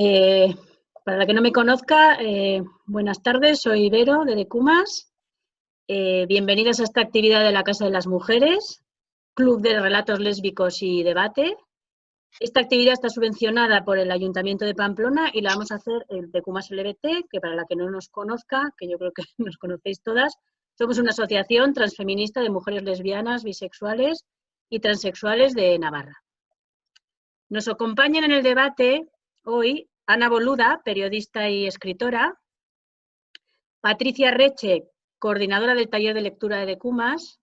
Eh, para la que no me conozca, buenas tardes, soy Vero de Decumas. Bienvenidas a esta actividad de la Casa de las Mujeres, Club de Relatos Lésbicos y Debate. Esta actividad está subvencionada por el Ayuntamiento de Pamplona y la vamos a hacer el Decumas LBT, que para la que no nos conozca, que yo creo que nos conocéis todas, somos una asociación transfeminista de mujeres lesbianas, bisexuales y transexuales de Navarra. Nos acompañan en el debate hoy Ana Boluda, periodista y escritora, Patricia Reche, coordinadora del taller de lectura de Decumas,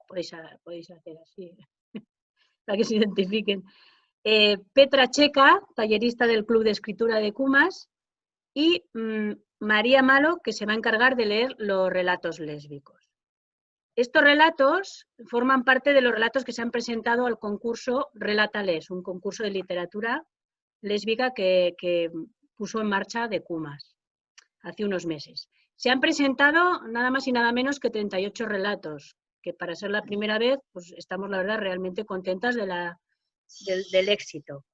podéis hacer así, para que se identifiquen, Petra Checa, tallerista del Club de Escritura de Decumas, y María Malo, que se va a encargar de leer los relatos lésbicos. Estos relatos forman parte de los relatos que se han presentado al concurso Relátales, un concurso de literatura lésbica que puso en marcha Decumas hace unos meses. Se han presentado nada más y nada menos que 38 relatos, que para ser la primera vez, pues estamos la verdad realmente contentas del éxito.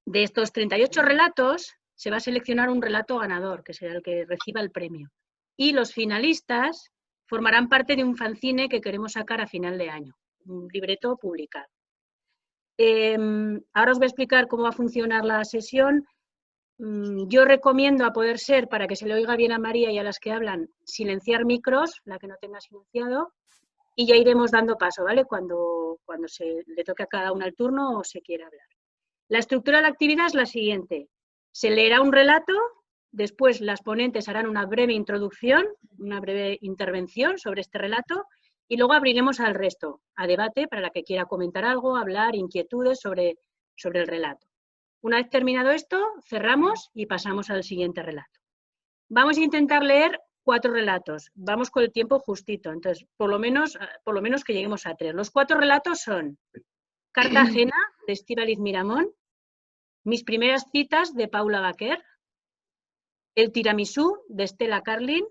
De estos 38 relatos se va a seleccionar un relato ganador, que será el que reciba el premio. Y los finalistas formarán parte de un fanzine que queremos sacar a final de año, un libreto publicado. Ahora os voy a explicar cómo va a funcionar la sesión. Yo recomiendo, a poder ser, para que se le oiga bien a María y a las que hablan, silenciar micros, la que no tenga silenciado, y ya iremos dando paso, ¿vale? Cuando se le toque a cada una el turno o se quiera hablar. La estructura de la actividad es la siguiente. Se leerá un relato, después las ponentes harán una breve introducción, una breve intervención sobre este relato, y luego abriremos al resto, a debate, para la que quiera comentar algo, hablar, inquietudes sobre el relato. Una vez terminado esto, cerramos y pasamos al siguiente relato. Vamos a intentar leer 4 relatos. Vamos con el tiempo justito, entonces por lo menos que lleguemos a 3. Los 4 relatos son Carta ajena, de Estíbaliz Miramón, Mis primeras citas, de Paula Baquer, El tiramisú, de Estela Carlin,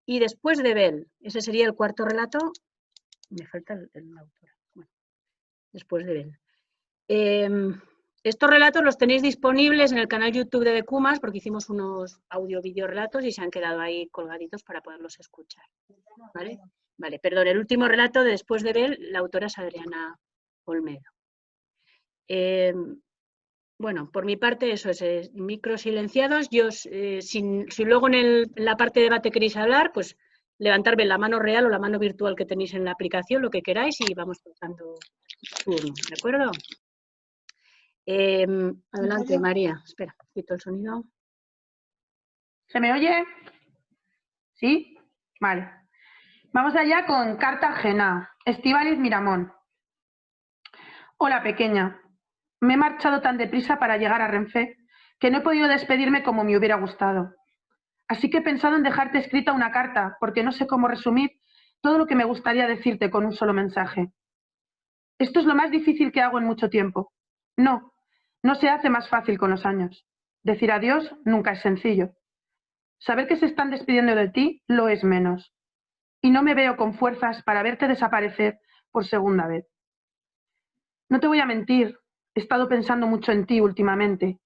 y Después de Bel. Ese sería el 4 relato. Me falta el autor. Bueno, Después de Bel. Estos relatos los tenéis disponibles en el canal YouTube de Decumas, porque hicimos unos audio-video relatos y se han quedado ahí colgaditos para poderlos escuchar. ¿Vale? Vale, perdón, el último relato de Después de Bel, la autora es Adriana Olmedo. Bueno, por mi parte eso es, micros silenciados. Yo, si luego en la parte de debate queréis hablar, pues levantarme la mano real o la mano virtual que tenéis en la aplicación, lo que queráis, y vamos tocando turno, ¿de acuerdo? Adelante, María. Espera, quito el sonido. ¿Se me oye? ¿Sí? Vale. Vamos allá con Carta ajena, Estíbaliz Miramón. Hola, pequeña. Me he marchado tan deprisa para llegar a Renfe que no he podido despedirme como me hubiera gustado. Así que he pensado en dejarte escrita una carta, porque no sé cómo resumir todo lo que me gustaría decirte con un solo mensaje. Esto es lo más difícil que hago en mucho tiempo. No se hace más fácil con los años. Decir adiós nunca es sencillo. Saber que se están despidiendo de ti lo es menos. Y no me veo con fuerzas para verte desaparecer por segunda vez. No te voy a mentir, he estado pensando mucho en ti últimamente,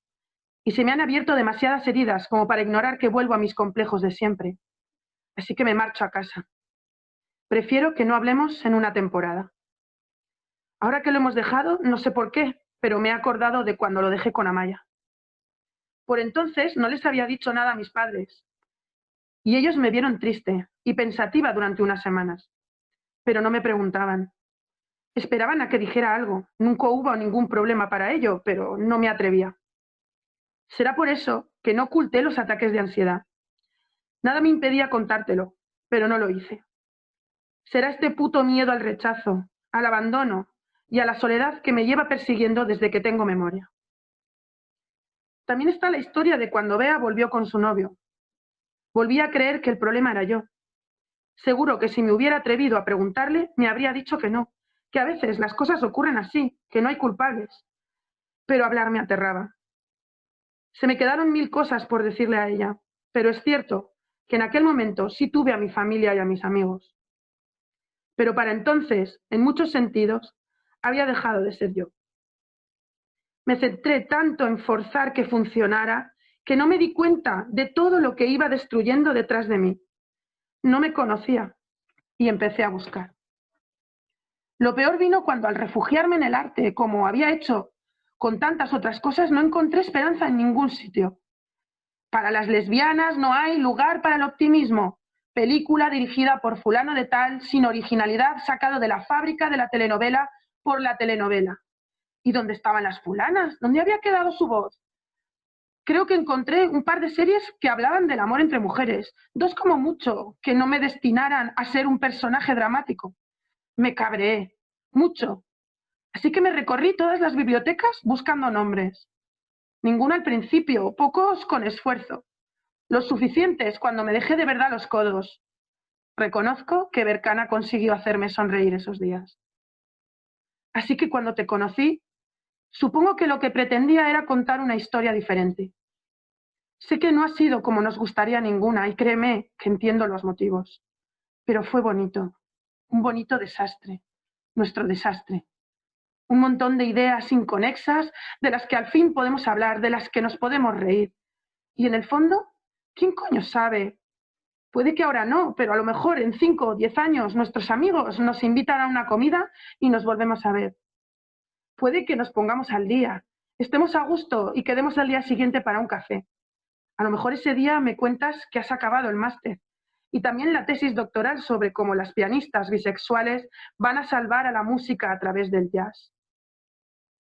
y se me han abierto demasiadas heridas como para ignorar que vuelvo a mis complejos de siempre. Así que me marcho a casa. Prefiero que no hablemos en una temporada. Ahora que lo hemos dejado, no sé por qué, pero me he acordado de cuando lo dejé con Amaya. Por entonces no les había dicho nada a mis padres, y ellos me vieron triste y pensativa durante unas semanas, pero no me preguntaban. Esperaban a que dijera algo. Nunca hubo ningún problema para ello, pero no me atrevía. Será por eso que no oculté los ataques de ansiedad. Nada me impedía contártelo, pero no lo hice. Será este puto miedo al rechazo, al abandono y a la soledad que me lleva persiguiendo desde que tengo memoria. También está la historia de cuando Bea volvió con su novio. Volví a creer que el problema era yo. Seguro que si me hubiera atrevido a preguntarle, me habría dicho que no, que a veces las cosas ocurren así, que no hay culpables. Pero hablar me aterraba. Se me quedaron 1000 cosas por decirle a ella, pero es cierto que en aquel momento sí tuve a mi familia y a mis amigos. Pero para entonces, en muchos sentidos, había dejado de ser yo. Me centré tanto en forzar que funcionara que no me di cuenta de todo lo que iba destruyendo detrás de mí. No me conocía y empecé a buscar. Lo peor vino cuando, al refugiarme en el arte, como había hecho con tantas otras cosas, no encontré esperanza en ningún sitio. Para las lesbianas no hay lugar para el optimismo. Película dirigida por fulano de tal, sin originalidad, sacado de la fábrica de la telenovela por la telenovela. ¿Y dónde estaban las fulanas? ¿Dónde había quedado su voz? Creo que encontré un par de series que hablaban del amor entre mujeres, 2 como mucho, que no me destinaran a ser un personaje dramático. Me cabreé, mucho. Así que me recorrí todas las bibliotecas buscando nombres. Ninguno al principio, pocos con esfuerzo. Los suficientes cuando me dejé de verdad los codos. Reconozco que Berkana consiguió hacerme sonreír esos días. Así que cuando te conocí, supongo que lo que pretendía era contar una historia diferente. Sé que no ha sido como nos gustaría ninguna, y créeme que entiendo los motivos. Pero fue bonito, un bonito desastre, nuestro desastre. Un montón de ideas inconexas de las que al fin podemos hablar, de las que nos podemos reír. Y en el fondo, ¿quién coño sabe? Puede que ahora no, pero a lo mejor en 5 o 10 años nuestros amigos nos invitan a una comida y nos volvemos a ver. Puede que nos pongamos al día, estemos a gusto y quedemos al día siguiente para un café. A lo mejor ese día me cuentas que has acabado el máster y también la tesis doctoral sobre cómo las pianistas bisexuales van a salvar a la música a través del jazz.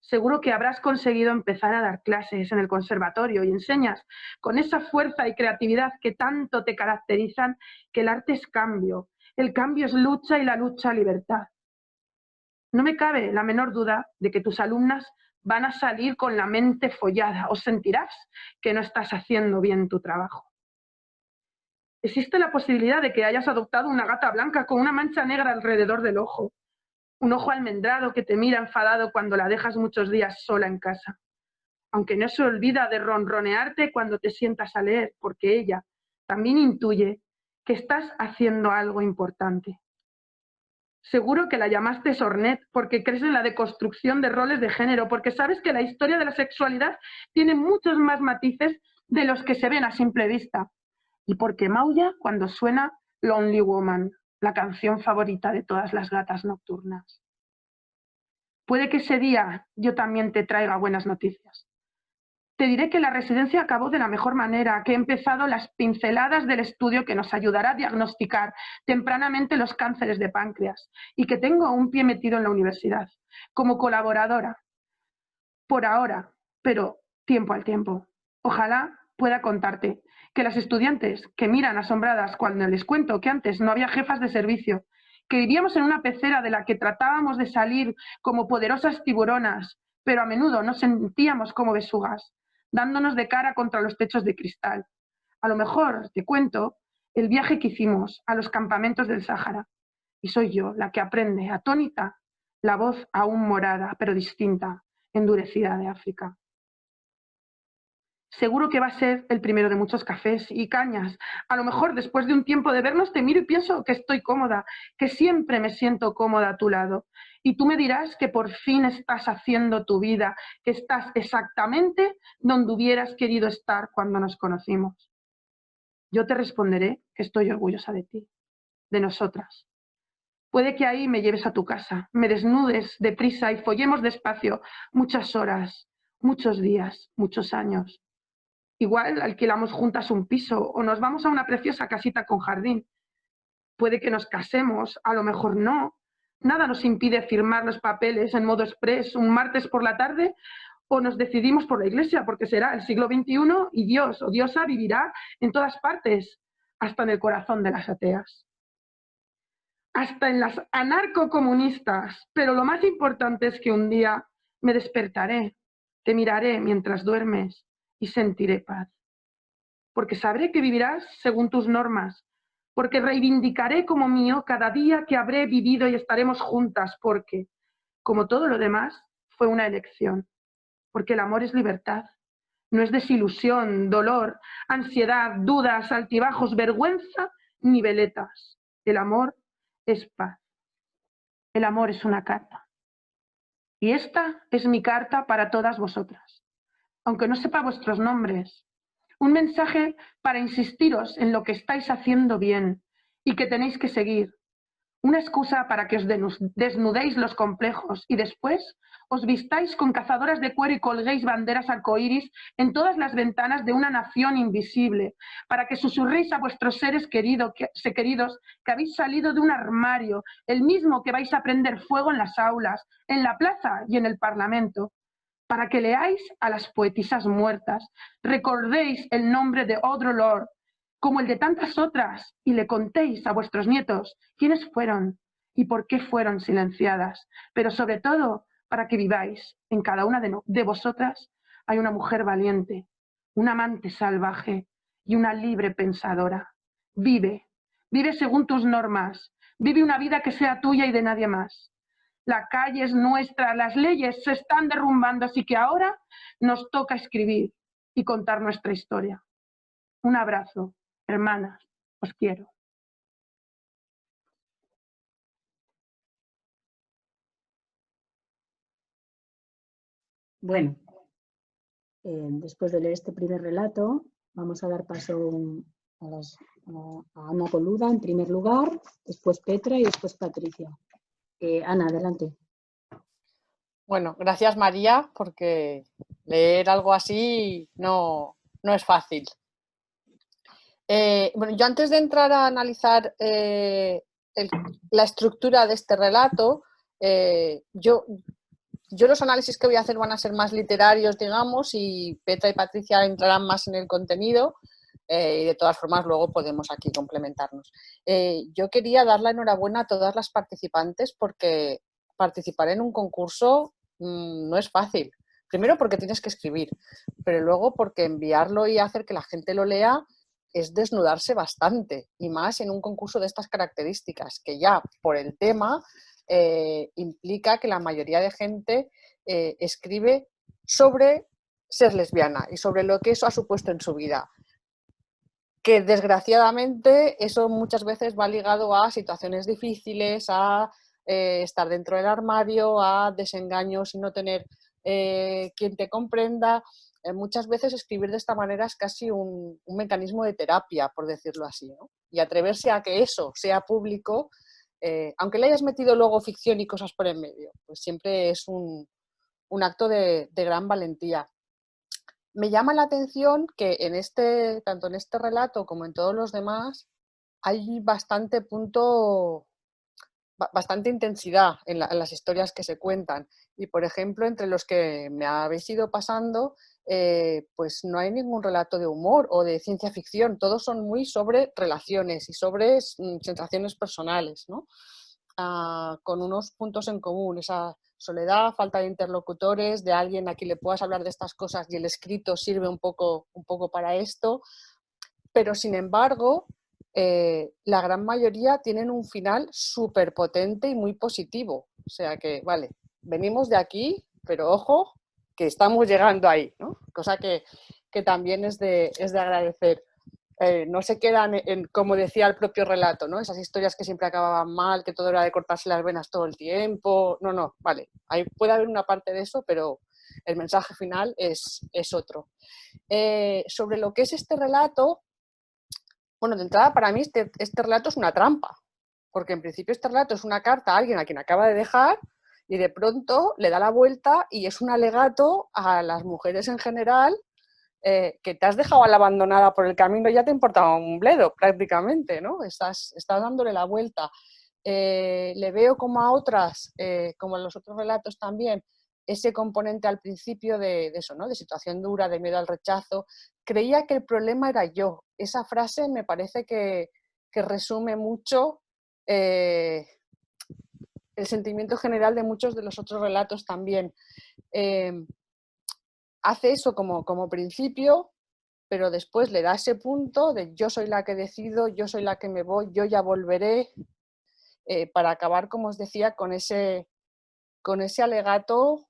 Seguro que habrás conseguido empezar a dar clases en el conservatorio y enseñas con esa fuerza y creatividad que tanto te caracterizan que el arte es cambio, el cambio es lucha y la lucha libertad. No me cabe la menor duda de que tus alumnas van a salir con la mente follada o sentirás que no estás haciendo bien tu trabajo. Existe la posibilidad de que hayas adoptado una gata blanca con una mancha negra alrededor del ojo, un ojo almendrado que te mira enfadado cuando la dejas muchos días sola en casa, aunque no se olvida de ronronearte cuando te sientas a leer, porque ella también intuye que estás haciendo algo importante. Seguro que la llamaste Sornet porque crees en la deconstrucción de roles de género, porque sabes que la historia de la sexualidad tiene muchos más matices de los que se ven a simple vista, y porque maulla cuando suena Lonely Woman, la canción favorita de todas las gatas nocturnas. Puede que ese día yo también te traiga buenas noticias. Te diré que la residencia acabó de la mejor manera, que he empezado las pinceladas del estudio que nos ayudará a diagnosticar tempranamente los cánceres de páncreas y que tengo un pie metido en la universidad, como colaboradora. Por ahora, pero tiempo al tiempo. Ojalá pueda contarte que las estudiantes que miran asombradas cuando les cuento que antes no había jefas de servicio, que vivíamos en una pecera de la que tratábamos de salir como poderosas tiburonas, pero a menudo nos sentíamos como besugas, dándonos de cara contra los techos de cristal. A lo mejor, te cuento, el viaje que hicimos a los campamentos del Sáhara. Y soy yo la que aprende, atónita, la voz aún morada, pero distinta, endurecida de África. Seguro que va a ser el primero de muchos cafés y cañas. A lo mejor después de un tiempo de vernos te miro y pienso que estoy cómoda, que siempre me siento cómoda a tu lado. Y tú me dirás que por fin estás haciendo tu vida, que estás exactamente donde hubieras querido estar cuando nos conocimos. Yo te responderé que estoy orgullosa de ti, de nosotras. Puede que ahí me lleves a tu casa, me desnudes deprisa y follemos despacio muchas horas, muchos días, muchos años. Igual alquilamos juntas un piso o nos vamos a una preciosa casita con jardín. Puede que nos casemos, a lo mejor no. Nada nos impide firmar los papeles en modo express un martes por la tarde o nos decidimos por la iglesia porque será el siglo XXI y Dios o diosa vivirá en todas partes, hasta en el corazón de las ateas. Hasta en las anarcocomunistas, pero lo más importante es que un día me despertaré, te miraré mientras duermes y sentiré paz. Porque sabré que vivirás según tus normas, porque reivindicaré como mío cada día que habré vivido y estaremos juntas, porque, como todo lo demás, fue una elección, porque el amor es libertad, no es desilusión, dolor, ansiedad, dudas, altibajos, vergüenza ni veletas. El amor es paz. El amor es una carta. Y esta es mi carta para todas vosotras, aunque no sepa vuestros nombres. Un mensaje para insistiros en lo que estáis haciendo bien y que tenéis que seguir. Una excusa para que os desnudéis los complejos y después os vistáis con cazadoras de cuero y colguéis banderas arcoíris en todas las ventanas de una nación invisible, para que susurréis a vuestros seres queridos que habéis salido de un armario, el mismo que vais a prender fuego en las aulas, en la plaza y en el Parlamento, para que leáis a las poetisas muertas, recordéis el nombre de Audre Lorde, como el de tantas otras, y le contéis a vuestros nietos quiénes fueron y por qué fueron silenciadas, pero sobre todo para que viváis. En cada una de vosotras hay una mujer valiente, una amante salvaje y una libre pensadora. Vive, vive según tus normas, vive una vida que sea tuya y de nadie más. La calle es nuestra, las leyes se están derrumbando, así que ahora nos toca escribir y contar nuestra historia. Un abrazo, hermanas, os quiero. Bueno, después de leer este primer relato, vamos a dar paso a Ana Coluda en primer lugar, después Petra y después Patricia. Ana, adelante. Bueno, gracias María, porque leer algo así no es fácil. Bueno, yo antes de entrar a analizar la estructura de este relato, yo los análisis que voy a hacer van a ser más literarios, digamos, y Petra y Patricia entrarán más en el contenido, y de todas formas luego podemos aquí complementarnos. Yo quería dar la enhorabuena a todas las participantes porque participar en un concurso no es fácil. Primero porque tienes que escribir, pero luego porque enviarlo y hacer que la gente lo lea es desnudarse bastante, y más en un concurso de estas características, que ya por el tema implica que la mayoría de gente escribe sobre ser lesbiana y sobre lo que eso ha supuesto en su vida. Que desgraciadamente eso muchas veces va ligado a situaciones difíciles, a estar dentro del armario, a desengaños y no tener quien te comprenda. Muchas veces escribir de esta manera es casi un mecanismo de terapia, por decirlo así, ¿no? Y atreverse a que eso sea público, aunque le hayas metido luego ficción y cosas por en medio, pues siempre es un acto de gran valentía. Me llama la atención que tanto en este relato como en todos los demás, hay bastante bastante intensidad en las historias que se cuentan. Y, por ejemplo, entre los que me habéis ido pasando, pues no hay ningún relato de humor o de ciencia ficción. Todos son muy sobre relaciones y sobre sensaciones personales, ¿no? Con unos puntos en común, esa soledad, falta de interlocutores, de alguien a quien le puedas hablar de estas cosas, y el escrito sirve un poco para esto. Pero, sin embargo, la gran mayoría tienen un final súper potente y muy positivo. O sea que, vale, venimos de aquí, pero ojo, que estamos llegando ahí, ¿no? Cosa que también es de agradecer. No se quedan como decía el propio relato, ¿no? Esas historias que siempre acababan mal, que todo era de cortarse las venas todo el tiempo. No, vale, ahí puede haber una parte de eso, pero el mensaje final es otro. Sobre lo que es este relato, bueno, de entrada para mí este relato es una trampa, porque en principio este relato es una carta a alguien a quien acaba de dejar y de pronto le da la vuelta y es un alegato a las mujeres en general, que te has dejado a la abandonada por el camino y ya te importaba un bledo prácticamente, ¿no? Estás dándole la vuelta. Le veo como a otras, como en los otros relatos también, ese componente al principio de eso, ¿no? De situación dura, de miedo al rechazo. Creía que el problema era yo. Esa frase me parece que resume mucho el sentimiento general de muchos de los otros relatos también. Hace eso como principio, pero después le da ese punto de yo soy la que decido, yo soy la que me voy, yo ya volveré, para acabar, como os decía, con ese alegato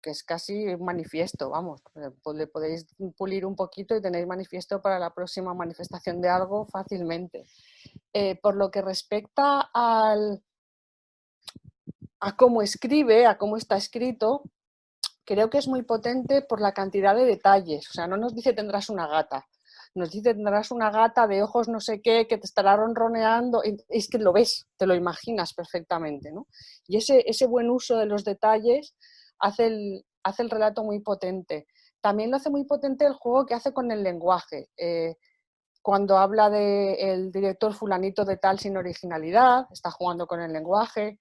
que es casi un manifiesto, vamos, le podéis pulir un poquito y tenéis manifiesto para la próxima manifestación de algo fácilmente. Por lo que respecta a cómo escribe, a cómo está escrito, creo que es muy potente por la cantidad de detalles. O sea, no nos dice tendrás una gata, nos dice tendrás una gata de ojos no sé qué, que te estará ronroneando. Es que lo ves, te lo imaginas perfectamente, ¿no? Y ese buen uso de los detalles hace el relato muy potente. También lo hace muy potente el juego que hace con el lenguaje. Cuando habla del director fulanito de tal sin originalidad, está jugando con el lenguaje.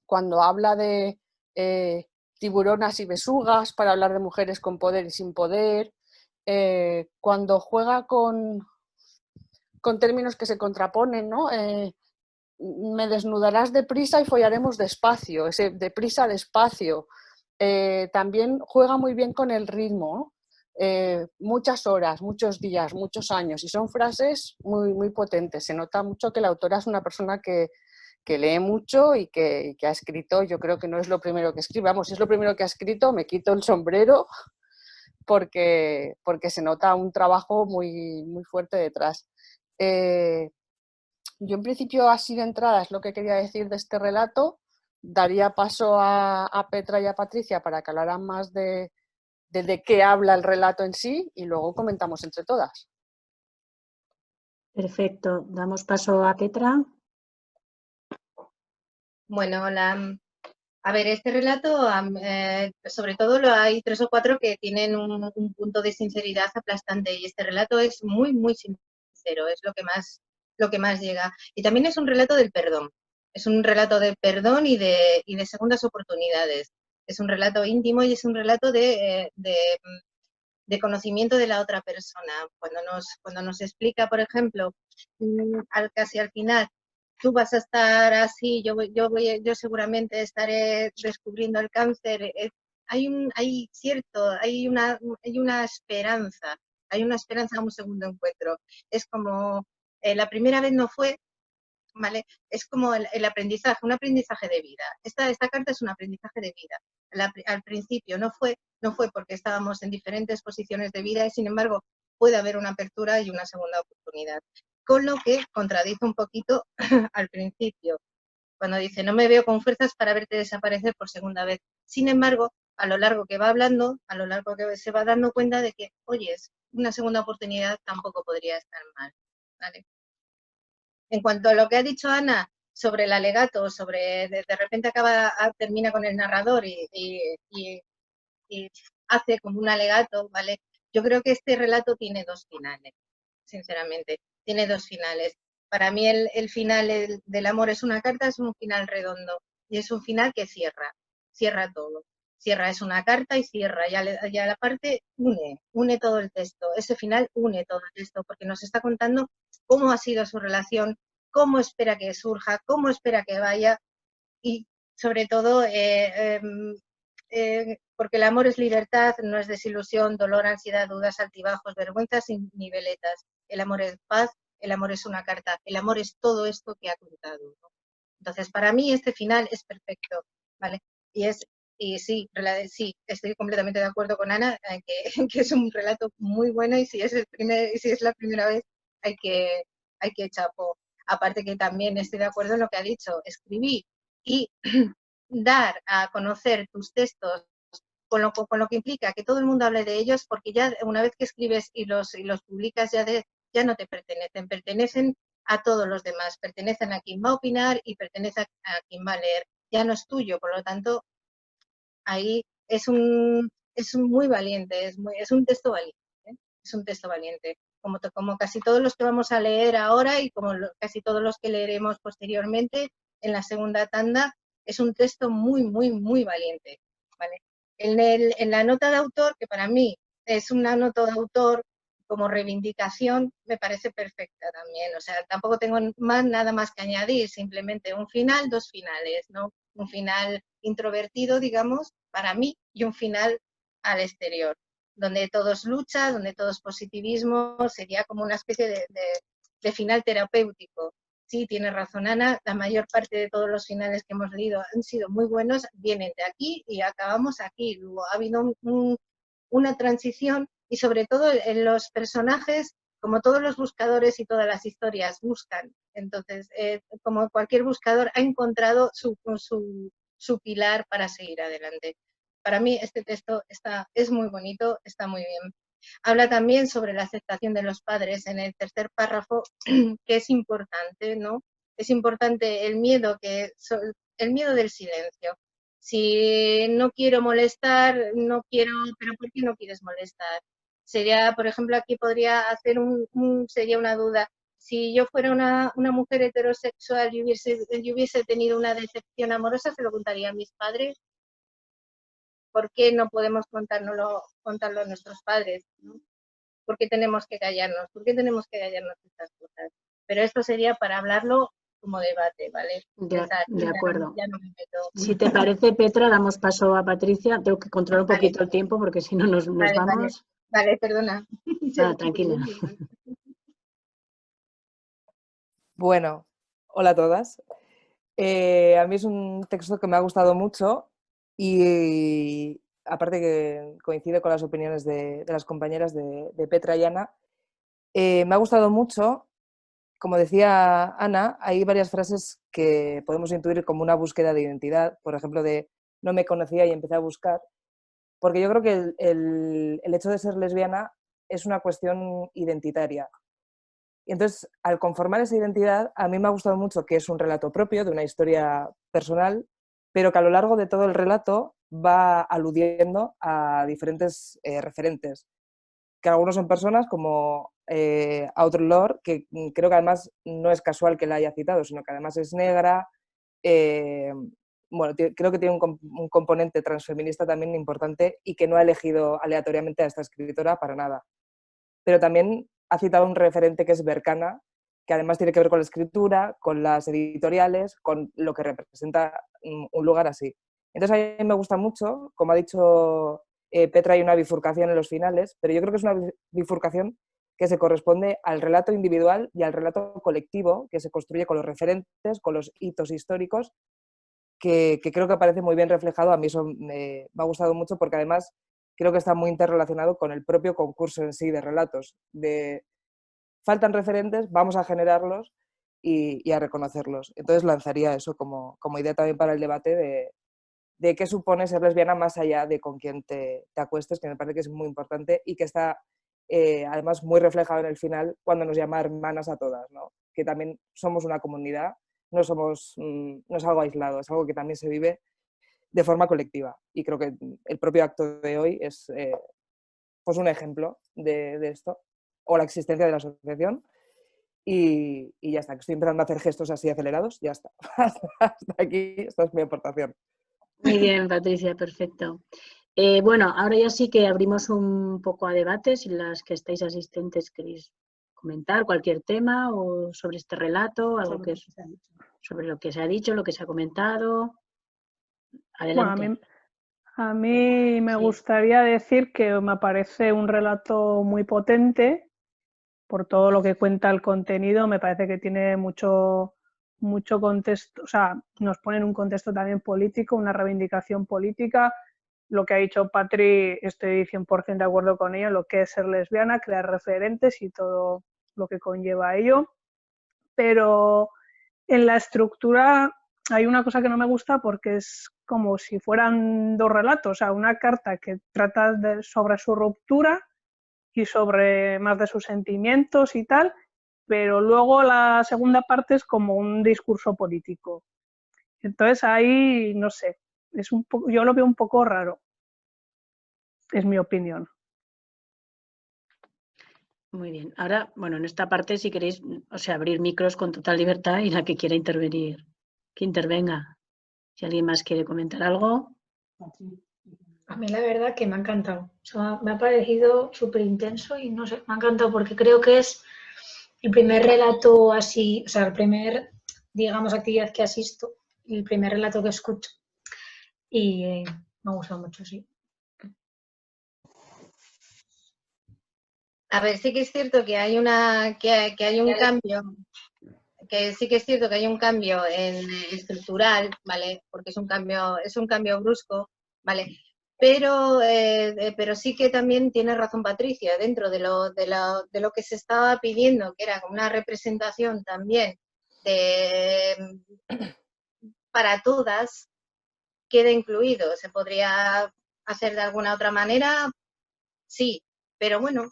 Cuando habla de tiburonas y besugas, para hablar de mujeres con poder y sin poder. Cuando juega con términos que se contraponen, ¿no? Me desnudarás deprisa y follaremos despacio, ese deprisa, despacio. También juega muy bien con el ritmo, muchas horas, muchos días, muchos años, y son frases muy, muy potentes. Se nota mucho que la autora es una persona que lee mucho y que ha escrito. Yo creo que no es lo primero que escribe, vamos, si es lo primero que ha escrito, me quito el sombrero porque se nota un trabajo muy, muy fuerte detrás. Yo en principio, así de entrada, es lo que quería decir de este relato. Daría paso a Petra y a Patricia para que hablaran más de qué habla el relato en sí y luego comentamos entre todas. Perfecto. Damos paso a Petra. Bueno, hola. A ver, este relato, sobre todo hay 3 o 4 que tienen un punto de sinceridad aplastante, y este relato es muy, muy sincero, es lo que más llega. Y también es un relato del perdón, es un relato de perdón y de segundas oportunidades. Es un relato íntimo y es un relato de conocimiento de la otra persona. Cuando nos explica, por ejemplo, casi al final, tú vas a estar así, yo seguramente estaré descubriendo el cáncer. Hay una esperanza, a un segundo encuentro. Es como, la primera vez no fue, ¿vale? Es como el aprendizaje, un aprendizaje de vida. Esta carta es un aprendizaje de vida. Al principio no fue porque estábamos en diferentes posiciones de vida, y sin embargo puede haber una apertura y una segunda oportunidad. Con lo que contradice un poquito al principio, cuando dice no me veo con fuerzas para verte desaparecer por segunda vez. Sin embargo, a lo largo que va hablando, a lo largo que se va dando cuenta de que, oyes, una segunda oportunidad tampoco podría estar mal, ¿vale? En cuanto a lo que ha dicho Ana sobre el alegato, sobre de repente termina con el narrador y hace como un alegato, ¿vale? Yo creo que este relato tiene 2 finales, sinceramente, tiene 2 finales. Para mí el final del amor es una carta, es un final redondo, y es un final que cierra todo. Cierra, es una carta y cierra, ya la parte une todo el texto. Ese final une todo el texto, porque nos está contando cómo ha sido su relación, cómo espera que surja, cómo espera que vaya, y sobre todo porque el amor es libertad, no es desilusión, dolor, ansiedad, dudas, altibajos, vergüenzas y niveletas. El amor es paz, el amor es una carta, el amor es todo esto que ha contado, ¿no? Entonces, para mí este final es perfecto, ¿vale? Y sí, estoy completamente de acuerdo con Ana en que es un relato muy bueno, y si es la primera vez hay que chapo. Aparte que también estoy de acuerdo en lo que ha dicho, escribir y dar a conocer tus textos con lo que implica que todo el mundo hable de ellos, porque ya una vez que escribes y los publicas ya no te pertenecen a todos los demás, pertenecen a quien va a opinar y pertenece a quien va a leer, ya no es tuyo, por lo tanto ahí es muy valiente, es un texto valiente, ¿eh? Es un texto valiente, como casi todos los que vamos a leer ahora y como casi todos los que leeremos posteriormente en la segunda tanda. Es un texto muy, muy, muy valiente, ¿vale? En la nota de autor, que para mí es una nota de autor como reivindicación, me parece perfecta también. O sea, tampoco tengo nada más que añadir, simplemente un final, 2 finales, ¿no? Un final introvertido, digamos, para mí, y un final al exterior, donde todo es lucha, donde todo es positivismo. Sería como una especie de final terapéutico. Sí, tiene razón Ana, la mayor parte de todos los finales que hemos leído han sido muy buenos, vienen de aquí y acabamos aquí. Luego ha habido una transición, y sobre todo en los personajes, como todos los buscadores y todas las historias buscan, entonces, como cualquier buscador, ha encontrado su pilar para seguir adelante. Para mí este texto es muy bonito, está muy bien. Habla también sobre la aceptación de los padres en el tercer párrafo, que es importante, ¿no? Es importante el miedo del silencio. Si no quiero molestar, no quiero, pero ¿por qué no quieres molestar? Sería, por ejemplo, aquí podría hacer sería una duda. Si yo fuera una mujer heterosexual y hubiese tenido una decepción amorosa, ¿se lo contaría a mis padres? ¿Por qué no podemos contarlo a nuestros padres, ¿no? ¿Por qué tenemos que callarnos? ¿Por qué tenemos que callarnos estas cosas? Pero esto sería para hablarlo como debate, ¿vale? De acuerdo. Ya no me meto. Si te parece, Petra, damos paso a Patricia. Tengo que controlar un poquito el tiempo porque si no nos vamos. Vale, perdona. Tranquila. Bueno, hola a todas. A mí es un texto que me ha gustado mucho y aparte que coincide con las opiniones de las compañeras de Petra y Ana, me ha gustado mucho. Como decía Ana, hay varias frases que podemos intuir como una búsqueda de identidad, por ejemplo, de no me conocía y empecé a buscar, porque yo creo que el hecho de ser lesbiana es una cuestión identitaria. Y entonces, al conformar esa identidad, a mí me ha gustado mucho que es un relato propio, de una historia personal, pero que a lo largo de todo el relato va aludiendo a diferentes referentes, que algunos son personas como Audre Lorde, que creo que además no es casual que la haya citado, sino que además es negra. Bueno, creo que tiene un componente transfeminista también importante y que no ha elegido aleatoriamente a esta escritora para nada. Pero también ha citado un referente que es Berkana, que además tiene que ver con la escritura, con las editoriales, con lo que representa un lugar así. Entonces a mí me gusta mucho, como ha dicho Petra, hay una bifurcación en los finales, pero yo creo que es una bifurcación que se corresponde al relato individual y al relato colectivo, que se construye con los referentes, con los hitos históricos, que creo que aparece muy bien reflejado. A mí eso me ha gustado mucho porque además creo que está muy interrelacionado con el propio concurso en sí de relatos. Faltan referentes, vamos a generarlos y a reconocerlos. Entonces lanzaría eso como idea también para el debate de qué supone ser lesbiana más allá de con quién te acuestes, que me parece que es muy importante y que está además muy reflejado en el final cuando nos llama hermanas a todas, ¿no? Que también somos una comunidad, no es algo aislado, es algo que también se vive de forma colectiva. Y creo que el propio acto de hoy es pues un ejemplo de esto, o la existencia de la asociación. Y ya está, que estoy empezando a hacer gestos así acelerados, ya está. Hasta aquí, esta es mi aportación. Muy bien, Patricia, perfecto. Bueno, ahora ya sí que abrimos un poco a debate, si las que estáis asistentes queréis comentar cualquier tema o sobre este relato, algo sobre lo que se ha dicho, lo que se ha comentado. Adelante. Bueno, a mí me gustaría decir que me parece un relato muy potente por todo lo que cuenta el contenido. Me parece que tiene mucho contexto, o sea, nos pone en un contexto también político, una reivindicación política. Lo que ha dicho Patri, estoy 100% de acuerdo con ella, lo que es ser lesbiana, crear referentes y todo lo que conlleva a ello. Pero en la estructura hay una cosa que no me gusta porque es como si fueran dos relatos, o sea, una carta que trata sobre su ruptura y sobre más de sus sentimientos y tal, pero luego la segunda parte es como un discurso político. Entonces ahí, no sé, yo lo veo un poco raro, es mi opinión. Muy bien. Ahora, bueno, en esta parte, si queréis, o sea, abrir micros con total libertad y la que quiera intervenir, que intervenga. Si alguien más quiere comentar algo. A mí la verdad que me ha encantado. O sea, me ha parecido súper intenso y no sé, me ha encantado porque creo que es el primer relato así, o sea, el primer, digamos, actividad que asisto, el primer relato que escucho. Y me ha gustado mucho, sí. A ver, sí que es cierto que hay que hay un cambio, que sí que es cierto que hay un cambio estructural, ¿vale? Porque es un cambio brusco, ¿vale? pero sí que también tiene razón Patricia, dentro de lo que se estaba pidiendo, que era una representación también para todas, queda incluido. ¿Se podría hacer de alguna otra manera? Sí, pero bueno,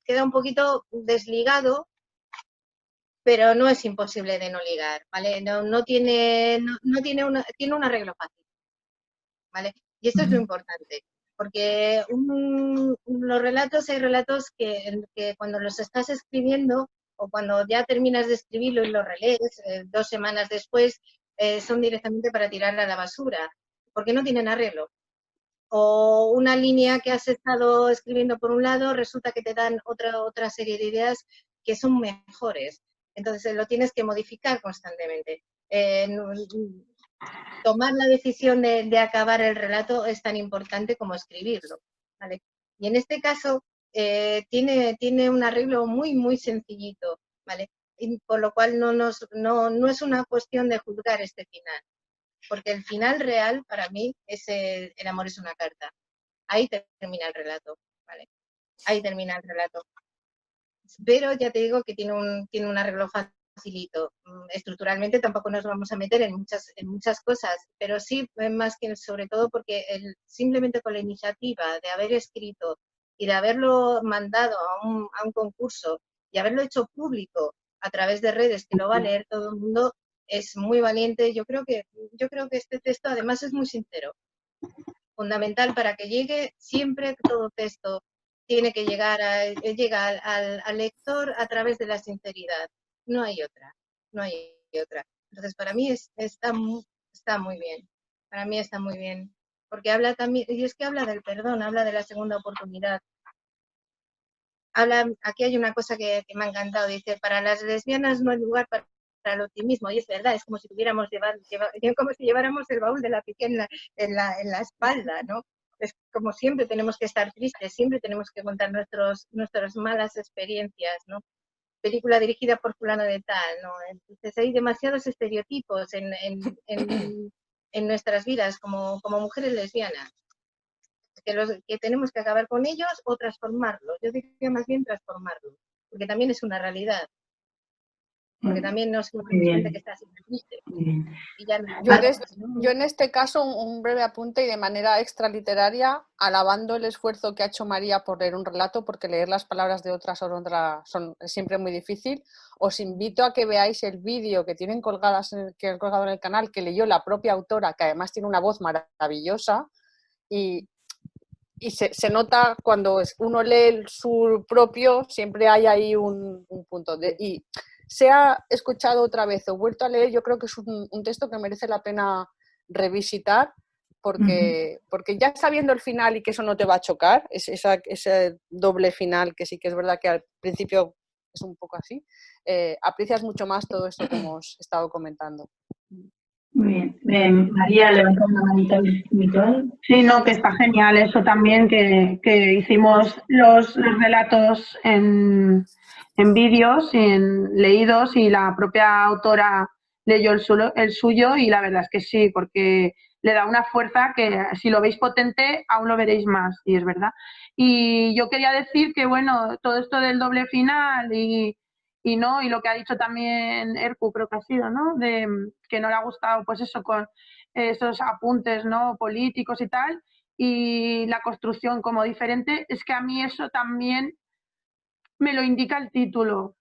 queda un poquito desligado, pero no es imposible de no ligar, ¿vale? Tiene un arreglo fácil, ¿vale? Y esto es lo importante, porque los relatos, hay relatos que cuando los estás escribiendo o cuando ya terminas de escribirlo y lo relees 2 semanas después, son directamente para tirar a la basura, porque no tienen arreglo. O una línea que has estado escribiendo por un lado, resulta que te dan otra serie de ideas que son mejores. Entonces lo tienes que modificar constantemente. Tomar la decisión de acabar el relato es tan importante como escribirlo, ¿vale? Y en este caso tiene un arreglo muy, muy sencillito, ¿vale? Y por lo cual no es una cuestión de juzgar este final, porque el final real para mí es el amor es una carta. Ahí termina el relato, ¿vale? Ahí termina el relato. Pero ya te digo que tiene un arreglo facilito. Estructuralmente tampoco nos vamos a meter en muchas cosas, pero sí más que sobre todo porque simplemente con la iniciativa de haber escrito y de haberlo mandado a un concurso y haberlo hecho público a través de redes, que lo va a leer todo el mundo, es muy valiente. Yo creo que este texto además es muy sincero. Fundamental para que llegue siempre todo texto tiene que llegar al lector a través de la sinceridad. No hay otra, no hay otra. Entonces, para mí está muy bien. Para mí está muy bien. Porque habla también, y es que habla del perdón, habla de la segunda oportunidad. Aquí hay una cosa que me ha encantado, dice, para las lesbianas no hay lugar para el optimismo, y es verdad, es como si como si lleváramos el baúl de la pique en la espalda, ¿no? Es como siempre tenemos que estar tristes, siempre tenemos que contar nuestras malas experiencias, ¿no? Película dirigida por fulano de tal, ¿no? Entonces hay demasiados estereotipos en nuestras vidas como mujeres lesbianas, que tenemos que acabar con ellos o transformarlos. Yo diría más bien transformarlos, porque también es una realidad. Porque también no es gente que está siempre triste. Y ya yo en este caso, un breve apunte y de manera extraliteraria, alabando el esfuerzo que ha hecho María por leer un relato, porque leer las palabras de otras es siempre muy difícil. Os invito a que veáis el vídeo que tienen que han colgado en el canal, que leyó la propia autora, que además tiene una voz maravillosa, y se nota cuando uno lee su propio, siempre hay ahí un punto. Y se ha escuchado otra vez o vuelto a leer, yo creo que es un texto que merece la pena revisitar, porque ya sabiendo el final y que eso no te va a chocar, ese doble final, que sí que es verdad que al principio es un poco así, aprecias mucho más todo esto que hemos estado comentando. Muy bien. María, levanta una manita virtual. Sí, no, que está genial eso también, que hicimos los relatos en vídeos, leídos, y la propia autora leyó el suyo, y la verdad es que sí, porque le da una fuerza que si lo veis potente, aún lo veréis más, y es verdad. Y yo quería decir que, bueno, todo esto del doble final y lo que ha dicho también Erku, creo que ha sido, ¿no? De que no le ha gustado, pues eso, con esos apuntes, ¿no? Políticos y tal, y la construcción como diferente, es que a mí eso también me lo indica el título.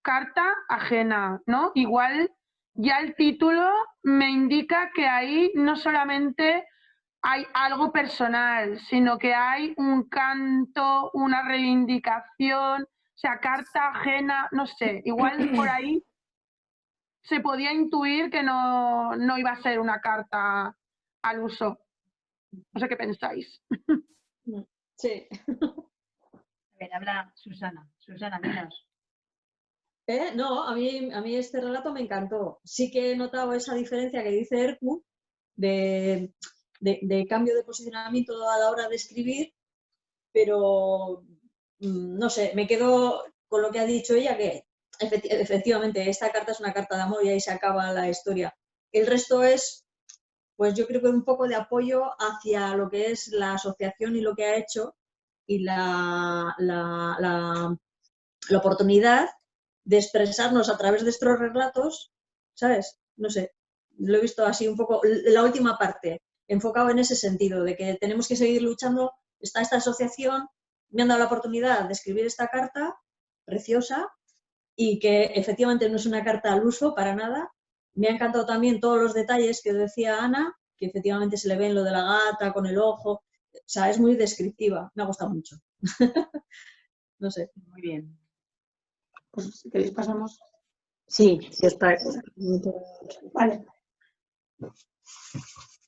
Carta ajena, ¿no? Igual ya el título me indica que ahí no solamente hay algo personal, sino que hay un canto, una reivindicación, o sea, carta ajena, no sé, igual por ahí se podía intuir que no iba a ser una carta al uso. No sé qué pensáis. Sí. A ver, habla Susana. Susana, dinos. No, a mí este relato me encantó. Sí que he notado esa diferencia que dice Erku de cambio de posicionamiento a la hora de escribir, pero no sé, me quedo con lo que ha dicho ella, que efectivamente esta carta es una carta de amor y ahí se acaba la historia. El resto es pues yo creo que un poco de apoyo hacia lo que es la asociación y lo que ha hecho y la oportunidad de expresarnos a través de estos relatos, ¿sabes? No sé, lo he visto así un poco, la última parte, enfocado en ese sentido, de que tenemos que seguir luchando. Está esta asociación, me han dado la oportunidad de escribir esta carta preciosa y que efectivamente no es una carta al uso para nada. Me ha encantado también todos los detalles que decía Ana, que efectivamente se le ven lo de la gata con el ojo, o sea, es muy descriptiva, me ha gustado mucho. No sé. Muy bien. Pues si queréis pasamos. Sí, si os parece. Vale.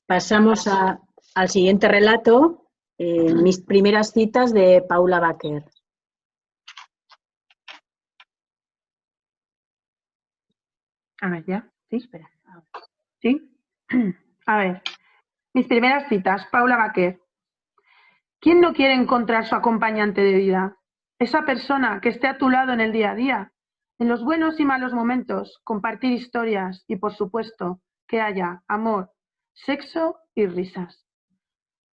Pasamos al siguiente relato, mis primeras citas de Paula Baker. A ver, ¿ya? ¿Sí? Espera. ¿Sí? A ver. Mis primeras citas, Paula Baker. ¿Quién no quiere encontrar su acompañante de vida? Esa persona que esté a tu lado en el día a día, en los buenos y malos momentos, compartir historias y, por supuesto, que haya amor, sexo y risas.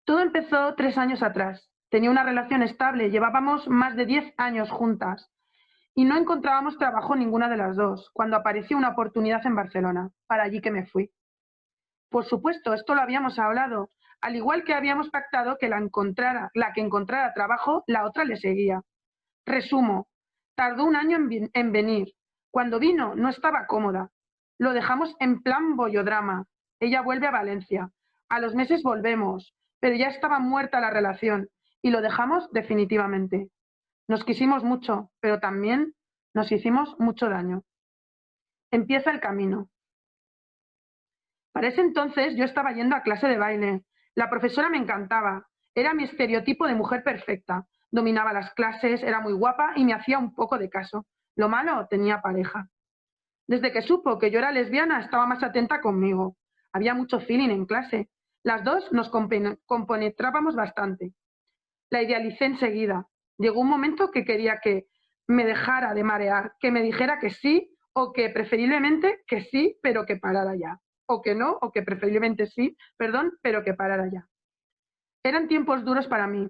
Todo empezó 3 años atrás. Tenía una relación estable, llevábamos más de 10 años juntas y no encontrábamos trabajo ninguna de las dos, cuando apareció una oportunidad en Barcelona, para allí que me fui. Por supuesto, esto lo habíamos hablado, al igual que habíamos pactado que la que encontrara trabajo, la otra le seguía. Resumo, tardó 1 año en venir. Cuando vino, no estaba cómoda. Lo dejamos en plan bollodrama. Ella vuelve a Valencia. A los meses volvemos, pero ya estaba muerta la relación y lo dejamos definitivamente. Nos quisimos mucho, pero también nos hicimos mucho daño. Empieza el camino. Para ese entonces yo estaba yendo a clase de baile. La profesora me encantaba. Era mi estereotipo de mujer perfecta. Dominaba las clases, era muy guapa y me hacía un poco de caso. Lo malo, tenía pareja. Desde que supo que yo era lesbiana, estaba más atenta conmigo. Había mucho feeling en clase. Las dos nos compenetrábamos bastante. La idealicé enseguida. Llegó un momento que quería que me dejara de marear, que me dijera que sí o que preferiblemente que sí, pero que parara ya. O que no, o que preferiblemente sí, perdón, pero que parara ya. Eran tiempos duros para mí.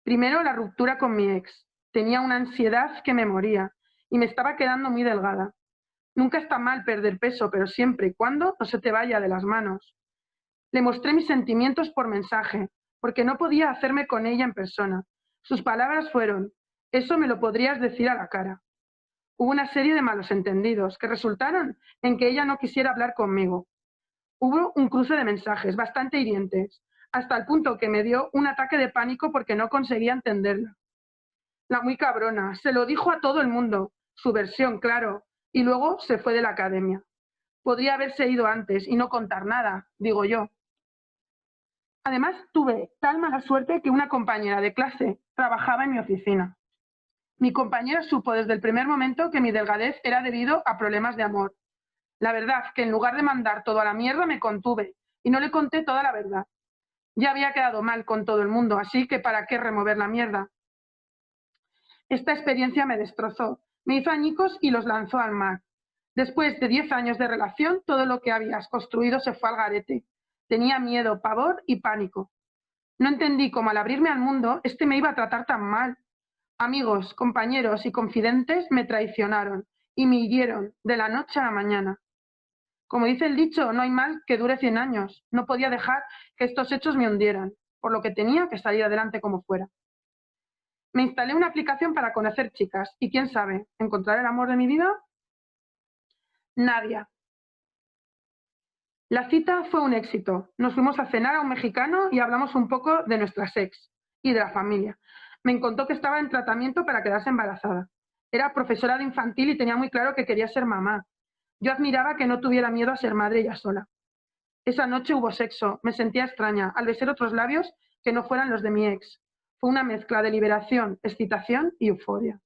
Primero, la ruptura con mi ex. Tenía una ansiedad que me moría y me estaba quedando muy delgada. Nunca está mal perder peso, pero siempre y cuando no se te vaya de las manos. Le mostré mis sentimientos por mensaje, porque no podía hacerme con ella en persona. Sus palabras fueron: eso me lo podrías decir a la cara. Hubo una serie de malos entendidos que resultaron en que ella no quisiera hablar conmigo. Hubo un cruce de mensajes bastante hirientes, hasta el punto que me dio un ataque de pánico porque no conseguía entenderla. La muy cabrona, se lo dijo a todo el mundo, su versión, claro, y luego se fue de la academia. Podría haberse ido antes y no contar nada, digo yo. Además, tuve tal mala suerte que una compañera de clase trabajaba en mi oficina. Mi compañera supo desde el primer momento que mi delgadez era debido a problemas de amor. La verdad que en lugar de mandar todo a la mierda me contuve y no le conté toda la verdad. Ya había quedado mal con todo el mundo, así que ¿para qué remover la mierda? Esta experiencia me destrozó, me hizo añicos y los lanzó al mar. Después de 10 años de relación, todo lo que habías construido se fue al garete. Tenía miedo, pavor y pánico. No entendí cómo al abrirme al mundo, este me iba a tratar tan mal. Amigos, compañeros y confidentes me traicionaron y me hirieron de la noche a la mañana. Como dice el dicho, no hay mal que dure 100 años. No podía dejar que estos hechos me hundieran, por lo que tenía que salir adelante como fuera. Me instalé una aplicación para conocer chicas y quién sabe, ¿encontrar el amor de mi vida? Nadia. La cita fue un éxito. Nos fuimos a cenar a un mexicano y hablamos un poco de nuestras ex y de la familia. Me contó que estaba en tratamiento para quedarse embarazada. Era profesora de infantil y tenía muy claro que quería ser mamá. Yo admiraba que no tuviera miedo a ser madre ella sola. Esa noche hubo sexo. Me sentía extraña al besar otros labios que no fueran los de mi ex. Fue una mezcla de liberación, excitación y euforia.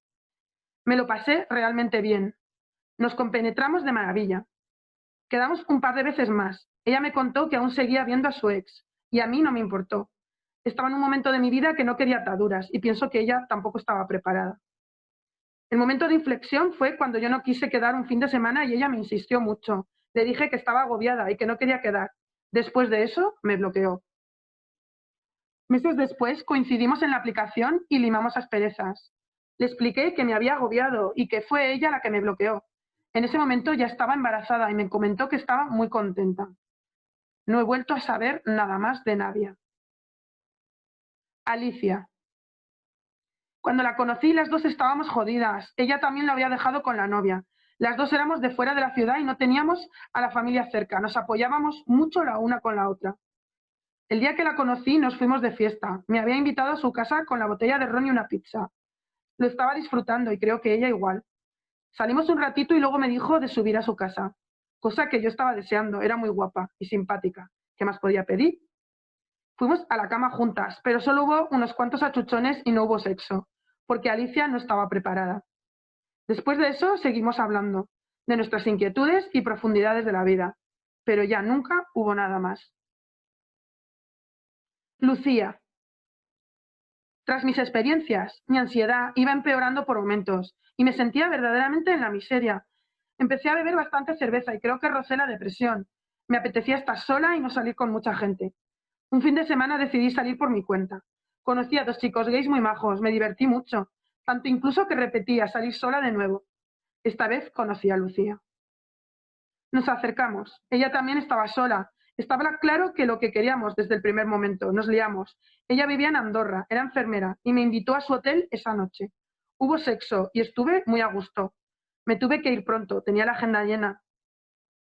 Me lo pasé realmente bien. Nos compenetramos de maravilla. Quedamos un par de veces más. Ella me contó que aún seguía viendo a su ex y a mí no me importó. Estaba en un momento de mi vida que no quería ataduras y pienso que ella tampoco estaba preparada. El momento de inflexión fue cuando yo no quise quedar un fin de semana y ella me insistió mucho. Le dije que estaba agobiada y que no quería quedar. Después de eso, me bloqueó. Meses después coincidimos en la aplicación y limamos asperezas. Le expliqué que me había agobiado y que fue ella la que me bloqueó. En ese momento ya estaba embarazada y me comentó que estaba muy contenta. No he vuelto a saber nada más de Nadia. Alicia. Cuando la conocí, las dos estábamos jodidas. Ella también lo había dejado con la novia. Las dos éramos de fuera de la ciudad y no teníamos a la familia cerca. Nos apoyábamos mucho la una con la otra. El día que la conocí nos fuimos de fiesta. Me había invitado a su casa con la botella de ron y una pizza. Lo estaba disfrutando y creo que ella igual. Salimos un ratito y luego me dijo de subir a su casa, cosa que yo estaba deseando. Era muy guapa y simpática. ¿Qué más podía pedir? Fuimos a la cama juntas, pero solo hubo unos cuantos achuchones y no hubo sexo, porque Alicia no estaba preparada. Después de eso seguimos hablando, de nuestras inquietudes y profundidades de la vida, pero ya nunca hubo nada más. Lucía. Tras mis experiencias, mi ansiedad iba empeorando por momentos y me sentía verdaderamente en la miseria. Empecé a beber bastante cerveza y creo que rocé la depresión. Me apetecía estar sola y no salir con mucha gente. Un fin de semana decidí salir por mi cuenta. Conocí a 2 chicos gays muy majos, me divertí mucho, tanto incluso que repetía salir sola de nuevo. Esta vez conocí a Lucía. Nos acercamos. Ella también estaba sola. Estaba claro que lo que queríamos desde el primer momento. Nos liamos. Ella vivía en Andorra, era enfermera y me invitó a su hotel esa noche. Hubo sexo y estuve muy a gusto. Me tuve que ir pronto, tenía la agenda llena.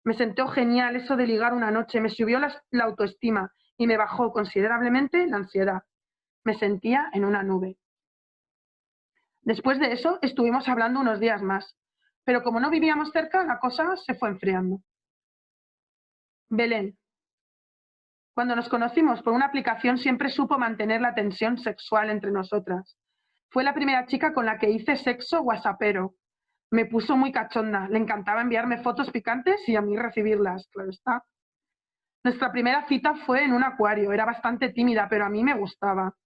Me sentó genial eso de ligar una noche, me subió la autoestima y me bajó considerablemente la ansiedad. Me sentía en una nube. Después de eso estuvimos hablando unos días más, pero como no vivíamos cerca, la cosa se fue enfriando. Belén. Cuando nos conocimos por una aplicación siempre supo mantener la tensión sexual entre nosotras. Fue la primera chica con la que hice sexo whatsappero. Me puso muy cachonda, le encantaba enviarme fotos picantes y a mí recibirlas, claro está. Nuestra primera cita fue en un acuario, era bastante tímida, pero a mí me gustaba.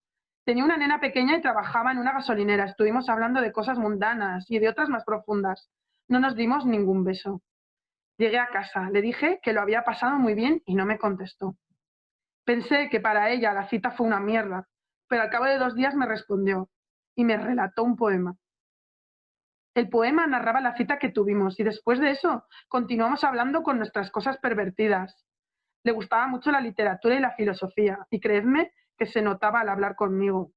Tenía una nena pequeña y trabajaba en una gasolinera. Estuvimos hablando de cosas mundanas y de otras más profundas. No nos dimos ningún beso. Llegué a casa, le dije que lo había pasado muy bien y no me contestó. Pensé que para ella la cita fue una mierda, pero al cabo de 2 días me respondió y me relató un poema. El poema narraba la cita que tuvimos y después de eso continuamos hablando con nuestras cosas pervertidas. Le gustaba mucho la literatura y la filosofía y creedme que se notaba al hablar conmigo.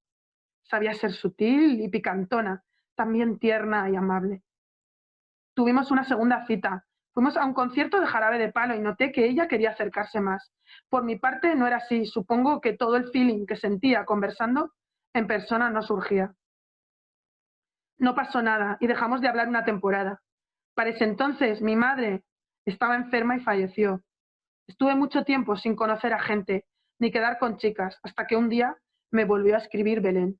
Sabía ser sutil y picantona, también tierna y amable. Tuvimos una segunda cita. Fuimos a un concierto de Jarabe de Palo y noté que ella quería acercarse más. Por mi parte no era así. Supongo que todo el feeling que sentía conversando en persona no surgía. No pasó nada y dejamos de hablar una temporada. Para ese entonces mi madre estaba enferma y falleció. Estuve mucho tiempo sin conocer a gente ni quedar con chicas hasta que un día me volvió a escribir Belén,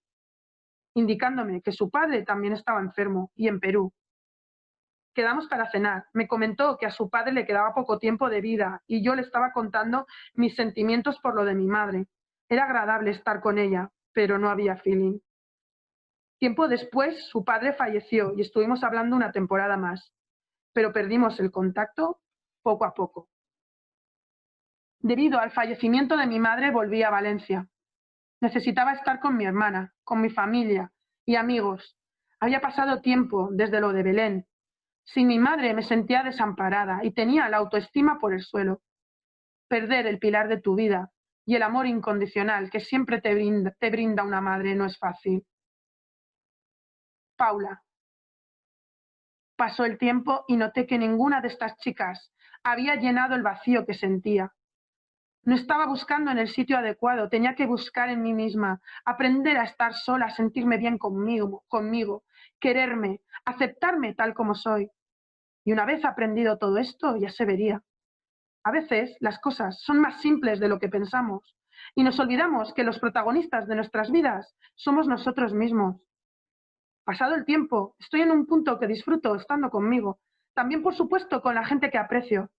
indicándome que su padre también estaba enfermo y en Perú. Quedamos para cenar. Me comentó que a su padre le quedaba poco tiempo de vida y yo le estaba contando mis sentimientos por lo de mi madre. Era agradable estar con ella, pero no había feeling. Tiempo después, su padre falleció y estuvimos hablando una temporada más, pero perdimos el contacto poco a poco. Debido al fallecimiento de mi madre, volví a Valencia. Necesitaba estar con mi hermana, con mi familia y amigos. Había pasado tiempo desde lo de Belén. Sin mi madre me sentía desamparada y tenía la autoestima por el suelo. Perder el pilar de tu vida y el amor incondicional que siempre te brinda una madre no es fácil. Paula. Pasó el tiempo y noté que ninguna de estas chicas había llenado el vacío que sentía. No estaba buscando en el sitio adecuado, tenía que buscar en mí misma, aprender a estar sola, a sentirme bien conmigo, quererme, aceptarme tal como soy. Y una vez aprendido todo esto, ya se vería. A veces las cosas son más simples de lo que pensamos y nos olvidamos que los protagonistas de nuestras vidas somos nosotros mismos. Pasado el tiempo, estoy en un punto que disfruto estando conmigo, también por supuesto con la gente que aprecio,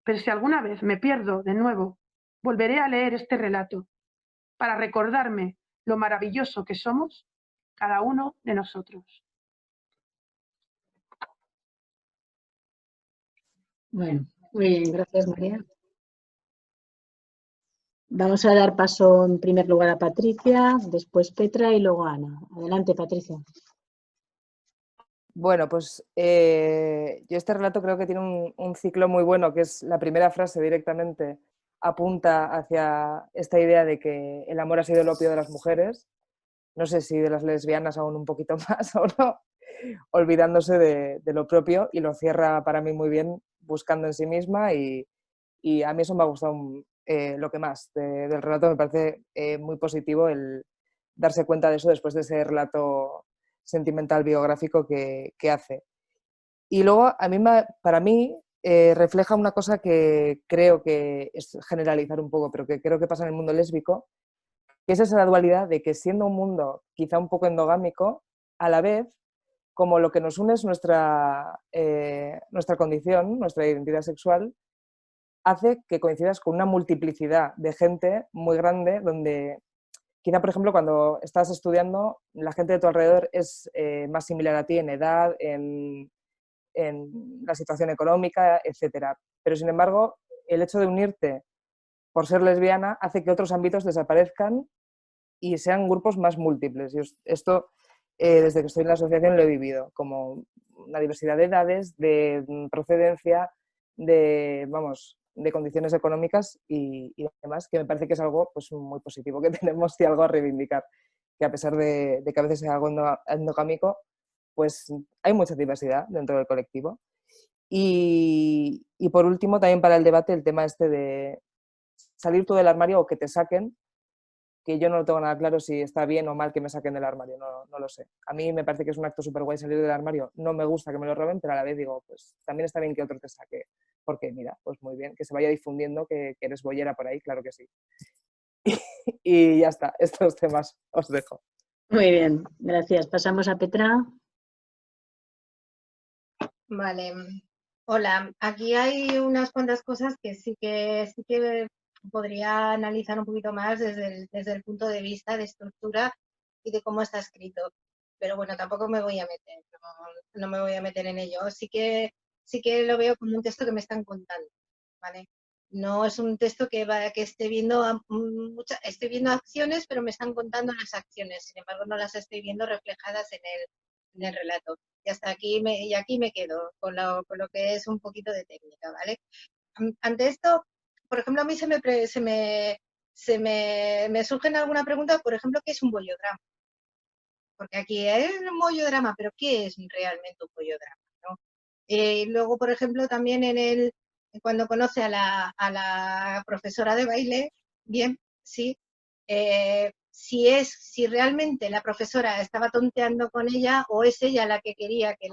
pero si alguna vez me pierdo de nuevo, volveré a leer este relato para recordarme lo maravilloso que somos cada uno de nosotros. Bueno, muy bien, gracias María. Vamos a dar paso en primer lugar a Patricia, después Petra y luego a Ana. Adelante, Patricia. Bueno, pues yo este relato creo que tiene un ciclo muy bueno, que es la primera frase directamente apunta hacia esta idea de que el amor ha sido el opio de las mujeres. No sé si de las lesbianas aún un poquito más o no, olvidándose de lo propio, y lo cierra para mí muy bien buscando en sí misma, y a mí eso me ha gustado lo que más del relato. Me parece muy positivo el darse cuenta de eso después de ese relato sentimental biográfico que hace. Y luego, para mí, refleja una cosa que creo que es generalizar un poco, pero que creo que pasa en el mundo lésbico, que es esa dualidad de que, siendo un mundo quizá un poco endogámico, a la vez, como lo que nos une es nuestra condición, nuestra identidad sexual, hace que coincidas con una multiplicidad de gente muy grande, donde quizá, por ejemplo, cuando estás estudiando, la gente de tu alrededor es más similar a ti en edad, en la situación económica, etc. Pero, sin embargo, el hecho de unirte por ser lesbiana hace que otros ámbitos desaparezcan y sean grupos más múltiples. Y esto, desde que estoy en la asociación, lo he vivido, como una diversidad de edades, de procedencia, de condiciones económicas y demás, que me parece que es algo pues muy positivo que tenemos y algo a reivindicar, que a pesar de que a veces sea algo endogámico, pues hay mucha diversidad dentro del colectivo. Y por último, también para el debate, el tema este de salir tú del armario o que te saquen, que yo no lo tengo nada claro si está bien o mal que me saquen del armario, no lo sé. A mí me parece que es un acto súper guay salir del armario, no me gusta que me lo roben, pero a la vez digo, pues también está bien que otro te saque, porque mira, pues muy bien, que se vaya difundiendo que eres boyera por ahí, claro que sí. Y ya está, estos temas os dejo. Muy bien, gracias. Pasamos a Petra. Vale. Hola, aquí hay unas cuantas cosas que sí que podría analizar un poquito más desde el punto de vista de estructura y de cómo está escrito. Pero bueno, tampoco me voy a meter, no me voy a meter en ello. Sí que lo veo como un texto que me están contando, ¿vale? No es un texto que esté viendo estoy viendo acciones, pero me están contando las acciones. Sin embargo, no las estoy viendo reflejadas en el relato. Y hasta aquí me quedo con lo que es un poquito de técnica, ¿vale? Ante esto, por ejemplo, a mí me surgen alguna pregunta, por ejemplo, ¿qué es un bollodrama? Porque aquí es un bollodrama, pero ¿qué es realmente un bollodrama, ¿no? Luego, por ejemplo, también cuando conoce a la profesora de baile, bien, sí, si realmente la profesora estaba tonteando con ella o es ella la que quería que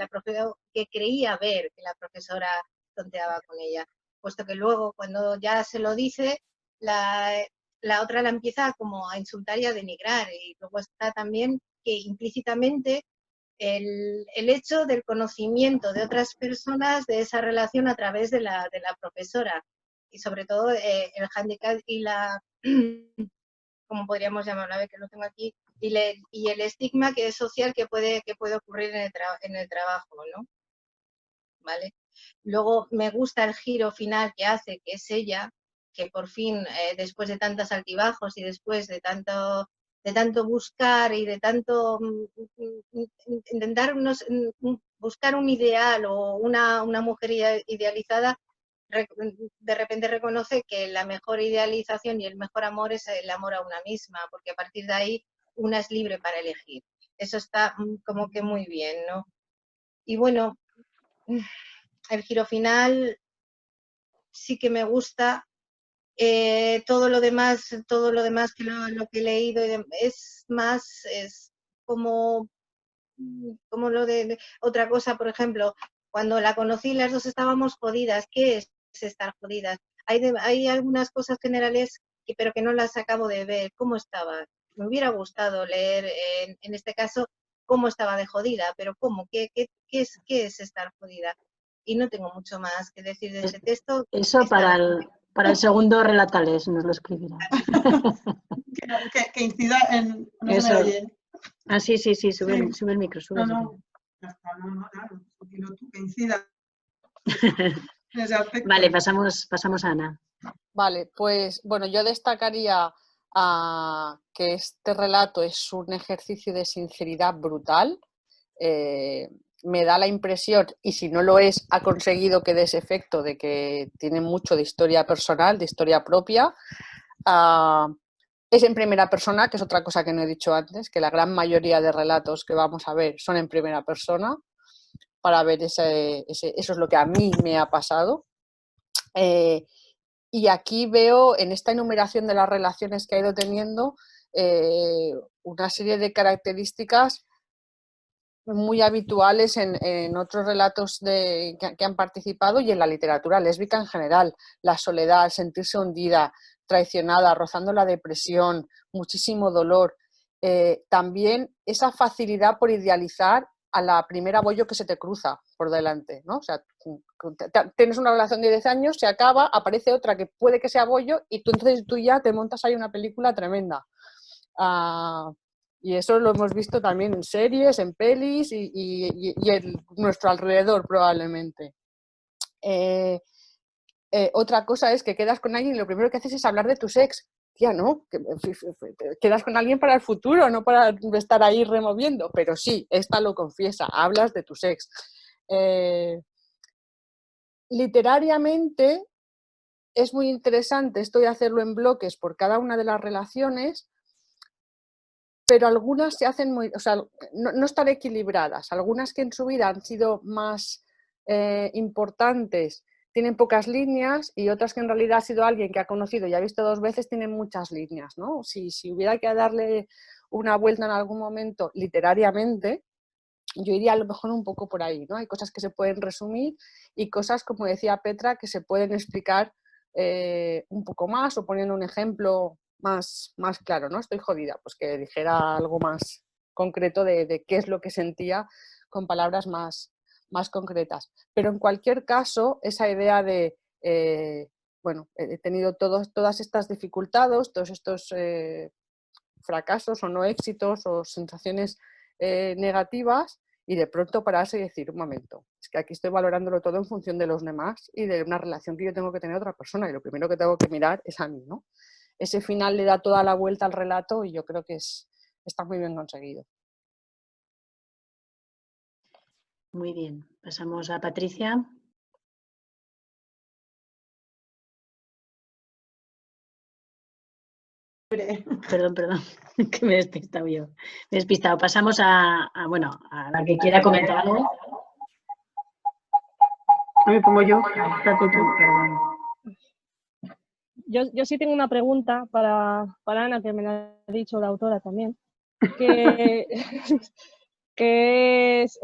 creía ver que la profesora tonteaba con ella, puesto que luego cuando ya se lo dice, la otra la empieza como a insultar y a denigrar, y luego está también que implícitamente el hecho del conocimiento de otras personas de esa relación a través de la profesora, y sobre todo el hándicap y como podríamos llamarlo, a ver que lo tengo aquí, y el estigma que es social que puede ocurrir en el trabajo, ¿no? ¿Vale? Luego me gusta el giro final que hace, que es ella, que por fin, después de tantos altibajos y después de tanto buscar y de tanto intentar buscar un ideal o una mujer idealizada, de repente reconoce que la mejor idealización y el mejor amor es el amor a una misma, porque a partir de ahí una es libre para elegir. Eso está como que muy bien, ¿no? Y bueno, el giro final sí que me gusta. Todo lo demás que lo que he leído es como lo de otra cosa. Por ejemplo, cuando la conocí las dos estábamos jodidas. ¿Qué es estar jodidas? Hay algunas cosas generales pero que no las acabo de ver. ¿Cómo estaba? Me hubiera gustado leer en este caso cómo estaba de jodida, pero ¿cómo? ¿Qué es estar jodida? Y no tengo mucho más que decir de ese texto. Eso para el segundo relatales nos lo escribirás. que incida en... No eso. Se me oye. Ah, sí, sube el micro. Sube no, ya está, claro, dilo tú, que incida. Vale, pasamos a Ana. Vale, pues bueno, yo destacaría que este relato es un ejercicio de sinceridad brutal. Me da la impresión, y si no lo es, ha conseguido que dé ese efecto de que tiene mucho de historia personal, de historia propia. Es en primera persona, que es otra cosa que no he dicho antes, que la gran mayoría de relatos que vamos a ver son en primera persona, para ver eso es lo que a mí me ha pasado. Y aquí veo en esta enumeración de las relaciones que ha ido teniendo una serie de características muy habituales en otros relatos que han participado y en la literatura lésbica en general. La soledad, sentirse hundida, traicionada, rozando la depresión, muchísimo dolor. También esa facilidad por idealizar a la primera bollo que se te cruza por delante, ¿no? O sea, tienes una relación de 10 años, se acaba, aparece otra que puede que sea bollo y entonces tú ya te montas ahí una película tremenda. Y eso lo hemos visto también en series, en pelis y en nuestro alrededor probablemente. Otra cosa es que quedas con alguien y lo primero que haces es hablar de tu ex. Tía, no, quedas con alguien para el futuro, no para estar ahí removiendo, pero sí, esta lo confiesa, hablas de tu ex. Literariamente es muy interesante esto de hacerlo en bloques por cada una de las relaciones, pero algunas se hacen muy, o sea, no están equilibradas. Algunas que en su vida han sido más importantes tienen pocas líneas y otras que en realidad ha sido alguien que ha conocido y ha visto 2 veces tienen muchas líneas, ¿no? Si hubiera que darle una vuelta en algún momento literariamente, yo iría a lo mejor un poco por ahí, ¿no? Hay cosas que se pueden resumir y cosas, como decía Petra, que se pueden explicar un poco más o poniendo un ejemplo más claro, ¿no? Estoy jodida, pues que dijera algo más concreto de qué es lo que sentía con palabras más concretas. Pero en cualquier caso, esa idea de, bueno, he tenido todas estas dificultades, todos estos fracasos o no éxitos o sensaciones negativas, y de pronto pararse y decir, un momento, es que aquí estoy valorándolo todo en función de los demás y de una relación que yo tengo que tener a otra persona y lo primero que tengo que mirar es a mí, ¿no? Ese final le da toda la vuelta al relato y yo creo que está muy bien conseguido. Muy bien, pasamos a Patricia. Perdón, que me he despistado yo. Me he despistado. Pasamos a la que quiera comentar algo. Me pongo yo. Perdón. Yo sí tengo una pregunta para Ana, que me la ha dicho la autora también, que, que es,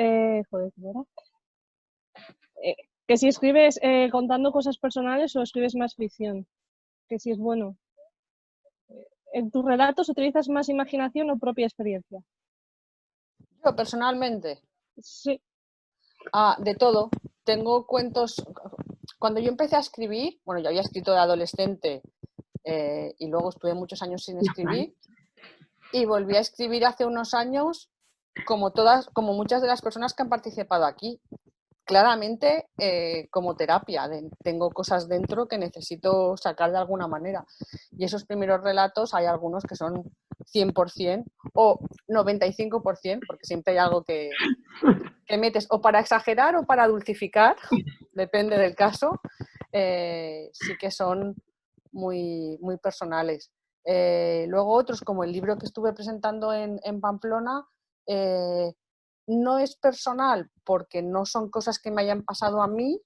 que si escribes contando cosas personales o escribes más ficción, que si es bueno. ¿En tus relatos utilizas más imaginación o propia experiencia? Yo personalmente, sí. De todo. Tengo cuentos. Cuando yo empecé a escribir, bueno, yo había escrito de adolescente y luego estuve muchos años sin escribir y volví a escribir hace unos años como muchas de las personas que han participado aquí. Claramente como terapia, tengo cosas dentro que necesito sacar de alguna manera y esos primeros relatos hay algunos que son 100% o 95%, porque siempre hay algo que metes o para exagerar o para dulcificar, depende del caso, sí que son muy, muy personales. Luego otros, como el libro que estuve presentando en Pamplona, no es personal porque no son cosas que me hayan pasado a mí,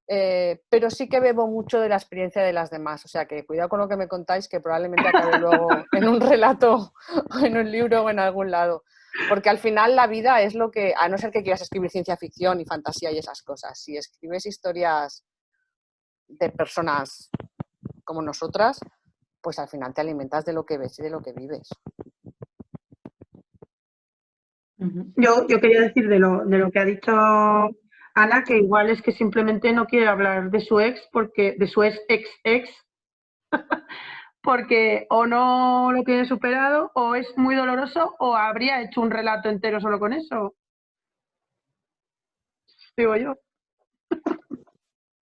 pero sí que bebo mucho de la experiencia de las demás, o sea que cuidado con lo que me contáis, que probablemente acabe luego en un relato o en un libro o en algún lado, porque al final la vida es lo que, a no ser que quieras escribir ciencia ficción y fantasía y esas cosas, si escribes historias de personas como nosotras, pues al final te alimentas de lo que ves y de lo que vives. Yo quería decir de lo que ha dicho Ana, que igual es que simplemente no quiere hablar de su ex, de su ex, porque o no lo tiene superado, o es muy doloroso, o habría hecho un relato entero solo con eso. Digo yo.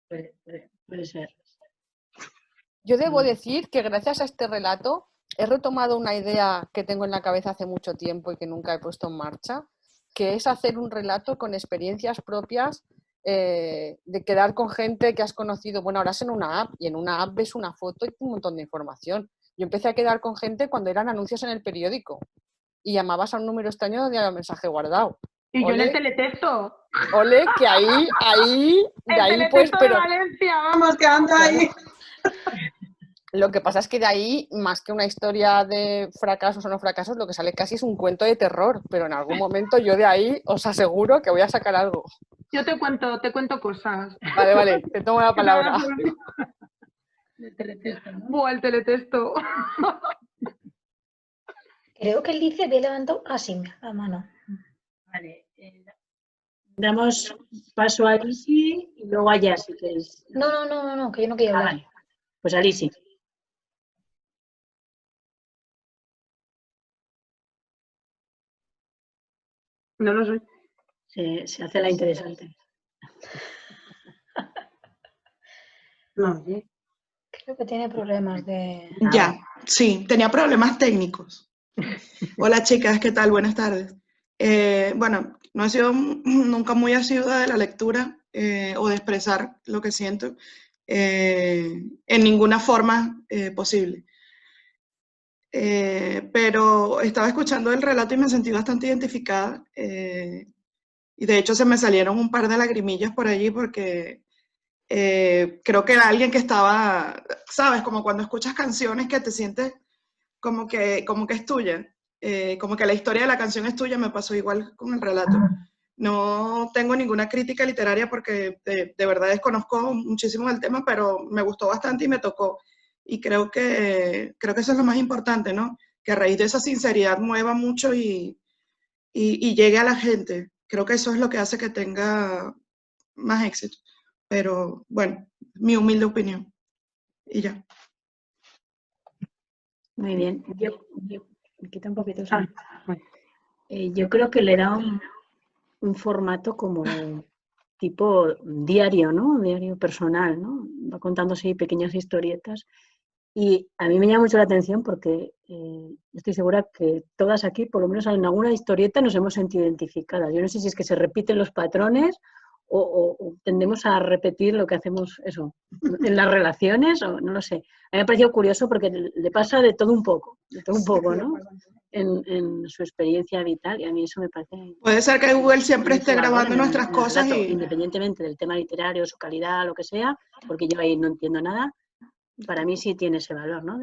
Puede ser. Yo debo decir que gracias a este relato he retomado una idea que tengo en la cabeza hace mucho tiempo y que nunca he puesto en marcha, que es hacer un relato con experiencias propias, de quedar con gente que has conocido. Bueno, ahora es en una app y en una app ves una foto y un montón de información. Yo empecé a quedar con gente cuando eran anuncios en el periódico y llamabas a un número extraño donde había un mensaje guardado. Y yo en el Ole, teletexto. ole, que ahí, de El ahí pues, teletexto de pero Valencia, vamos, que ando ahí. lo que pasa es que de ahí, más que una historia de fracasos o no fracasos, lo que sale casi es un cuento de terror, pero en algún momento yo de ahí os aseguro que voy a sacar algo. Yo te cuento cosas. Vale, te tomo la palabra. El teletexto, ¿no? Buah, el teletexto. Creo que él dice, había levantado así la mano. Vale. Damos paso a Lisi y luego a Yas, si queréis. No, que yo no quiero hablar. Vale. Pues a Lisi. No lo soy. Se hace la interesante. No, oye. Creo que tiene problemas de... Ya, sí, tenía problemas técnicos. Hola chicas, ¿qué tal? Buenas tardes. Bueno, no he sido nunca muy asidua de la lectura o de expresar lo que siento en ninguna forma posible. Pero estaba escuchando el relato y me sentí bastante identificada. Y de hecho se me salieron un par de lagrimillas por allí porque creo que era alguien que estaba, ¿sabes? Como cuando escuchas canciones que te sientes como que es tuya. Como que la historia de la canción es tuya, me pasó igual con el relato. No tengo ninguna crítica literaria porque de verdad desconozco muchísimo del tema, pero me gustó bastante y me tocó. Y creo que eso es lo más importante, ¿no? Que a raíz de esa sinceridad mueva mucho y llegue a la gente. Creo que eso es lo que hace que tenga más éxito. Pero bueno, mi humilde opinión. Y ya. Muy bien. Me quita un poquito. Yo creo que le da un formato como tipo diario, ¿no? Diario personal, ¿no? Va contándose ahí pequeñas historietas. Y a mí me llama mucho la atención porque estoy segura que todas aquí, por lo menos en alguna historieta, nos hemos sentido identificadas. Yo no sé si es que se repiten los patrones o tendemos a repetir lo que hacemos eso en las relaciones, o no lo sé. A mí me ha parecido curioso porque le pasa de todo un poco, ¿no? En su experiencia vital, y a mí eso me parece... Puede ser que Google siempre esté grabando nuestras cosas relato, y... independientemente del tema literario, su calidad, lo que sea, porque yo ahí no entiendo nada, para mí sí tiene ese valor, ¿no?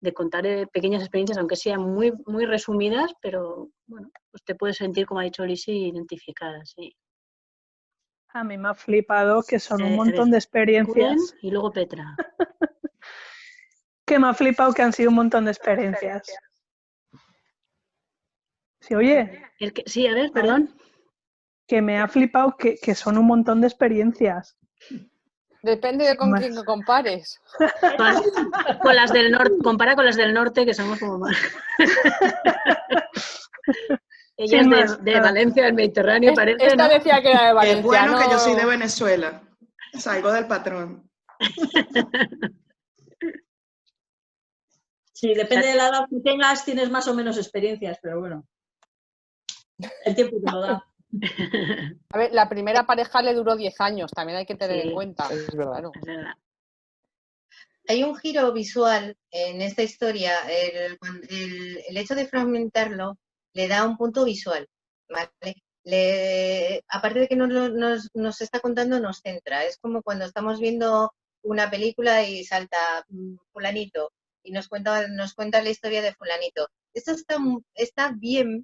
De contar pequeñas experiencias, aunque sean muy, muy resumidas, pero bueno, pues te puedes sentir, como ha dicho Lisi, identificada, sí. A mí me ha flipado que son un montón de experiencias. Y luego Petra. Que me ha flipado que han sido un montón de experiencias. ¿Se oye? Sí, a ver, perdón. Que me ha flipado que son un montón de experiencias. Depende de con quién lo compares. Con las del norte, compara con las del norte, que somos como más. Ella es de Valencia, del Mediterráneo, parece. Esta decía que era de Valencia. Es bueno ¿no? que yo soy de Venezuela. Salgo del patrón. Sí, depende de la edad que tengas, tienes más o menos experiencias, pero bueno. El tiempo te lo da. A ver, la primera pareja le duró 10 años, también hay que tener en cuenta. Es verdad. Claro. Hay un giro visual en esta historia. El hecho de fragmentarlo le da un punto visual, ¿vale? Aparte de que nos está contando, nos centra. Es como cuando estamos viendo una película y salta fulanito y nos cuenta la historia de fulanito. Esto está bien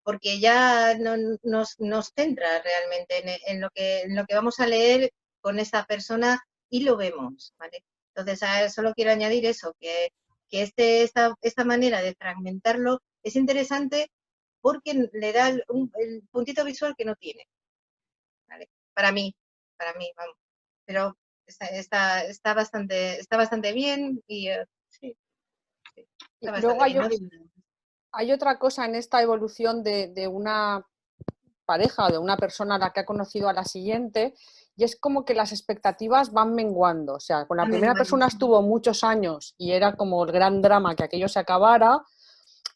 porque ya nos centra realmente en lo que vamos a leer con esa persona y lo vemos, ¿vale? Entonces, solo quiero añadir eso, que esta manera de fragmentarlo es interesante porque le da el puntito visual que no tiene, ¿vale? Para mí, vamos. Pero está bastante bien y sí. Y luego hay otra cosa en esta evolución de una pareja o de una persona a la que ha conocido a la siguiente, y es como que las expectativas van menguando. O sea, con la primera persona estuvo muchos años y era como el gran drama que aquello se acabara.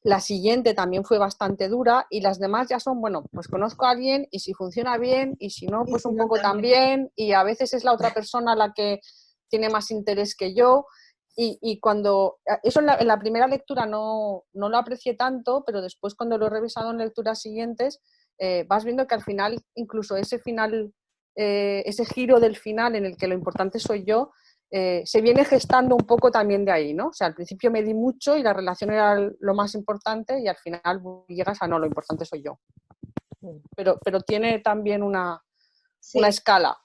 La siguiente también fue bastante dura y las demás ya son, bueno, pues conozco a alguien y si funciona bien y si no, pues un poco también, y a veces es la otra persona la que tiene más interés que yo. Y cuando, eso en la primera lectura no lo aprecié tanto, pero después cuando lo he revisado en lecturas siguientes, vas viendo que al final, incluso ese final, ese giro del final en el que lo importante soy yo, se viene gestando un poco también de ahí, ¿no? O sea, al principio me di mucho y la relación era lo más importante y al final llegas a no, lo importante soy yo. Pero tiene también una escala.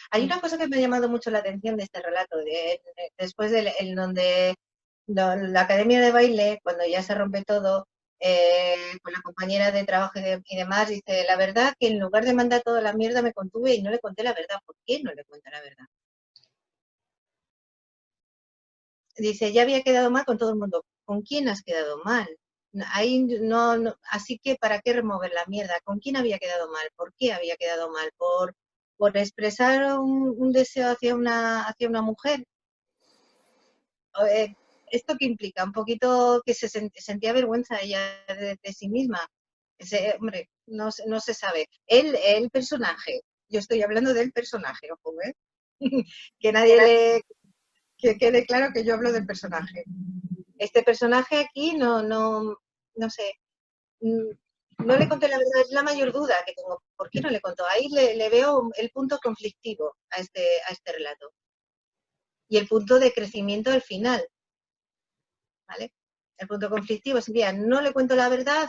Hay una cosa que me ha llamado mucho la atención de este relato, después en donde la academia de baile, cuando ya se rompe todo, con la compañera de trabajo y demás, dice, la verdad que en lugar de mandar toda la mierda me contuve y no le conté la verdad. ¿Por qué no le cuenta la verdad? Dice, ya había quedado mal con todo el mundo. ¿Con quién has quedado mal? Ahí no, así que ¿para qué remover la mierda? ¿Con quién había quedado mal? ¿Por qué había quedado mal? ¿Por expresar un deseo hacia una mujer? ¿Esto qué implica? Un poquito que se sentía vergüenza ella de sí misma. Hombre, no se sabe. El personaje, yo estoy hablando del personaje, ojo, que nadie que quede claro que yo hablo del personaje. Este personaje aquí no sé, no le conté la verdad, es la mayor duda que tengo. ¿Por qué no le contó? Ahí le veo el punto conflictivo a este relato. Y el punto de crecimiento al final. ¿Vale? El punto conflictivo sería, no le cuento la verdad,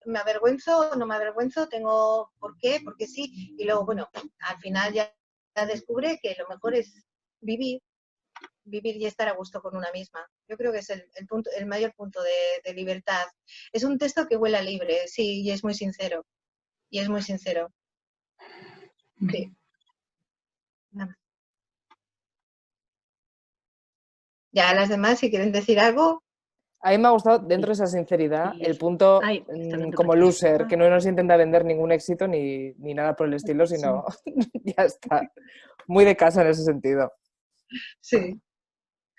me avergüenzo, no me avergüenzo, tengo por qué, porque sí. Y luego, bueno, al final ya descubre que lo mejor es vivir y estar a gusto con una misma. Yo creo que es el mayor punto de libertad. Es un texto que huela libre, sí, y es muy sincero. Y es muy sincero. Sí. Nada. Ya las demás, si quieren decir algo. A mí me ha gustado, dentro de esa sinceridad, el punto como loser, que no nos intenta vender ningún éxito ni nada por el estilo, sino ya está. Muy de casa en ese sentido. Sí.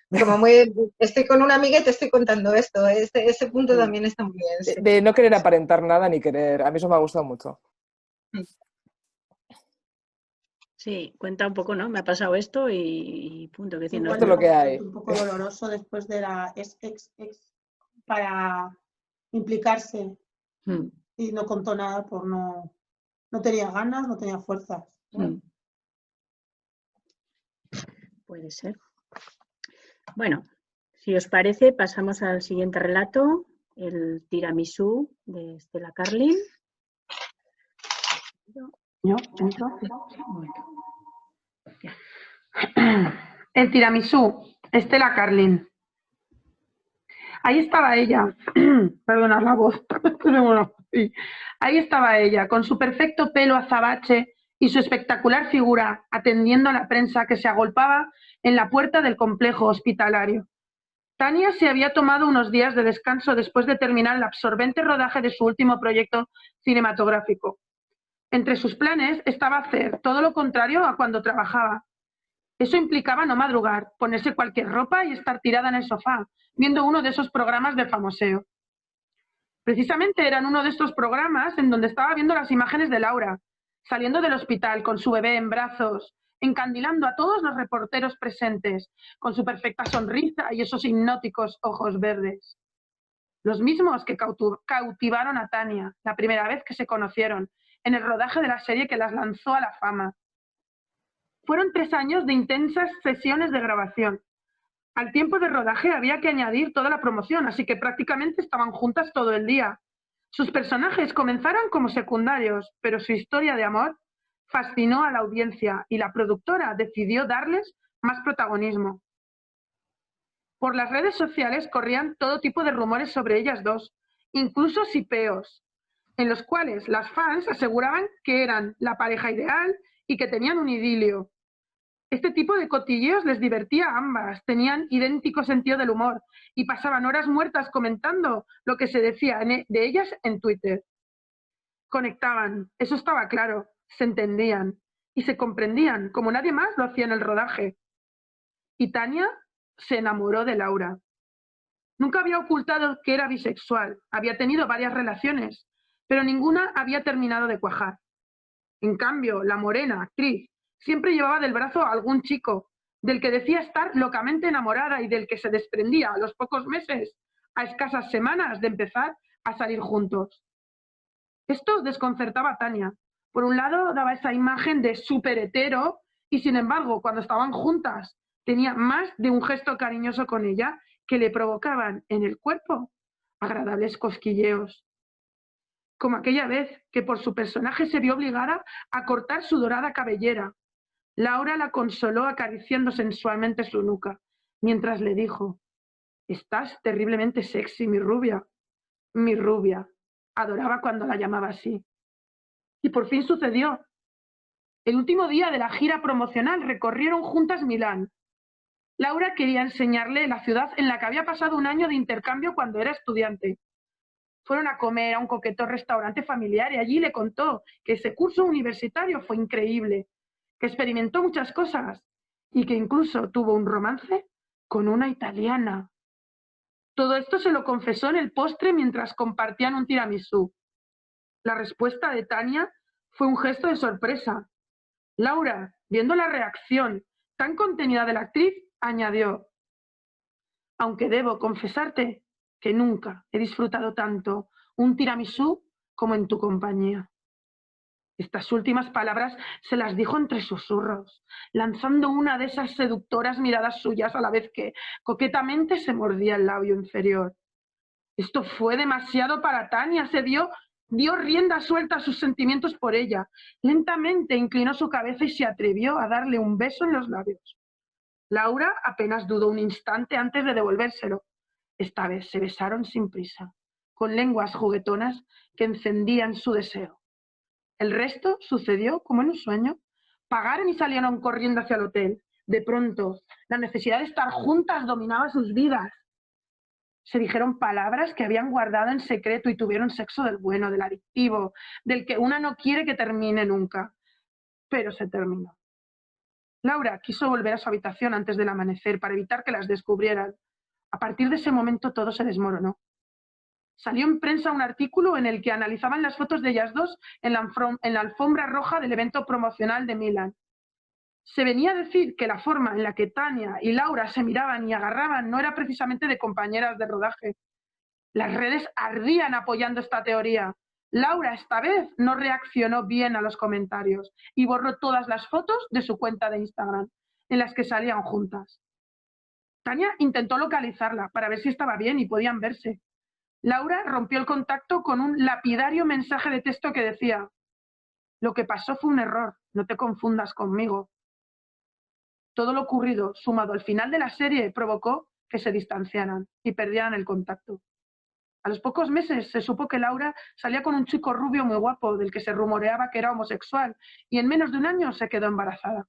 Como muy, estoy con una amiga y te estoy contando esto. Ese punto también está muy bien. Sí. De no querer aparentar nada ni querer. A mí eso me ha gustado mucho. Sí, cuenta un poco, ¿no? Me ha pasado esto y punto. Que Igual esto es lo que hay. Un poco doloroso después de la ex para implicarse y no contó nada por no tenía ganas, no tenía fuerzas. Puede ser. Bueno, si os parece, pasamos al siguiente relato, el tiramisú de Estela Carlin. El tiramisú, Estela Carlin. Ahí estaba ella, perdonad la voz, ahí estaba ella, con su perfecto pelo azabache y su espectacular figura, atendiendo a la prensa que se agolpaba en la puerta del complejo hospitalario. Tania se había tomado unos días de descanso después de terminar el absorbente rodaje de su último proyecto cinematográfico. Entre sus planes estaba hacer todo lo contrario a cuando trabajaba. Eso implicaba no madrugar, ponerse cualquier ropa y estar tirada en el sofá, viendo uno de esos programas de famoseo. Precisamente era en uno de estos programas en donde estaba viendo las imágenes de Laura, saliendo del hospital con su bebé en brazos, encandilando a todos los reporteros presentes, con su perfecta sonrisa y esos hipnóticos ojos verdes. Los mismos que cautivaron a Tania la primera vez que se conocieron, en el rodaje de la serie que las lanzó a la fama. Fueron 3 años de intensas sesiones de grabación. Al tiempo de rodaje había que añadir toda la promoción, así que prácticamente estaban juntas todo el día. Sus personajes comenzaron como secundarios, pero su historia de amor fascinó a la audiencia y la productora decidió darles más protagonismo. Por las redes sociales corrían todo tipo de rumores sobre ellas dos, incluso sipeos, en los cuales las fans aseguraban que eran la pareja ideal y que tenían un idilio. Este tipo de cotilleos les divertía a ambas, tenían idéntico sentido del humor y pasaban horas muertas comentando lo que se decía de ellas en Twitter. Conectaban, eso estaba claro, se entendían. y se comprendían como nadie más lo hacía en el rodaje. Y Tania se enamoró de Laura. Nunca había ocultado que era bisexual, había tenido varias relaciones, pero ninguna había terminado de cuajar. En cambio, la morena, actriz, siempre llevaba del brazo a algún chico, del que decía estar locamente enamorada y del que se desprendía a los pocos meses, a escasas semanas de empezar a salir juntos. Esto desconcertaba a Tania. Por un lado, daba esa imagen de súper hetero y, sin embargo, cuando estaban juntas, tenía más de un gesto cariñoso con ella que le provocaban en el cuerpo agradables cosquilleos. Como aquella vez que por su personaje se vio obligada a cortar su dorada cabellera. Laura la consoló acariciando sensualmente su nuca, mientras le dijo: «Estás terriblemente sexy, mi rubia». Mi rubia. Adoraba cuando la llamaba así. Y por fin sucedió. El último día de la gira promocional recorrieron juntas Milán. Laura quería enseñarle la ciudad en la que había pasado un año de intercambio cuando era estudiante. Fueron a comer a un coqueto restaurante familiar y allí le contó que ese curso universitario fue increíble, que experimentó muchas cosas y que incluso tuvo un romance con una italiana. Todo esto se lo confesó en el postre mientras compartían un tiramisú. La respuesta de Tania fue un gesto de sorpresa. Laura, viendo la reacción tan contenida de la actriz, añadió: «Aunque debo confesarte que nunca he disfrutado tanto un tiramisú como en tu compañía». Estas últimas palabras se las dijo entre susurros, lanzando una de esas seductoras miradas suyas a la vez que coquetamente se mordía el labio inferior. Esto fue demasiado para Tania, dio rienda suelta a sus sentimientos por ella. Lentamente inclinó su cabeza y se atrevió a darle un beso en los labios. Laura apenas dudó un instante antes de devolvérselo. Esta vez se besaron sin prisa, con lenguas juguetonas que encendían su deseo. El resto sucedió como en un sueño. Pagaron y salieron corriendo hacia el hotel. De pronto, la necesidad de estar juntas dominaba sus vidas. Se dijeron palabras que habían guardado en secreto y tuvieron sexo del bueno, del adictivo, del que una no quiere que termine nunca. Pero se terminó. Laura quiso volver a su habitación antes del amanecer para evitar que las descubrieran. A partir de ese momento todo se desmoronó. Salió en prensa un artículo en el que analizaban las fotos de ellas dos en la alfombra roja del evento promocional de Milán. Se venía a decir que la forma en la que Tania y Laura se miraban y agarraban no era precisamente de compañeras de rodaje. Las redes ardían apoyando esta teoría. Laura esta vez no reaccionó bien a los comentarios y borró todas las fotos de su cuenta de Instagram en las que salían juntas. Tania intentó localizarla para ver si estaba bien y podían verse. Laura rompió el contacto con un lapidario mensaje de texto que decía: «Lo que pasó fue un error, no te confundas conmigo». Todo lo ocurrido, sumado al final de la serie, provocó que se distanciaran y perdieran el contacto. A los pocos meses se supo que Laura salía con un chico rubio muy guapo, del que se rumoreaba que era homosexual, y en menos de un año se quedó embarazada.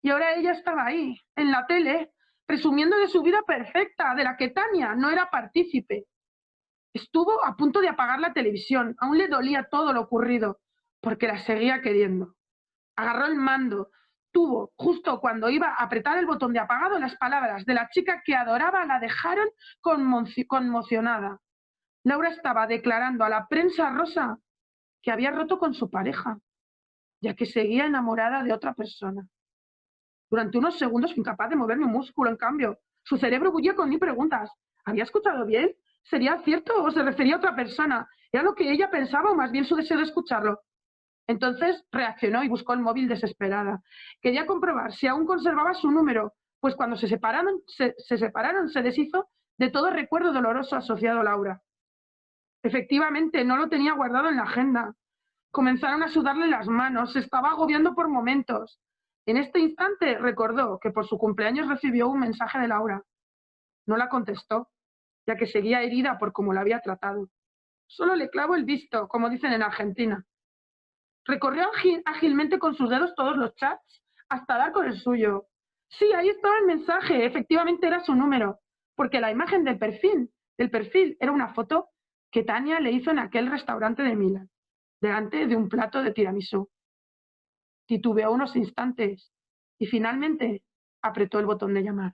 Y ahora ella estaba ahí, en la tele, presumiendo de su vida perfecta, de la que Tania no era partícipe. Estuvo a punto de apagar la televisión, aún le dolía todo lo ocurrido, porque la seguía queriendo. Agarró el mando, tuvo, justo cuando iba a apretar el botón de apagado, las palabras de la chica que adoraba la dejaron conmocionada. Laura estaba declarando a la prensa rosa que había roto con su pareja, ya que seguía enamorada de otra persona. Durante unos segundos fue incapaz de mover ni un músculo, en cambio. Su cerebro bullía con mil preguntas. ¿Había escuchado bien? ¿Sería cierto o se refería a otra persona? ¿Era lo que ella pensaba o más bien su deseo de escucharlo? Entonces reaccionó y buscó el móvil desesperada. Quería comprobar si aún conservaba su número, pues cuando se separaron, se deshizo de todo recuerdo doloroso asociado a Laura. Efectivamente, no lo tenía guardado en la agenda. Comenzaron a sudarle las manos, se estaba agobiando por momentos. En este instante recordó que por su cumpleaños recibió un mensaje de Laura. No la contestó, ya que seguía herida por cómo la había tratado. Solo le clavó el visto, como dicen en Argentina. Recorrió ágilmente con sus dedos todos los chats hasta dar con el suyo. Sí, ahí estaba el mensaje, efectivamente era su número, porque la imagen del perfil era una foto que Tania le hizo en aquel restaurante de Milán, delante de un plato de tiramisú. titubeó unos instantes y finalmente apretó el botón de llamar.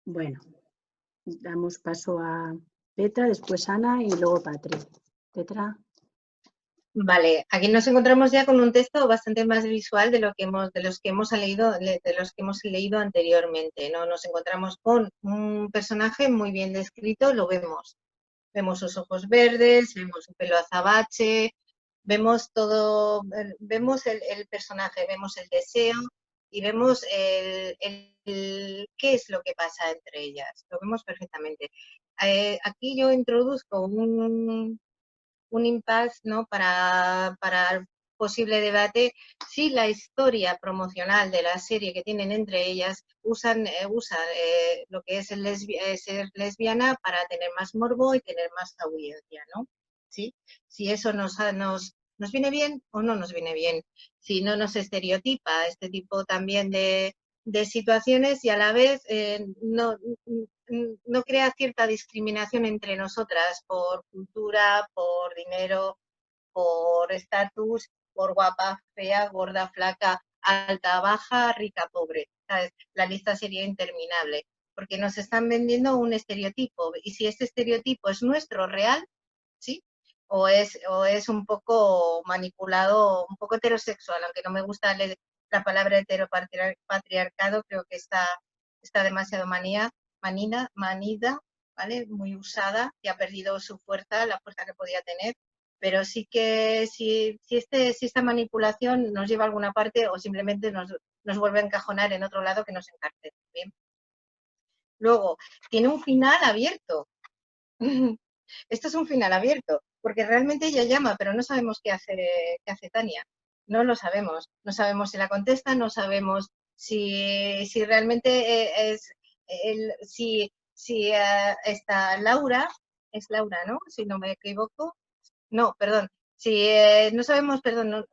Bueno, damos paso a Petra, después Ana y luego Patri. Petra. Vale, aquí nos encontramos ya con un texto bastante más visual de los que hemos leído anteriormente, ¿no? Nos encontramos con un personaje muy bien descrito, lo vemos. Vemos sus ojos verdes, vemos su pelo azabache, vemos todo, vemos el personaje, vemos el deseo y vemos qué es lo que pasa entre ellas. Lo vemos perfectamente. Aquí yo introduzco un impasse, ¿no? para el posible debate si la historia promocional de la serie que tienen entre ellas usa lo que es ser lesbiana para tener más morbo y tener más audiencia, ¿no? ¿Sí? Si eso nos viene bien o no nos viene bien, si no nos estereotipa este tipo también de situaciones y a la vez no crea cierta discriminación entre nosotras por cultura, por dinero, por estatus, por guapa, fea, gorda, flaca, alta, baja, rica, pobre. ¿Sabes? La lista sería interminable, porque nos están vendiendo un estereotipo y si este estereotipo es nuestro, real, ¿sí? O es un poco manipulado, un poco heterosexual, aunque no me gusta la palabra heteropatriarcado, creo que está demasiado manida, ¿vale? Muy usada y ha perdido su fuerza, la fuerza que podía tener, pero sí que si esta manipulación nos lleva a alguna parte o simplemente nos vuelve a encajonar en otro lado que nos encarcela. ¿Bien? Luego, tiene un final abierto. Esto es un final abierto, porque realmente ella llama, pero no sabemos qué hace Tania. No lo sabemos. No sabemos si la contesta, no sabemos si realmente si está Laura, es Laura, ¿no? Si no me equivoco. No, perdón. Si no sabemos, perdón,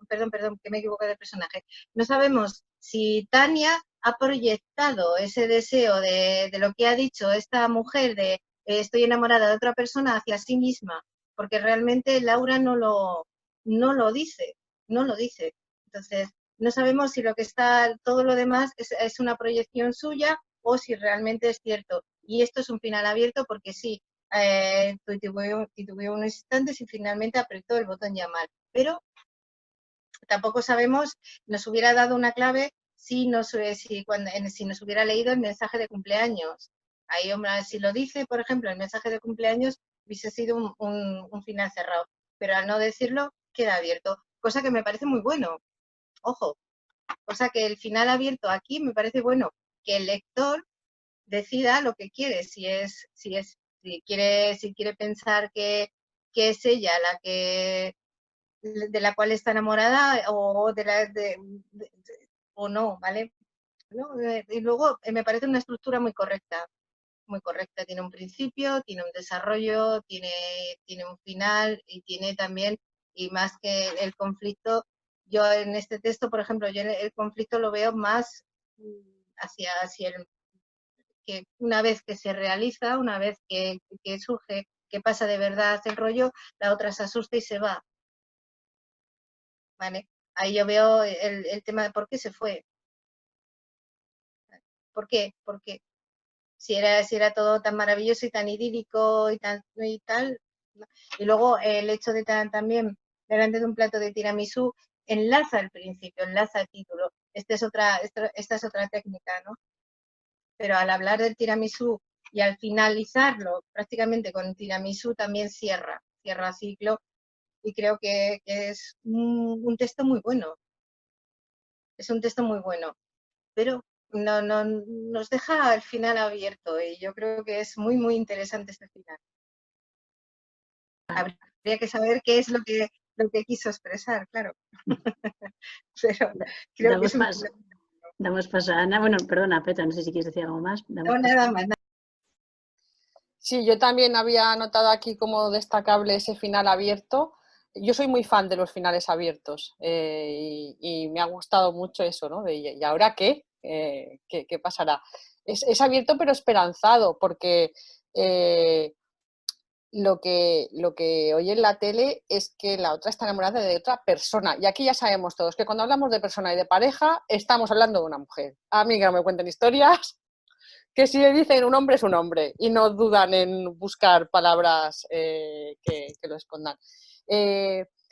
que me equivoco de personaje. No sabemos si Tania ha proyectado ese deseo de lo que ha dicho esta mujer de estoy enamorada de otra persona hacia sí misma, porque realmente Laura no lo dice, no lo dice. Entonces, no sabemos si lo que está, todo lo demás es una proyección suya o si realmente es cierto. Y esto es un final abierto porque sí, titubeó unos instantes y finalmente apretó el botón llamar. Pero tampoco sabemos, nos hubiera dado una clave si nos hubiera leído el mensaje de cumpleaños. Ahí, hombre, si lo dice, por ejemplo, el mensaje de cumpleaños, hubiese sido un final cerrado. Pero al no decirlo, queda abierto. Cosa que me parece muy bueno. Ojo, cosa que el final abierto aquí me parece bueno. Que el lector decida lo que quiere, si quiere pensar que es ella la que de la cual está enamorada o o no, ¿vale? ¿No? Y luego me parece una estructura muy correcta, tiene un principio, tiene un desarrollo, tiene un final y tiene también, y más que el conflicto, yo en este texto, por ejemplo, yo el conflicto lo veo más hacia que una vez que se realiza, una vez que surge, que pasa de verdad el rollo, la otra se asusta y se va. ¿Vale? Ahí yo veo el tema de por qué se fue. ¿Por qué? Porque si era todo tan maravilloso y tan idílico y tal. Y luego el hecho de también delante de un plato de tiramisú enlaza el principio, enlaza el título. Esta es otra técnica, ¿no? Pero al hablar del tiramisú y al finalizarlo prácticamente con tiramisú también cierra ciclo y creo que es un texto muy bueno. Es un texto muy bueno, pero no nos deja el final abierto y yo creo que es muy, muy interesante este final. Habría que saber qué es lo que quiso expresar, claro. Pero creo que es Damos paso a Ana. Bueno, perdona, Petra, no sé si quieres decir algo más. No, nada más. Sí, yo también había notado aquí como destacable ese final abierto. Yo soy muy fan de los finales abiertos y me ha gustado mucho eso, ¿no? ¿Y ahora qué? ¿Qué pasará? Es abierto pero esperanzado porque lo que oye en la tele es que la otra está enamorada de otra persona. Y aquí ya sabemos todos que cuando hablamos de persona y de pareja, estamos hablando de una mujer. A mí que no me cuenten historias, que si le dicen un hombre es un hombre y no dudan en buscar palabras que lo escondan.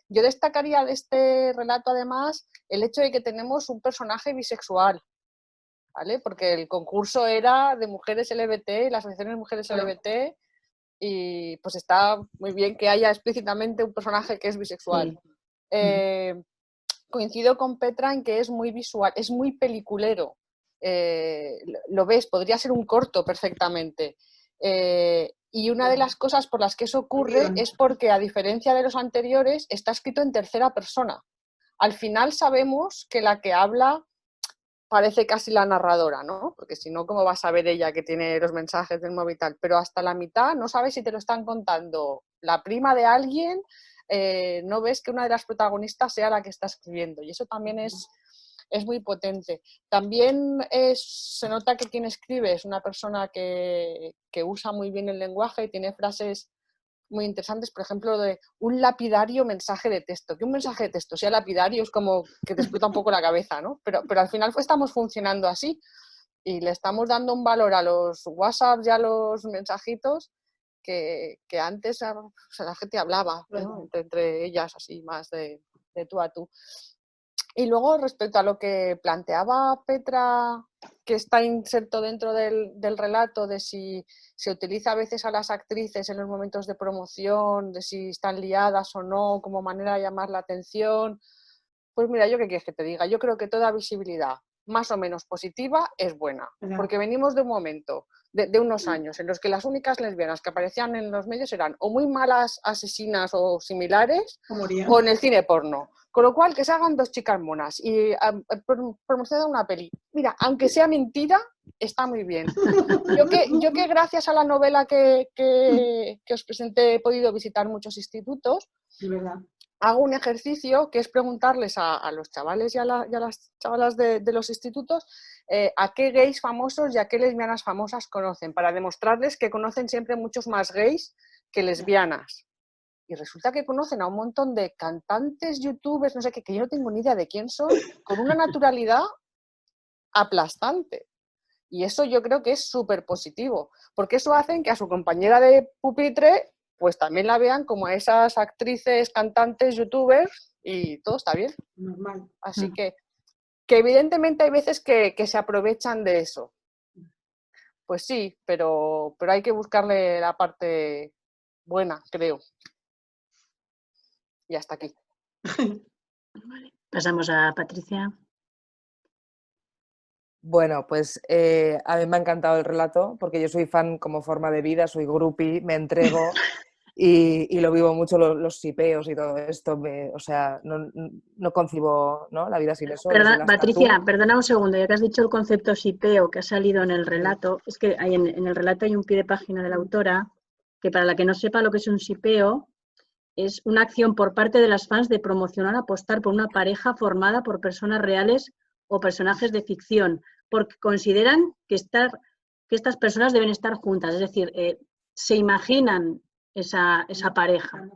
Yo destacaría de este relato, además, el hecho de que tenemos un personaje bisexual, ¿vale? Porque el concurso era de mujeres LGBT, las asociaciones de mujeres LGBT, y pues está muy bien que haya explícitamente un personaje que es bisexual. Sí. Coincido con Petra en que es muy visual, es muy peliculero. Lo ves, podría ser un corto perfectamente. Y una de las cosas por las que eso ocurre es porque, a diferencia de los anteriores, está escrito en tercera persona. Al final sabemos que la que habla parece casi la narradora, ¿no? Porque si no, ¿cómo vas a ver ella que tiene los mensajes del móvil y tal? Pero hasta la mitad no sabes si te lo están contando la prima de alguien, no ves que una de las protagonistas sea la que está escribiendo. Y eso también es muy potente. También se nota que quien escribe es una persona que usa muy bien el lenguaje y tiene frases muy interesantes, por ejemplo, de un lapidario mensaje de texto. Que un mensaje de texto sea lapidario es como que te explota un poco la cabeza, ¿no? Pero al final estamos funcionando así y le estamos dando un valor a los WhatsApps y a los mensajitos que antes la gente hablaba, ¿no? entre ellas, así más de tú a tú. Y luego, respecto a lo que planteaba Petra, que está inserto dentro del relato, de si se utiliza a veces a las actrices en los momentos de promoción, de si están liadas o no, como manera de llamar la atención, pues mira, ¿yo qué quieres que te diga? Yo creo que toda visibilidad más o menos positiva es buena, porque venimos de un momento, de unos años, en los que las únicas lesbianas que aparecían en los medios eran o muy malas asesinas o similares, o en el cine porno. Con lo cual, que se hagan dos chicas monas y promocionar una peli. Mira, aunque sea mentira, está muy bien. Yo que gracias a la novela que os presenté he podido visitar muchos institutos, hago un ejercicio que es preguntarles a los chavales y a las chavalas de los institutos a qué gays famosos y a qué lesbianas famosas conocen, para demostrarles que conocen siempre muchos más gays que lesbianas. Y resulta que conocen a un montón de cantantes, youtubers, no sé qué, que yo no tengo ni idea de quién son, con una naturalidad aplastante. Y eso yo creo que es súper positivo, porque eso hace que a su compañera de pupitre pues también la vean como a esas actrices, cantantes, youtubers, y todo está bien. Normal. Así que evidentemente hay veces que se aprovechan de eso. Pues sí, pero hay que buscarle la parte buena, creo. Y hasta aquí. Pasamos a Patricia. Bueno, pues a mí me ha encantado el relato porque yo soy fan como forma de vida, soy groupie, me entrego y lo vivo mucho, los sipeos y todo esto. O sea, no concibo, ¿no?, la vida sin eso. Patricia, perdona un segundo, ya que has dicho el concepto sipeo que ha salido en el relato, es que en el relato hay un pie de página de la autora que, para la que no sepa lo que es un sipeo, es una acción por parte de las fans de promocionar, apostar por una pareja formada por personas reales o personajes de ficción, porque consideran que estas personas deben estar juntas, es decir, se imaginan esa pareja.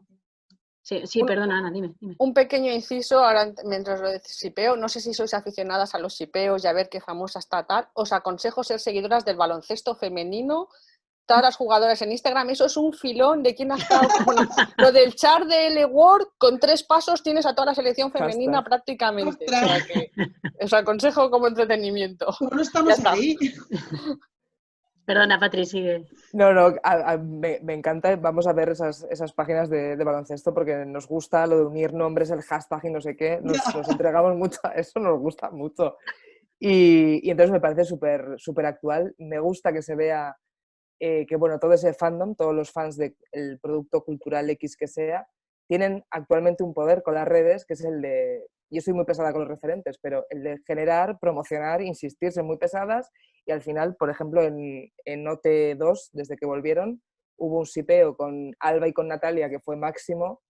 Sí, perdona, Ana, dime. Un pequeño inciso, ahora mientras lo de sipeo, no sé si sois aficionadas a los sipeos y a ver qué famosa está tal, os aconsejo ser seguidoras del baloncesto femenino, todas las jugadoras en Instagram, eso es un filón de quién ha estado, bueno, lo del char de L Word, con 3 pasos tienes a toda la selección femenina prácticamente, o sea que os aconsejo como entretenimiento. No estamos ahí. Perdona, Patri, sigue. No, me encanta, vamos a ver esas páginas de baloncesto porque nos gusta lo de unir nombres, el hashtag y no sé qué, nos entregamos mucho a eso, nos gusta mucho. Y entonces me parece súper actual, me gusta que se vea que, bueno, todo ese fandom, todos los fans del producto cultural X que sea, tienen actualmente un poder con las redes, que es el de, yo soy muy pesada con los referentes, pero el de generar, promocionar, insistir, ser muy pesadas, y al final, por ejemplo, en OT2, desde que volvieron, hubo un sipeo con Alba y con Natalia que fue máximo,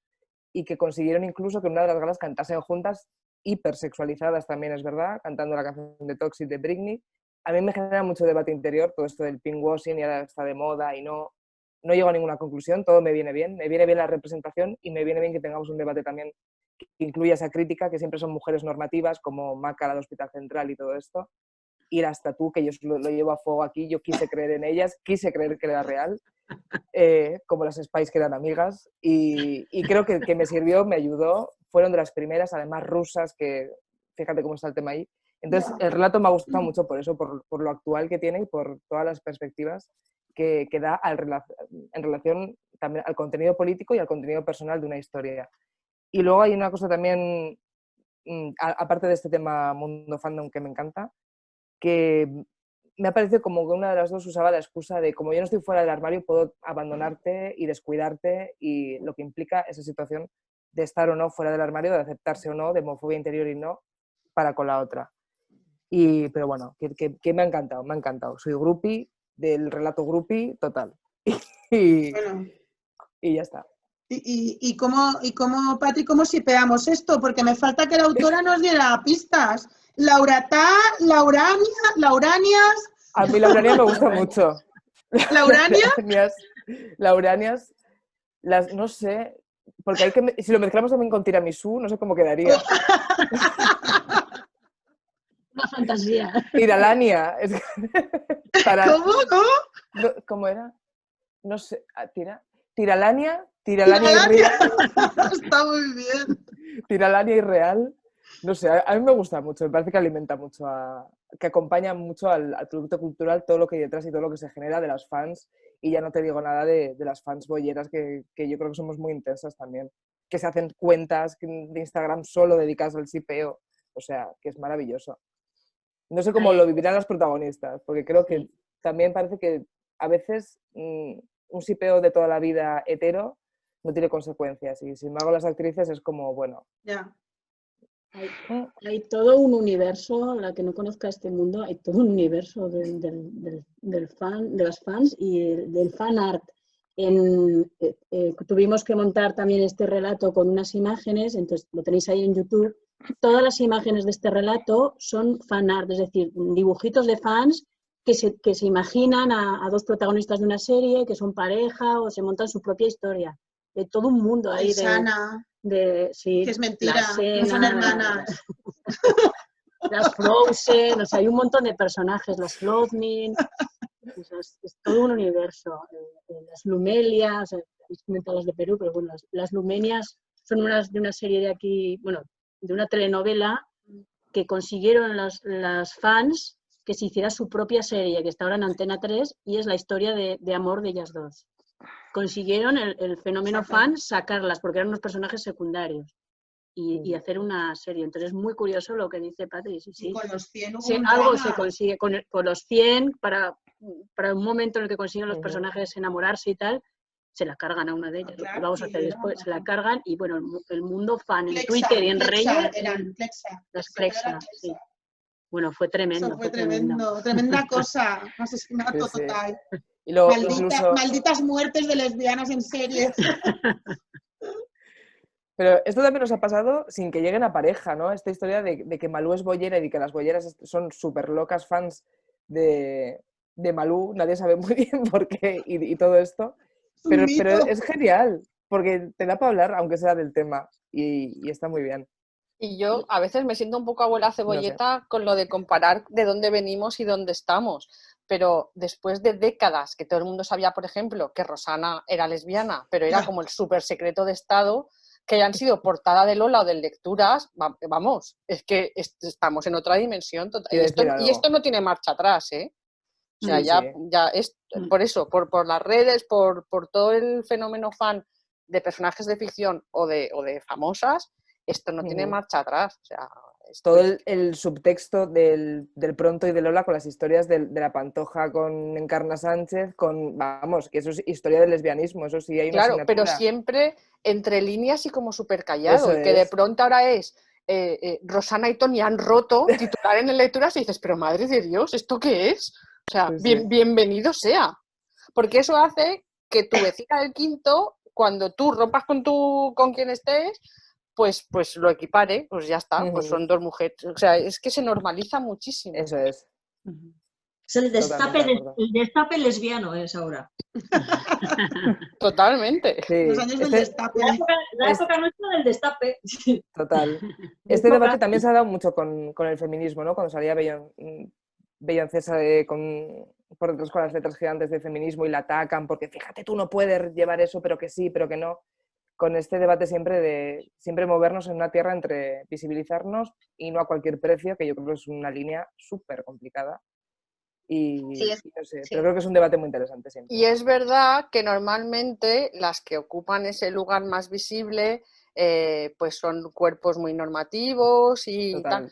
y que consiguieron incluso que en una de las galas cantasen juntas, hipersexualizadas también, es verdad, cantando la canción de Toxic de Britney. A mí me genera mucho debate interior todo esto del pinkwashing y ahora está de moda y no. no llego a ninguna conclusión, todo me viene bien la representación y me viene bien que tengamos un debate también que incluya esa crítica, que siempre son mujeres normativas como Maca, la de Hospital Central y todo esto, y la Estatú, que yo lo llevo a fuego aquí, yo quise creer en ellas, quise creer que era real, como las Spice que eran amigas, y creo que me sirvió, me ayudó, fueron de las primeras, además rusas, que fíjate cómo está el tema ahí. Entonces, el relato me ha gustado mucho por eso, por lo actual que tiene y por todas las perspectivas que da en relación también al contenido político y al contenido personal de una historia. Y luego hay una cosa también, aparte de este tema mundo fandom que me encanta, que me ha parecido como que una de las dos usaba la excusa de como yo no estoy fuera del armario, puedo abandonarte y descuidarte, y lo que implica esa situación de estar o no fuera del armario, de aceptarse o no, de homofobia interior y no, para con la otra. Pero bueno, que me ha encantado. Soy groupie del relato groupie total. Y ya está. ¿Y cómo, Patri, cómo shipeamos esto? Porque me falta que la autora nos diera pistas. Lauranias. A mí Laurania me gusta mucho. ¿Lauranias? Lauranias, no sé, porque si lo mezclamos también con tiramisú, no sé cómo quedaría. Una fantasía. Tiralania. ¿Cómo? ¿Cómo era? No sé, Tiralania y real. Está muy bien. Tiralania y real. No sé, a mí me gusta mucho, me parece que alimenta mucho, que acompaña mucho al producto cultural, todo lo que hay detrás y todo lo que se genera de las fans, y ya no te digo nada de las fans bolleras, que yo creo que somos muy intensas también, que se hacen cuentas de Instagram solo dedicadas al shipeo, o sea, que es maravilloso. No sé cómo lo vivirán las protagonistas, porque creo que también parece que a veces un shipeo de toda la vida hetero no tiene consecuencias, y sin embargo las actrices es como, bueno... Ya. Hay todo un universo, la que no conozca este mundo, hay todo un universo del fan, de las fans y del fan art. Tuvimos que montar también este relato con unas imágenes, entonces lo tenéis ahí en YouTube. Todas las imágenes de este relato son fan art, es decir, dibujitos de fans que se imaginan a dos protagonistas de una serie, que son pareja o se montan su propia historia. De todo un mundo ahí sí, que es mentira, no son hermanas. Las Frozen, o sea, hay un montón de personajes, las Slotnin, es todo un universo. Las Lumelias, habéis comentado las de Perú, pero bueno, las Lumenias son de una serie de aquí, bueno, de una telenovela que consiguieron las fans que se hiciera su propia serie, que está ahora en Antena 3, y es la historia de amor de ellas dos. Consiguieron el fenómeno fan sacarlas, porque eran unos personajes secundarios, y hacer una serie. Entonces es muy curioso lo que dice Patri. Sí. Y con los 100 algo se consigue, con los 100, para un momento en el que consiguen los personajes enamorarse y tal, se la cargan a una de ellas. Claro, lo vamos a hacer después, se la cargan, y bueno, el mundo fan en Twitter y en Reddit, las Flexa, sí. Bueno, fue tremendo. Eso fue tremendo. Tremenda cosa, un asesinato total. Y luego, malditas muertes de lesbianas en serie. Pero esto también nos ha pasado sin que lleguen a pareja, ¿no? Esta historia de que Malú es bollera y de que las bolleras son súper locas fans de Malú, nadie sabe muy bien por qué y todo esto. Pero es genial, porque te da para hablar, aunque sea del tema, y está muy bien. Y yo a veces me siento un poco abuela cebolleta con lo de comparar de dónde venimos y dónde estamos. Pero después de décadas que todo el mundo sabía, por ejemplo, que Rosana era lesbiana, pero era como el súper secreto de Estado, que hayan sido portada de Lola o de Lecturas, vamos, es que estamos en otra dimensión. Y esto no tiene marcha atrás, ¿eh? O sea, ya es por eso, por las redes, por todo el fenómeno fan de personajes de ficción o de famosas, esto no tiene marcha atrás. O sea, todo el subtexto del Pronto y de Lola con las historias de la Pantoja con Encarna Sánchez, vamos, que eso es historia del lesbianismo, eso sí hay una asignatura. Pero siempre entre líneas y como súper callado, y que de pronto ahora es Rosana y Tony han roto, titular en Lecturas, y dices, pero madre de Dios, ¿esto qué es? O sea, bienvenido sea. Porque eso hace que tu vecina del quinto, cuando tú rompas con quien estés, pues lo equipare, pues ya está, pues son dos mujeres. O sea, es que se normaliza muchísimo. Eso es. Es el Totalmente de acuerdo. el destape lesbiano es ahora. Totalmente. Sí, Los años del destape. La época nuestra del destape. total. Este debate también se ha dado mucho con el feminismo, ¿no? Cuando salía Beyoncé por detrás con las letras gigantes de feminismo y la atacan porque fíjate, tú no puedes llevar eso, pero que sí, pero que no. Con este debate siempre movernos en una tierra entre visibilizarnos y no a cualquier precio, que yo creo que es una línea súper complicada. Y no sé, pero creo que es un debate muy interesante siempre. Y es verdad que normalmente las que ocupan ese lugar más visible pues son cuerpos muy normativos y tal.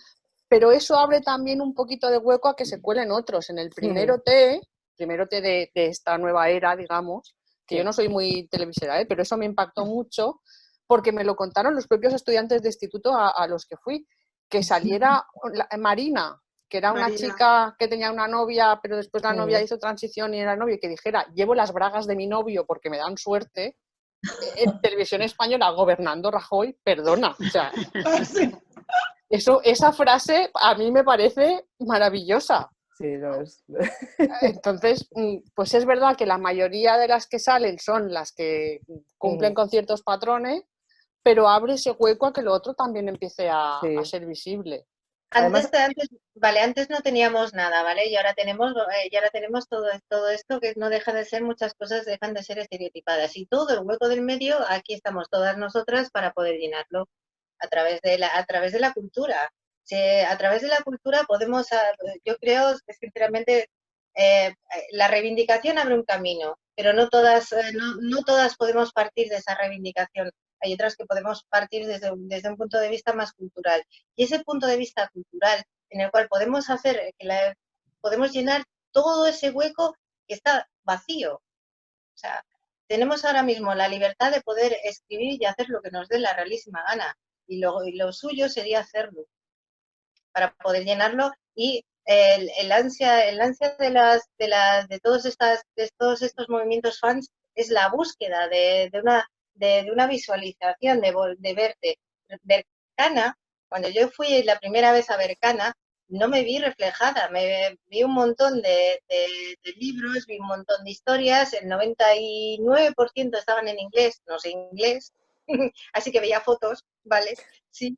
Pero eso abre también un poquito de hueco a que se cuelen otros. En el primero T de esta nueva era, digamos, que yo no soy muy televisera, pero eso me impactó mucho porque me lo contaron los propios estudiantes de instituto a los que fui, que saliera Marina, que era una chica que tenía una novia, pero después la novia hizo transición y era novio, y que dijera, llevo las bragas de mi novio porque me dan suerte, en televisión española gobernando Rajoy, perdona, o sea, esa frase a mí me parece maravillosa. Sí, lo es. Entonces, pues es verdad que la mayoría de las que salen son las que cumplen con ciertos patrones, pero abre ese hueco a que lo otro también empiece a ser visible. Antes no teníamos nada, ¿vale? Y ahora tenemos todo esto que no deja de ser, muchas cosas dejan de ser estereotipadas. Y todo el hueco del medio, aquí estamos todas nosotras para poder llenarlo a través de la cultura. A través de la cultura podemos, yo creo, sinceramente, la reivindicación abre un camino, pero no todas podemos partir de esa reivindicación. Hay otras que podemos partir desde un punto de vista más cultural. Y ese punto de vista cultural en el cual podemos podemos llenar todo ese hueco que está vacío. O sea, tenemos ahora mismo la libertad de poder escribir y hacer lo que nos dé la realísima gana. Y lo suyo sería hacerlo para poder llenarlo, y el ansia de todos estos movimientos fans es la búsqueda de una visualización, de verte. Berkana, cuando yo fui la primera vez a Berkana, no me vi reflejada, vi un montón de libros, vi un montón de historias, el 99% estaban en inglés, no sé inglés, así que veía fotos, ¿vale? Sí.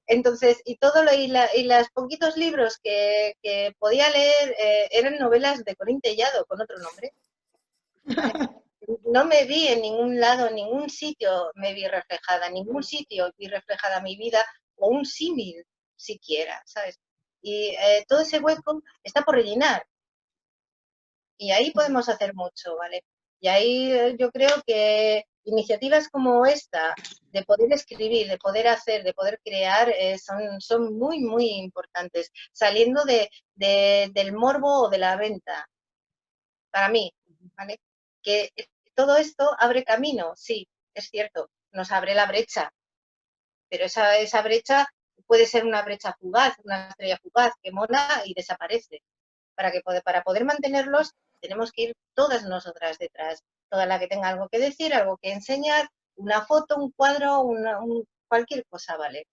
Entonces, y los poquitos libros que podía leer eran novelas de Corín Tellado, con otro nombre. No me vi en ningún lado, en ningún sitio me vi reflejada, en ningún sitio vi reflejada mi vida, o un símil siquiera, ¿sabes? Y todo ese hueco está por rellenar. Y ahí podemos hacer mucho, ¿vale? Y ahí yo creo que iniciativas como esta, de poder escribir, de poder hacer, de poder crear, son muy, muy importantes, saliendo del morbo o de la venta, para mí, ¿vale? Que todo esto abre camino, sí, es cierto, nos abre la brecha, pero esa brecha puede ser una brecha fugaz, una estrella fugaz que mola y desaparece. Para poder mantenerlos tenemos que ir todas nosotras detrás, toda la que tenga algo que decir, algo que enseñar, una foto, un cuadro, cualquier cosa, ¿vale?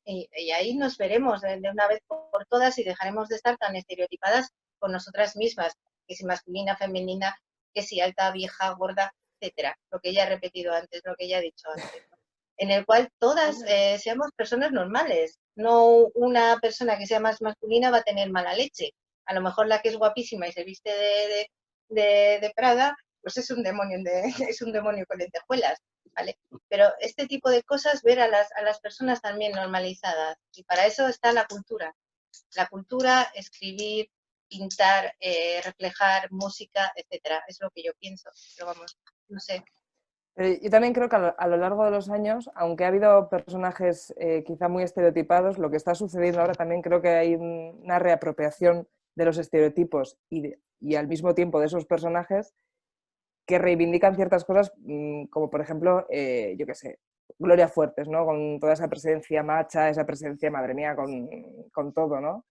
Y ahí nos veremos de una vez por todas y dejaremos de estar tan estereotipadas con nosotras mismas, que si masculina, femenina, que si alta, vieja, gorda, etcétera, lo que ya he repetido antes, lo que ya he dicho antes, ¿no? En el cual todas seamos personas normales, no una persona que sea más masculina va a tener mala leche. A lo mejor la que es guapísima y se viste de Prada, pues es un demonio con lentejuelas, ¿vale? Pero este tipo de cosas, ver a las personas también normalizadas, y para eso está la cultura. La cultura, escribir, pintar, reflejar, música, etcétera, es lo que yo pienso, pero vamos, no sé. Yo también creo que a lo largo de los años, aunque ha habido personajes quizá muy estereotipados, lo que está sucediendo ahora también creo que hay una reapropiación de los estereotipos y al mismo tiempo de esos personajes que reivindican ciertas cosas, como por ejemplo, yo qué sé, Gloria Fuertes, ¿no? Con toda esa presencia macha, esa presencia, madre mía, con todo, ¿no?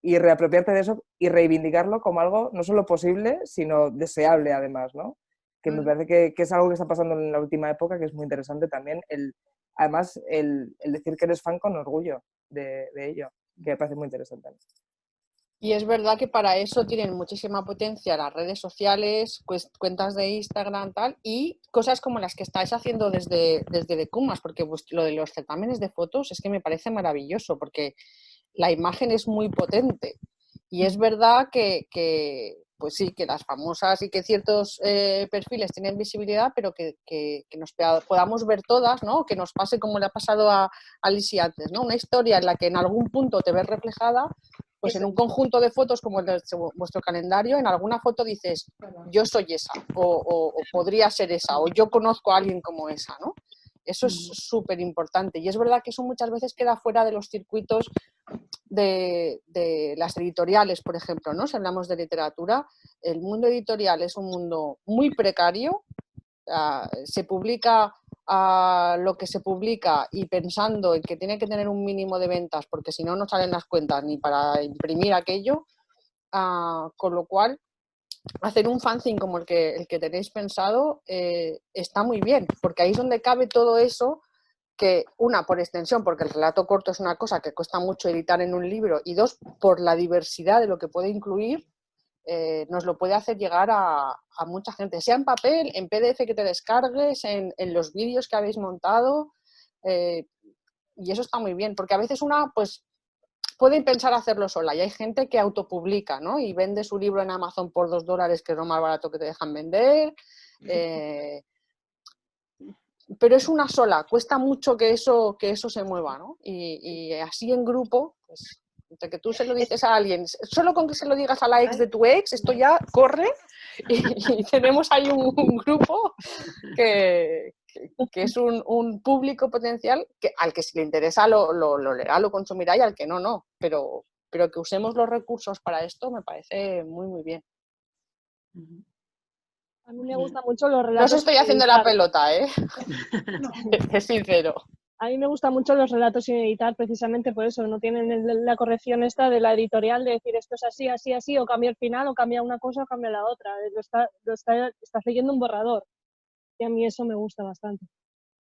Y reapropiarte de eso y reivindicarlo como algo no solo posible, sino deseable además, ¿no? Que me parece que es algo que está pasando en la última época, que es muy interesante también, además el decir que eres fan con orgullo de ello, que me parece muy interesante. Y es verdad que para eso tienen muchísima potencia las redes sociales, cuentas de Instagram, tal, y cosas como las que estáis haciendo desde Decumas, porque pues, lo de los certámenes de fotos es que me parece maravilloso, porque la imagen es muy potente. Y es verdad que pues sí, que las famosas y que ciertos perfiles tienen visibilidad, pero que nos podamos ver todas, ¿no? Que nos pase como le ha pasado a Lisi antes, ¿no? Una historia en la que en algún punto te ves reflejada, pues en un conjunto de fotos como el de vuestro calendario, en alguna foto dices, yo soy esa, o podría ser esa, o yo conozco a alguien como esa, ¿no? Eso es súper importante. Y es verdad que eso muchas veces queda fuera de los circuitos de las editoriales, por ejemplo, ¿no? Si hablamos de literatura, el mundo editorial es un mundo muy precario. Se publica lo que se publica y pensando en que tiene que tener un mínimo de ventas, porque si no, no salen las cuentas ni para imprimir aquello, con lo cual hacer un fanzine como el que tenéis pensado está muy bien, porque ahí es donde cabe todo eso, que una, por extensión, porque el relato corto es una cosa que cuesta mucho editar en un libro, y dos, por la diversidad de lo que puede incluir, nos lo puede hacer llegar a mucha gente, sea en papel, en PDF que te descargues, en los vídeos que habéis montado, y eso está muy bien, porque a veces una, pues, puede pensar hacerlo sola, y hay gente que autopublica, ¿no? Y vende su libro en Amazon por $2, que es lo más barato que te dejan vender, pero es una sola, cuesta mucho que eso se mueva, ¿no? Y así en grupo, pues, entre que tú se lo dices a alguien, solo con que se lo digas a la ex de tu ex, esto ya corre, y tenemos ahí un grupo que es un público potencial al que si le interesa lo leerá, lo consumirá, y al que no, no. Pero que usemos los recursos para esto me parece muy, muy bien. A mí me gustan mucho los relatos. No os estoy haciendo la pelota, ¿eh? Es sincero. A mí me gustan mucho los relatos sin editar, precisamente por eso. No tienen la corrección esta de la editorial de decir esto es así, así, así, o cambia el final, o cambia una cosa, o cambia la otra. Estás leyendo un borrador. Y a mí eso me gusta bastante.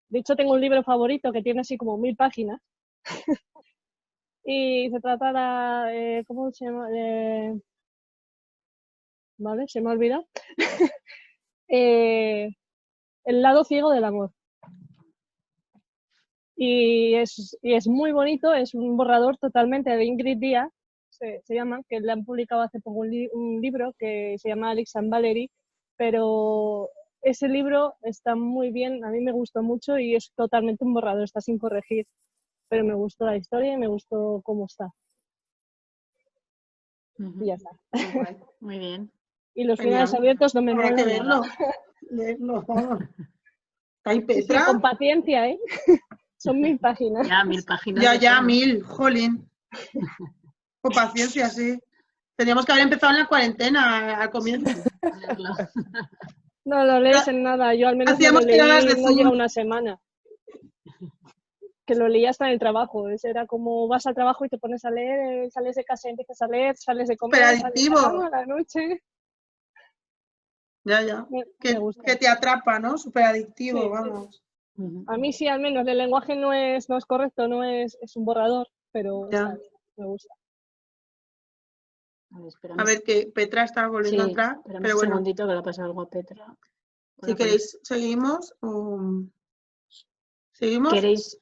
De hecho, tengo un libro favorito que tiene así como 1000 páginas. Y se trata de... ¿cómo se llama? Vale, se me ha olvidado. El lado ciego del amor. Y es muy bonito, es un borrador totalmente de Ingrid Díaz, se llama, que le han publicado hace poco un libro que se llama Alex and Valerie, pero ese libro está muy bien, a mí me gustó mucho y es totalmente un borrador, está sin corregir, pero me gustó la historia y me gustó cómo está. Y ya está. Muy bien. Y los finales abiertos no me Habrá molan que verlo. nada. Leerlo, vamos. ¿Hay Sí, Petra? con paciencia, ¿eh? Son 1000 páginas. Ya, 1000 páginas. Ya, 1000, jolín. Con paciencia, sí. Teníamos que haber empezado en la cuarentena al comienzo. No lo lees en nada, yo al menos me lo Hacíamos tiradas de leí, no Zoom. llega una semana. Que lo leí hasta en el trabajo, era como vas al trabajo y te pones a leer, sales de casa y empiezas a leer, sales de comer, sales Superadictivo. a la cama a la noche. Ya. Me gusta. Que te atrapa, ¿no? Súper adictivo, Sí. vamos. A mí sí, al menos, el lenguaje no es correcto, es un borrador, pero Ya. está bien, me gusta. A ver, que Petra está volviendo a entrar, Esperamos pero un bueno. segundito que le ha pasado algo a Petra. Si queréis, seguimos. ¿Seguimos?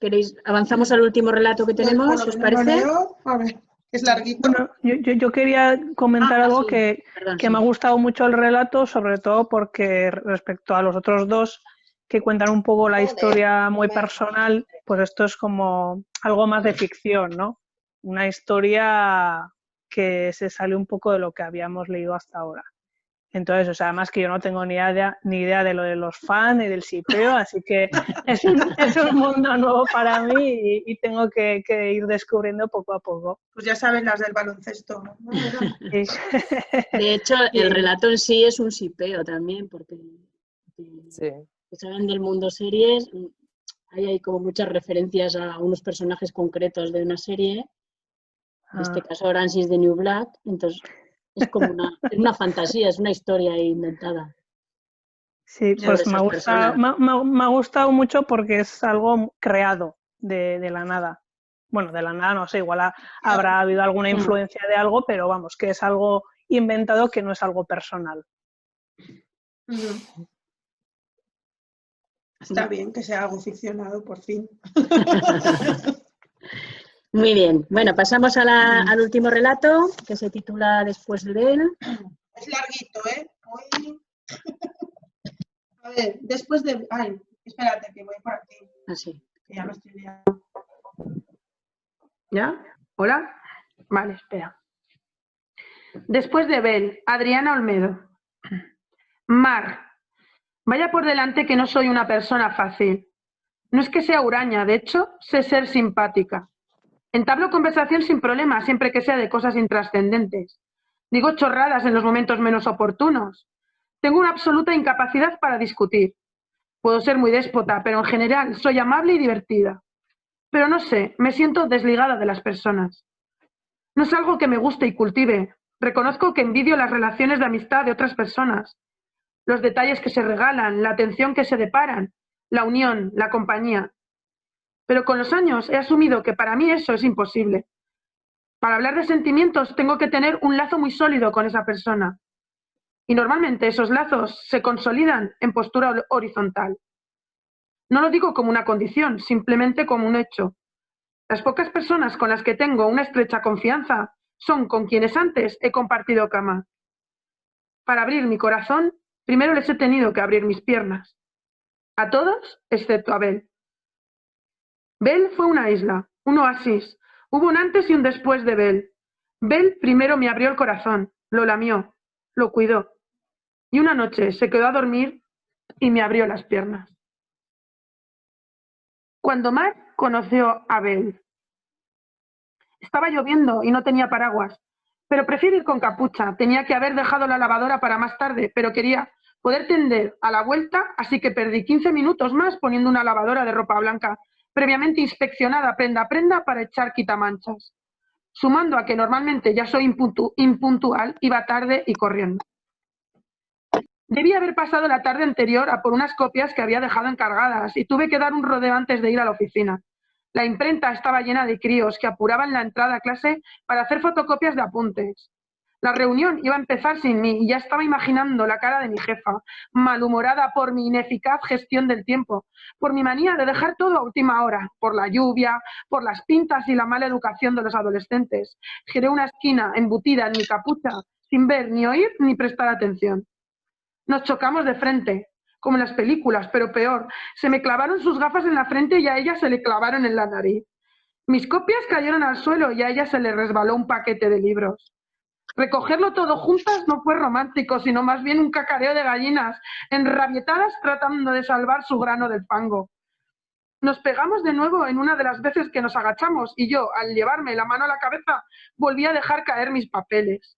¿Queréis? ¿Avanzamos al último relato que tenemos? ¿Os parece? A ver, es larguito. Bueno, yo quería comentar algo que me ha gustado mucho el relato, sobre todo porque respecto a los otros dos que cuentan un poco la historia muy personal, pues esto es como algo más de ficción, ¿no? Una historia que se sale un poco de lo que habíamos leído hasta ahora. Entonces, o sea, además que yo no tengo ni idea de lo de los fans ni del shipeo, así que es un mundo nuevo para mí y tengo que ir descubriendo poco a poco. Pues ya sabes las del baloncesto. Sí. De hecho, el relato en sí es un shipeo también, porque que saben del mundo series, hay como muchas referencias a unos personajes concretos de una serie, en este caso Orange is the New Black, entonces es como una fantasía, es una historia inventada. Sí, pues me ha gustado mucho porque es algo creado de la nada. bueno, de la nada no sé, igual habrá habido alguna influencia de algo, pero vamos, que es algo inventado que no es algo personal. Está bien que sea algo ficcionado, por fin. Muy bien. Bueno, pasamos al último relato, que se titula Después de él. Es larguito, ¿eh? Hoy... A ver, después de... Ay, espérate, que voy por aquí. Así. Que ya me estoy liando. ¿Ya? ¿Hola? Vale, espera. Después de Bel, Adriana Olmedo. Mar. Vaya por delante que no soy una persona fácil. No es que sea huraña, de hecho, sé ser simpática. Entablo conversación sin problema, siempre que sea de cosas intrascendentes. Digo chorradas en los momentos menos oportunos. Tengo una absoluta incapacidad para discutir. Puedo ser muy déspota, pero en general soy amable y divertida. Pero no sé, me siento desligada de las personas. No es algo que me guste y cultive. Reconozco que envidio las relaciones de amistad de otras personas. Los detalles que se regalan, la atención que se deparan, la unión, la compañía. Pero con los años he asumido que para mí eso es imposible. Para hablar de sentimientos tengo que tener un lazo muy sólido con esa persona. Y normalmente esos lazos se consolidan en postura horizontal. No lo digo como una condición, simplemente como un hecho. Las pocas personas con las que tengo una estrecha confianza son con quienes antes he compartido cama. Para abrir mi corazón, primero les he tenido que abrir mis piernas. A todos, excepto a Bel. Bel fue una isla, un oasis. Hubo un antes y un después de Bel. Bel primero me abrió el corazón, lo lamió, lo cuidó. Y una noche se quedó a dormir y me abrió las piernas. Cuando Mar conoció a Bel. Estaba lloviendo y no tenía paraguas, pero prefiero ir con capucha. Tenía que haber dejado la lavadora para más tarde, pero quería poder tender a la vuelta, así que perdí 15 minutos más poniendo una lavadora de ropa blanca, previamente inspeccionada prenda a prenda para echar quitamanchas. Sumando a que normalmente ya soy impuntual, iba tarde y corriendo. Debí haber pasado la tarde anterior a por unas copias que había dejado encargadas y tuve que dar un rodeo antes de ir a la oficina. La imprenta estaba llena de críos que apuraban la entrada a clase para hacer fotocopias de apuntes. La reunión iba a empezar sin mí y ya estaba imaginando la cara de mi jefa, malhumorada por mi ineficaz gestión del tiempo, por mi manía de dejar todo a última hora, por la lluvia, por las pintas y la mala educación de los adolescentes. Giré una esquina embutida en mi capucha, sin ver ni oír ni prestar atención. Nos chocamos de frente, como en las películas, pero peor. Se me clavaron sus gafas en la frente y a ella se le clavaron en la nariz. Mis copias cayeron al suelo y a ella se le resbaló un paquete de libros. Recogerlo todo juntas no fue romántico, sino más bien un cacareo de gallinas, enrabietadas tratando de salvar su grano del fango. Nos pegamos de nuevo en una de las veces que nos agachamos y yo, al llevarme la mano a la cabeza, volví a dejar caer mis papeles.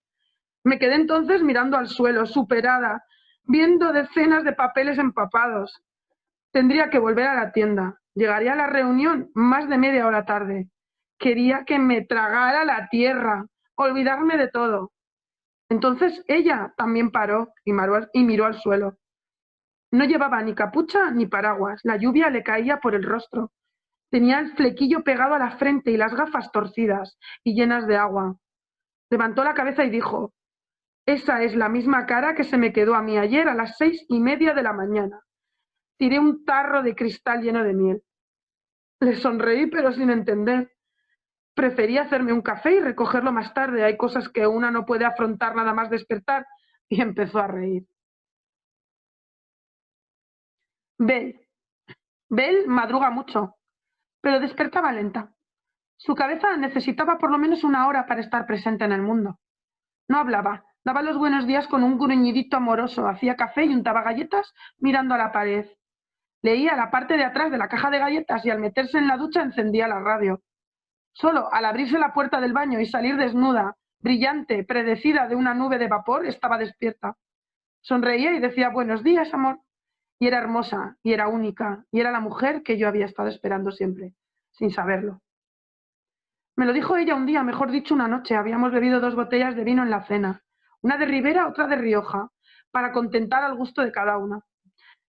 Me quedé entonces mirando al suelo, superada, viendo decenas de papeles empapados. Tendría que volver a la tienda. Llegaría a la reunión más de media hora tarde. Quería que me tragara la tierra, olvidarme de todo. Entonces ella también paró y miró al suelo. No llevaba ni capucha ni paraguas. La lluvia le caía por el rostro. Tenía el flequillo pegado a la frente y las gafas torcidas y llenas de agua. Levantó la cabeza y dijo: esa es la misma cara que se me quedó a mí ayer a las 6:30 de la mañana. Tiré un tarro de cristal lleno de miel. Le sonreí, pero sin entender. Preferí hacerme un café y recogerlo más tarde. Hay cosas que una no puede afrontar nada más despertar. Y empezó a reír. Bel madruga mucho, pero despertaba lenta. Su cabeza necesitaba por lo menos una hora para estar presente en el mundo. No hablaba, daba los buenos días con un gruñidito amoroso, hacía café y untaba galletas mirando a la pared. Leía la parte de atrás de la caja de galletas y al meterse en la ducha encendía la radio. Solo al abrirse la puerta del baño y salir desnuda, brillante, predecida de una nube de vapor, estaba despierta. Sonreía y decía: buenos días, amor. Y era hermosa, y era única, y era la mujer que yo había estado esperando siempre, sin saberlo. Me lo dijo ella un día, mejor dicho, una noche. Habíamos bebido 2 botellas de vino en la cena, una de Ribera, otra de Rioja, para contentar al gusto de cada una.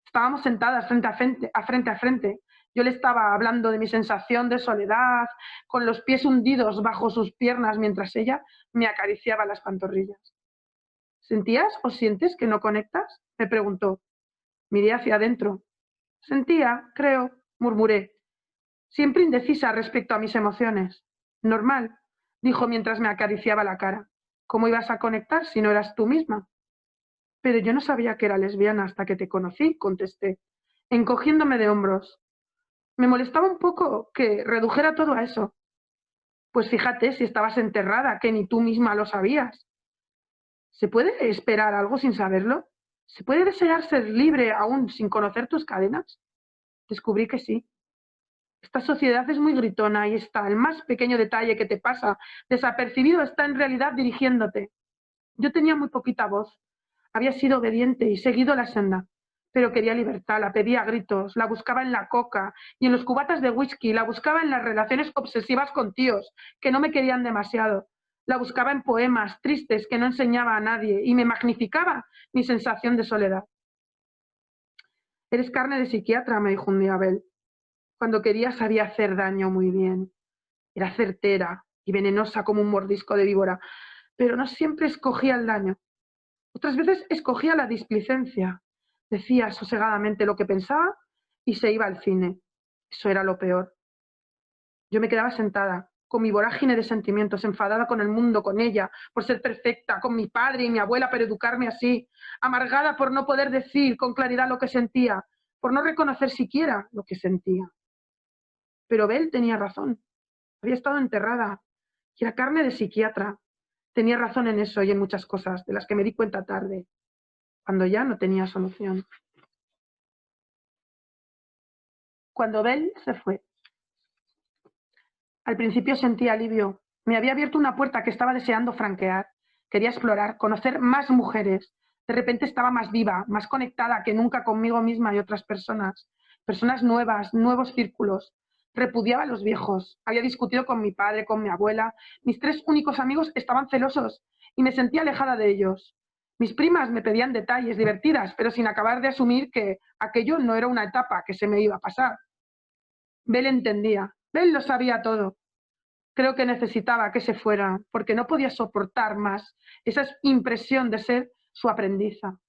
Estábamos sentadas frente a frente, Yo le estaba hablando de mi sensación de soledad, con los pies hundidos bajo sus piernas mientras ella me acariciaba las pantorrillas. ¿Sentías o sientes que no conectas?, me preguntó. Miré hacia adentro. Sentía, creo, murmuré, siempre indecisa respecto a mis emociones. Normal, dijo mientras me acariciaba la cara. ¿Cómo ibas a conectar si no eras tú misma? Pero yo no sabía que era lesbiana hasta que te conocí, contesté, encogiéndome de hombros. Me molestaba un poco que redujera todo a eso. Pues fíjate si estabas enterrada, que ni tú misma lo sabías. ¿Se puede esperar algo sin saberlo? ¿Se puede desear ser libre aún sin conocer tus cadenas? Descubrí que sí. Esta sociedad es muy gritona y está, el más pequeño detalle que te pasa desapercibido está en realidad dirigiéndote. Yo tenía muy poquita voz. Había sido obediente y seguido la senda, pero quería libertad, la pedía a gritos, la buscaba en la coca y en los cubatas de whisky, la buscaba en las relaciones obsesivas con tíos que no me querían demasiado, la buscaba en poemas tristes que no enseñaba a nadie y me magnificaba mi sensación de soledad. Eres carne de psiquiatra, me dijo un día Abel. Cuando quería sabía hacer daño muy bien. Era certera y venenosa como un mordisco de víbora, pero no siempre escogía el daño. Otras veces escogía la displicencia. Decía sosegadamente lo que pensaba y se iba al cine. Eso era lo peor. Yo me quedaba sentada, con mi vorágine de sentimientos, enfadada con el mundo, con ella, por ser perfecta, con mi padre y mi abuela por educarme así, amargada por no poder decir con claridad lo que sentía, por no reconocer siquiera lo que sentía. Pero Bel tenía razón. Había estado enterrada y era carne de psiquiatra. Tenía razón en eso y en muchas cosas, de las que me di cuenta tarde, cuando ya no tenía solución. Cuando Bel se fue. Al principio sentí alivio. Me había abierto una puerta que estaba deseando franquear. Quería explorar, conocer más mujeres. De repente estaba más viva, más conectada que nunca conmigo misma y otras personas. Personas nuevas, nuevos círculos. Repudiaba a los viejos. Había discutido con mi padre, con mi abuela. Mis 3 únicos amigos estaban celosos y me sentía alejada de ellos. Mis primas me pedían detalles divertidas, pero sin acabar de asumir que aquello no era una etapa que se me iba a pasar. Bel entendía. Bel lo sabía todo. Creo que necesitaba que se fuera, porque no podía soportar más esa impresión de ser su aprendiza.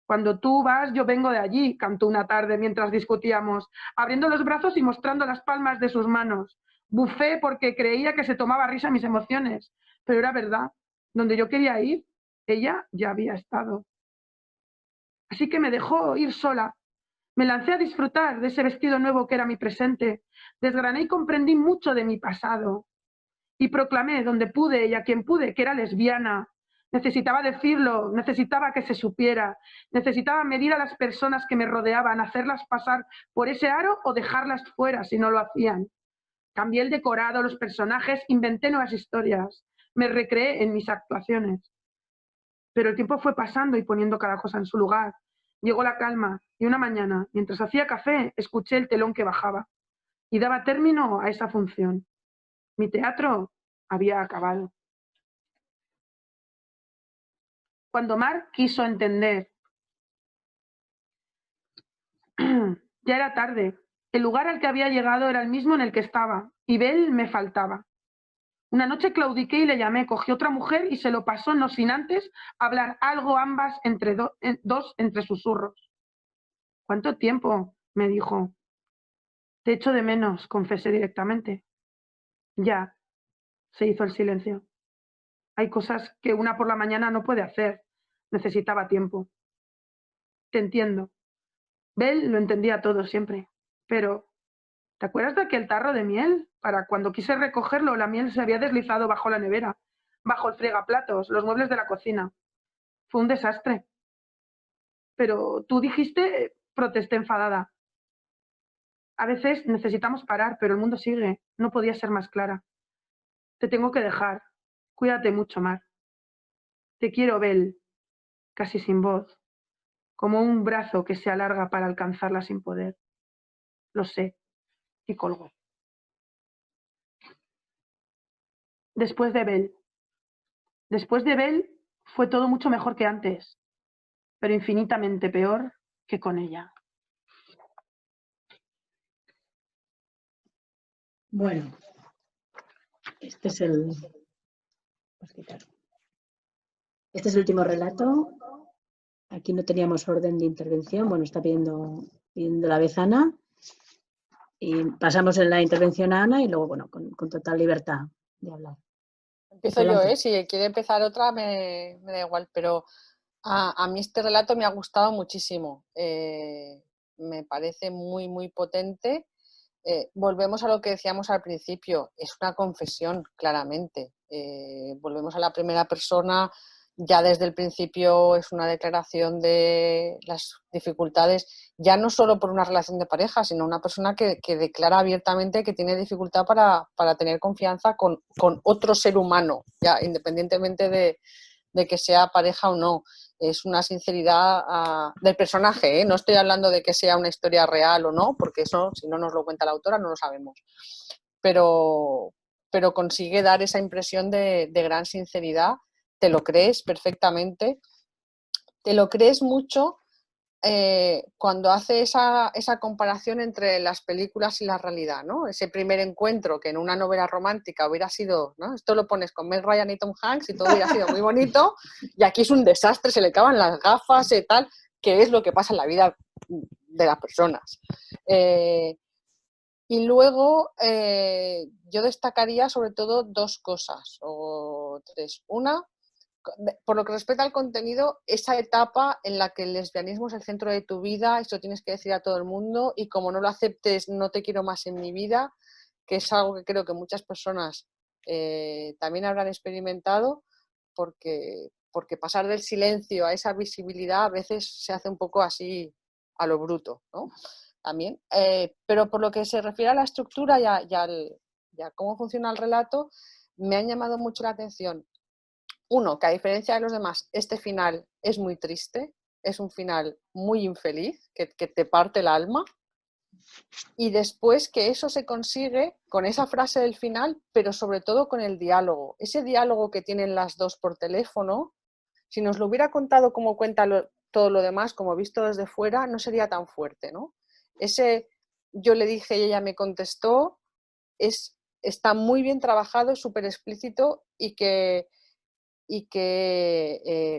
Cuando tú vas, yo vengo de allí, cantó una tarde mientras discutíamos, abriendo los brazos y mostrando las palmas de sus manos. Bufé porque creía que se tomaba risa mis emociones, pero era verdad. Donde yo quería ir, ella ya había estado. Así que me dejó ir sola. Me lancé a disfrutar de ese vestido nuevo que era mi presente. Desgrané y comprendí mucho de mi pasado. Y proclamé donde pude y a quien pude que era lesbiana. Necesitaba decirlo, necesitaba que se supiera, necesitaba medir a las personas que me rodeaban, hacerlas pasar por ese aro o dejarlas fuera si no lo hacían. Cambié el decorado, los personajes, inventé nuevas historias, me recreé en mis actuaciones. Pero el tiempo fue pasando y poniendo cada cosa en su lugar. Llegó la calma y una mañana, mientras hacía café, escuché el telón que bajaba y daba término a esa función. Mi teatro había acabado. Cuando Mar quiso entender, ya era tarde. El lugar al que había llegado era el mismo en el que estaba, y Bel me faltaba. Una noche claudiqué y le llamé, cogí otra mujer y se lo pasó, no sin antes hablar algo ambas entre dos entre susurros. ¿Cuánto tiempo?, me dijo. Te echo de menos, confesé directamente. Ya, se hizo el silencio. Hay cosas que una por la mañana no puede hacer. Necesitaba tiempo. Te entiendo. Bel lo entendía todo siempre. Pero, ¿te acuerdas de aquel tarro de miel? Para cuando quise recogerlo, la miel se había deslizado bajo la nevera, bajo el fregaplatos, los muebles de la cocina. Fue un desastre. Pero tú dijiste, protesté enfadada. A veces necesitamos parar, pero el mundo sigue. No podía ser más clara. Te tengo que dejar. Cuídate mucho, Mar. Te quiero, Bel, casi sin voz, como un brazo que se alarga para alcanzarla sin poder. Lo sé. Y colgó. Después de Bel. Después de Bel fue todo mucho mejor que antes, pero infinitamente peor que con ella. Bueno, este es el... Este es el último relato. Aquí no teníamos orden de intervención. Bueno, está pidiendo la vez Ana. Y pasamos en la intervención a Ana y luego, bueno, con total libertad de hablar. Empiezo yo, si quiere empezar otra me da igual, pero a mí este relato me ha gustado muchísimo. Me parece muy, muy potente. Volvemos a lo que decíamos al principio, es una confesión, claramente. Volvemos a la primera persona, ya desde el principio es una declaración de las dificultades, ya no solo por una relación de pareja, sino una persona que declara abiertamente que tiene dificultad para tener confianza con otro ser humano, ya independientemente de que sea pareja o no. Es una sinceridad del personaje, ¿eh? No estoy hablando de que sea una historia real o no, porque eso, si no nos lo cuenta la autora, no lo sabemos. Pero consigue dar esa impresión de gran sinceridad, te lo crees perfectamente, te lo crees mucho cuando hace esa comparación entre las películas y la realidad, ¿no? Ese primer encuentro que en una novela romántica hubiera sido, ¿no? Esto lo pones con Meg Ryan y Tom Hanks y todo hubiera sido muy bonito, y aquí es un desastre, se le acaban las gafas y tal, que es lo que pasa en la vida de las personas. Y luego yo destacaría sobre todo dos cosas, o tres. Una, por lo que respecta al contenido, esa etapa en la que el lesbianismo es el centro de tu vida, eso tienes que decir a todo el mundo, y como no lo aceptes, no te quiero más en mi vida, que es algo que creo que muchas personas también habrán experimentado, porque pasar del silencio a esa visibilidad a veces se hace un poco así a lo bruto, ¿no? También. Pero por lo que se refiere a la estructura y a cómo funciona el relato, me han llamado mucho la atención. Uno, que a diferencia de los demás, este final es muy triste, es un final muy infeliz, que te parte el alma. Y después que eso se consigue con esa frase del final, pero sobre todo con el diálogo. Ese diálogo que tienen las dos por teléfono, si nos lo hubiera contado como cuenta todo lo demás, como visto desde fuera, no sería tan fuerte, ¿no? Ese yo le dije y ella me contestó, está muy bien trabajado, es súper explícito, y que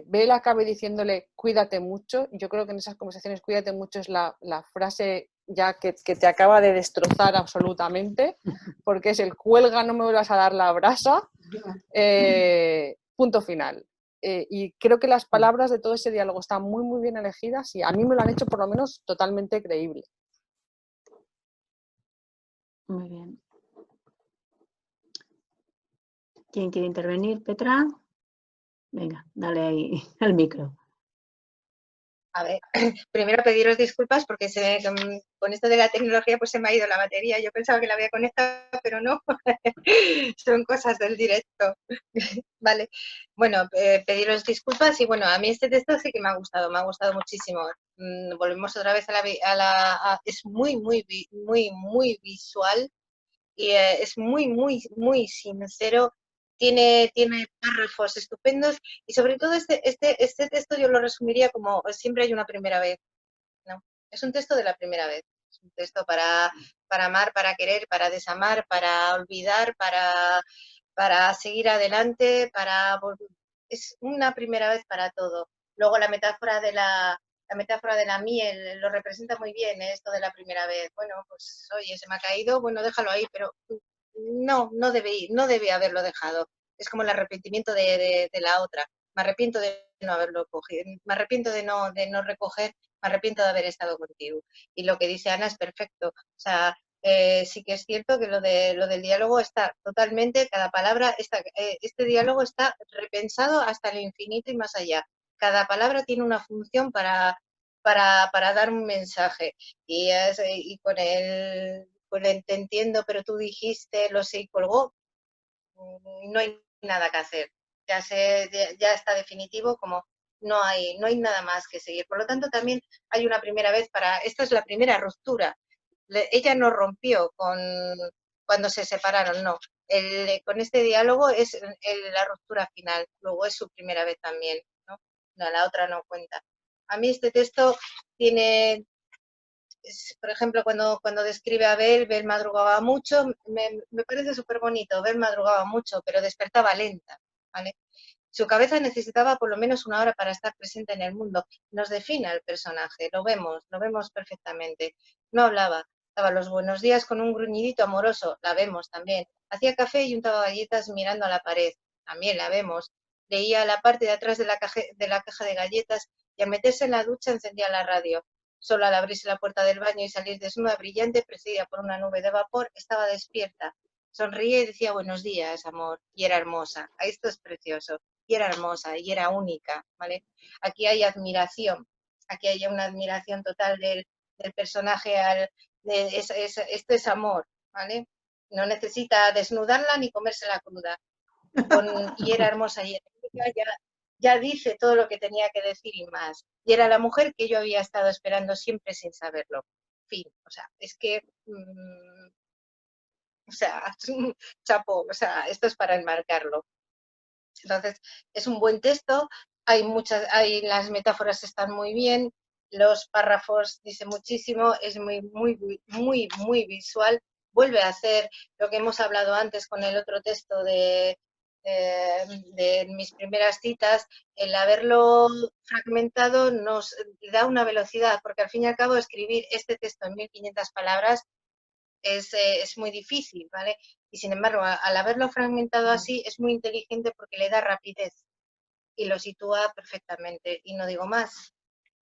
Bella acabe diciéndole cuídate mucho. Yo creo que en esas conversaciones cuídate mucho es la frase ya que te acaba de destrozar absolutamente, porque es el cuelga, no me vuelvas a dar la brasa, punto final. Y creo que las palabras de todo ese diálogo están muy, muy bien elegidas y a mí me lo han hecho por lo menos totalmente creíble. Muy bien. ¿Quién quiere intervenir? ¿Petra? Venga, dale ahí al micro. A ver, primero pediros disculpas porque con esto de la tecnología pues se me ha ido la batería. Yo pensaba que la había conectado, pero no. Son cosas del directo. Vale. Bueno, pediros disculpas y bueno, a mí este texto sí que me ha gustado muchísimo. Volvemos otra vez es muy, muy, muy, muy visual y es muy, muy, muy sincero. Tiene párrafos estupendos y sobre todo este texto yo lo resumiría como siempre hay una primera vez, ¿no? Es un texto de la primera vez. Es un texto para amar, para querer, para desamar, para olvidar, para seguir adelante, es una primera vez para todo. Luego la metáfora de la miel lo representa muy bien, esto de la primera vez. Bueno, pues oye, se me ha caído, bueno, déjalo ahí, pero no debe haberlo dejado. Es como el arrepentimiento de la otra. Me arrepiento de no haberlo cogido, me arrepiento de no recoger, me arrepiento de haber estado contigo. Y lo que dice Ana es perfecto. O sea, sí que es cierto que lo del diálogo está totalmente, cada palabra, este diálogo está repensado hasta el infinito y más allá. Cada palabra tiene una función para dar un mensaje. Y con el te entiendo, pero tú dijiste, lo sé y colgó, no hay nada que hacer. Ya está definitivo, como no hay nada más que seguir. Por lo tanto, también hay una primera vez esta es la primera ruptura. Ella no rompió cuando se separaron, no. Con este diálogo es la ruptura final, luego es su primera vez también, ¿no? No, la otra no cuenta. A mí este texto tiene por ejemplo, cuando describe a Bel madrugaba mucho, me parece súper bonito, Bel madrugaba mucho, pero despertaba lenta, ¿vale? Su cabeza necesitaba por lo menos 1 hora para estar presente en el mundo. Nos define al personaje, lo vemos perfectamente. No hablaba, daba los buenos días con un gruñidito amoroso, la vemos también. Hacía café y untaba galletas mirando a la pared, también la vemos. Leía la parte de atrás de la caja de galletas y al meterse en la ducha encendía la radio. Solo al abrirse la puerta del baño y salir desnuda, brillante, precedida por una nube de vapor, estaba despierta. Sonreía y decía buenos días, amor, y era hermosa. Esto es precioso. Y era hermosa, y era única, ¿vale? Aquí hay admiración, aquí hay una admiración total del personaje, esto es amor, ¿vale? No necesita desnudarla ni comérsela cruda. Y era hermosa y era única, ya dice todo lo que tenía que decir y más. Y era la mujer que yo había estado esperando siempre sin saberlo. Fin, o sea, es que... o sea, chapo, o sea, esto es para enmarcarlo. Entonces, es un buen texto, las metáforas están muy bien, los párrafos dice muchísimo, es muy visual, vuelve a hacer lo que hemos hablado antes con el otro texto de mis primeras citas, el haberlo fragmentado nos da una velocidad, porque al fin y al cabo escribir este texto en 1500 palabras es muy difícil, ¿vale? Y sin embargo, al haberlo fragmentado así, es muy inteligente porque le da rapidez y lo sitúa perfectamente. Y no digo más.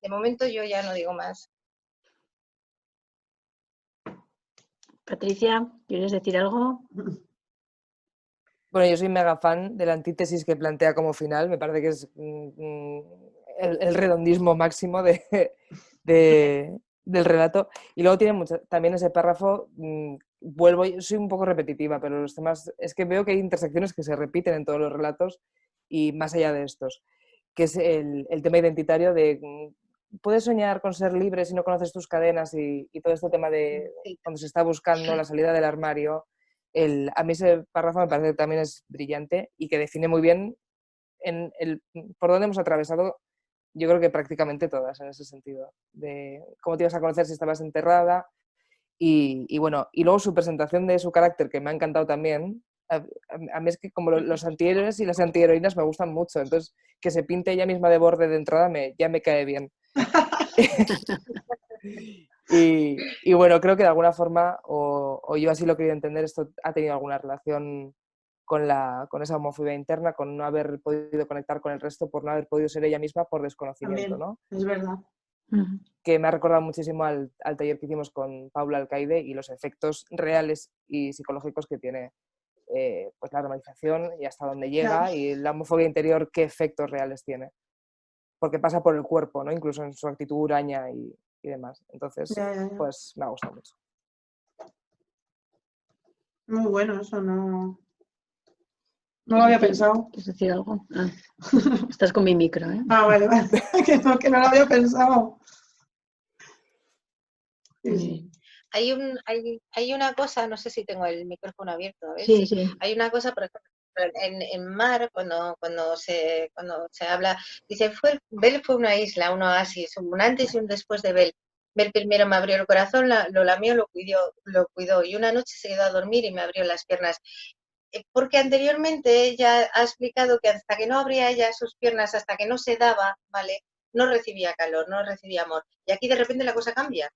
De momento yo ya no digo más. Patricia, ¿quieres decir algo? Bueno, yo soy mega fan de la antítesis que plantea como final, me parece que es el redondismo máximo del relato. Y luego tiene también ese párrafo, soy un poco repetitiva, pero los temas, es que veo que hay intersecciones que se repiten en todos los relatos y más allá de estos, que es el tema identitario de puedes soñar con ser libre si no conoces tus cadenas y todo este tema de cuando se está buscando la salida del armario. A mí ese párrafo me parece que también es brillante y que define muy bien por dónde hemos atravesado, yo creo que prácticamente todas en ese sentido, de cómo te ibas a conocer si estabas enterrada y bueno, y luego su presentación de su carácter, que me ha encantado también. A mí es que como los antihéroes y las antiheroínas me gustan mucho, entonces que se pinte ella misma de borde de entrada ya me cae bien. Y bueno, creo que de alguna forma, o yo así lo he querido entender, esto ha tenido alguna relación con esa homofobia interna, con no haber podido conectar con el resto, por no haber podido ser ella misma por desconocimiento, También, ¿no? es verdad. Que me ha recordado muchísimo al taller que hicimos con Paula Alcaide y los efectos reales y psicológicos que tiene pues la normalización y hasta dónde llega, Claro. y la homofobia interior, qué efectos reales tiene. Porque pasa por el cuerpo, ¿no? Incluso en su actitud huraña y demás. Entonces, Ya. pues me ha gustado mucho. Muy bueno, eso no lo había pensado. ¿Quieres decir algo? Ah, estás con mi micro, ¿eh? Ah, vale. que no lo había pensado. Sí. Hay una cosa, no sé si tengo el micrófono abierto, a ver Sí, si sí. hay una cosa, por ejemplo, en Mar, cuando se habla, dice, Bel fue una isla, un oasis, un antes y un después de Bel. Bel primero me abrió el corazón, lo lamió, lo cuidó, y una noche se quedó a dormir y me abrió las piernas. Porque anteriormente ella ha explicado que hasta que no abría ella sus piernas, hasta que no se daba, ¿vale? No recibía calor, no recibía amor. Y aquí de repente la cosa cambia.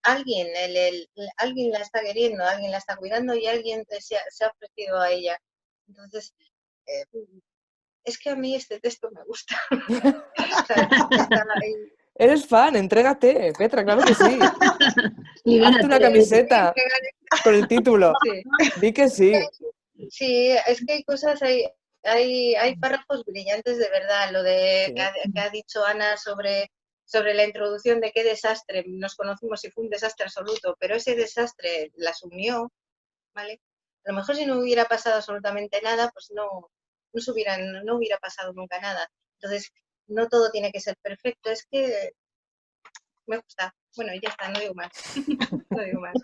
Alguien la está queriendo, alguien la está cuidando y alguien se ha ofrecido a ella. Entonces, es que a mí este texto me gusta. O sea, Eres fan, entrégate, Petra, claro que sí. Hazte una camiseta con el título. Sí. Di que sí. Sí, es que hay cosas, hay párrafos brillantes de verdad. Lo de Sí. que ha dicho Ana sobre la introducción de qué desastre, nos conocimos y fue un desastre absoluto, pero ese desastre la asumió, ¿vale? A lo mejor si no hubiera pasado absolutamente nada, pues no hubiera pasado nunca nada. Entonces, no todo tiene que ser perfecto, es que me gusta. Bueno, ya está, no digo más. No digo más.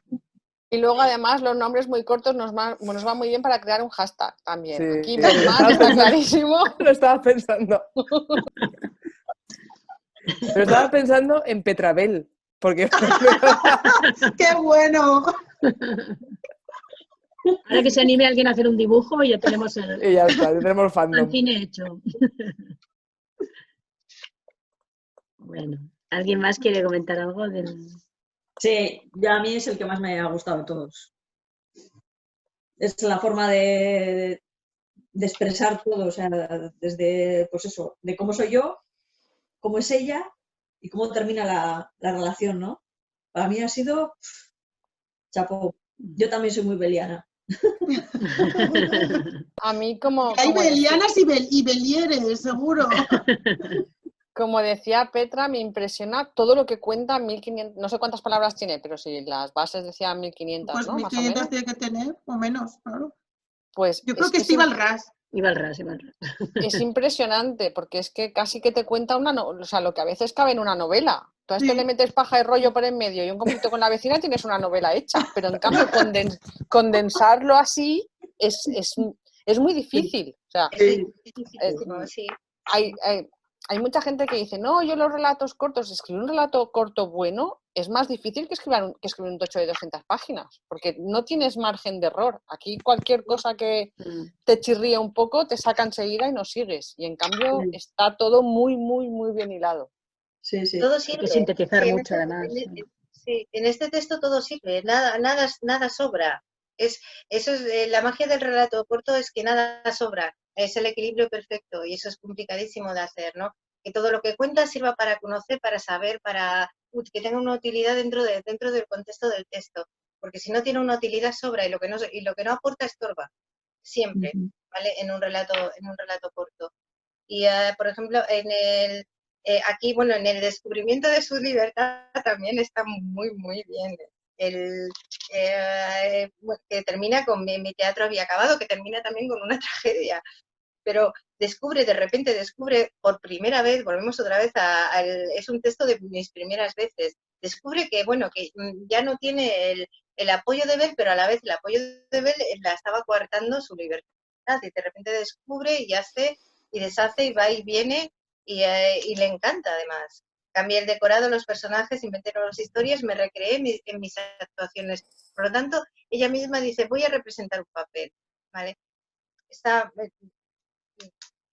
Y luego, además, los nombres muy cortos nos va muy bien para crear un hashtag también. Sí, aquí Belmar está clarísimo. Lo estaba pensando. Pero estaba pensando en Petrabel. Porque ¡Qué bueno! Ahora que se anime alguien a hacer un dibujo y ya tenemos y ya está, ya tenemos fandom. cine hecho. Bueno, ¿alguien más quiere comentar algo del...? Sí, ya a mí es el que más me ha gustado de todos. Es la forma de expresar todo, o sea, desde, pues eso, de cómo soy yo, cómo es ella y cómo termina la relación, ¿no? Para mí ha sido chapó. Yo también soy muy beliana. A mí como... Hay como decía- belianas y belieres, seguro. Como decía Petra, me impresiona todo lo que cuenta 1500, no sé cuántas palabras tiene, pero si las bases decían 1500, Pues ¿no? Más o 1500 menos. tiene que tener, o menos, claro. Pues Yo creo es que que es Ival Ras. Iba al ras, iba al ras. es impresionante, porque es que casi que te cuenta o sea, lo que a veces cabe en una novela. Tú a esto Sí. le metes paja de rollo por en medio y un conflicto con la vecina y tienes una novela hecha, pero en cambio condensarlo así es muy difícil. O sea, Es dificilísimo, sí. hay mucha gente que dice, no, yo los relatos cortos, escribir un relato corto bueno es más difícil que escribir un tocho de 200 páginas, porque no tienes margen de error. Aquí cualquier cosa que te chirría un poco te saca enseguida y no sigues. Y en cambio está todo muy, muy, muy bien hilado. Sí, sí. Todo Hay sirve. que sintetizar Sí, mucho, además. sí, en este texto todo sirve, nada sobra. Eso es la magia del relato corto, es que nada sobra, es el equilibrio perfecto y eso es complicadísimo de hacer, ¿no? Que todo lo que cuenta sirva para conocer, para saber, que tenga una utilidad dentro del contexto del texto, porque si no tiene una utilidad sobra y lo que no aporta estorba, siempre, ¿vale? En un relato corto. Y, por ejemplo, aquí, bueno, en el descubrimiento de su libertad también está muy, muy bien. Que termina con mi teatro había acabado, que termina también con una tragedia. Pero de repente descubre por primera vez, volvemos otra vez es un texto de mis primeras veces, descubre que, bueno, que ya no tiene el apoyo de Bell, pero a la vez el apoyo de Bell la estaba coartando su libertad, y de repente descubre y hace y deshace y va y viene y le encanta además. Cambié el decorado, los personajes, inventé nuevas historias, me recreé en mis actuaciones. Por lo tanto, ella misma dice, voy a representar un papel, ¿vale? Está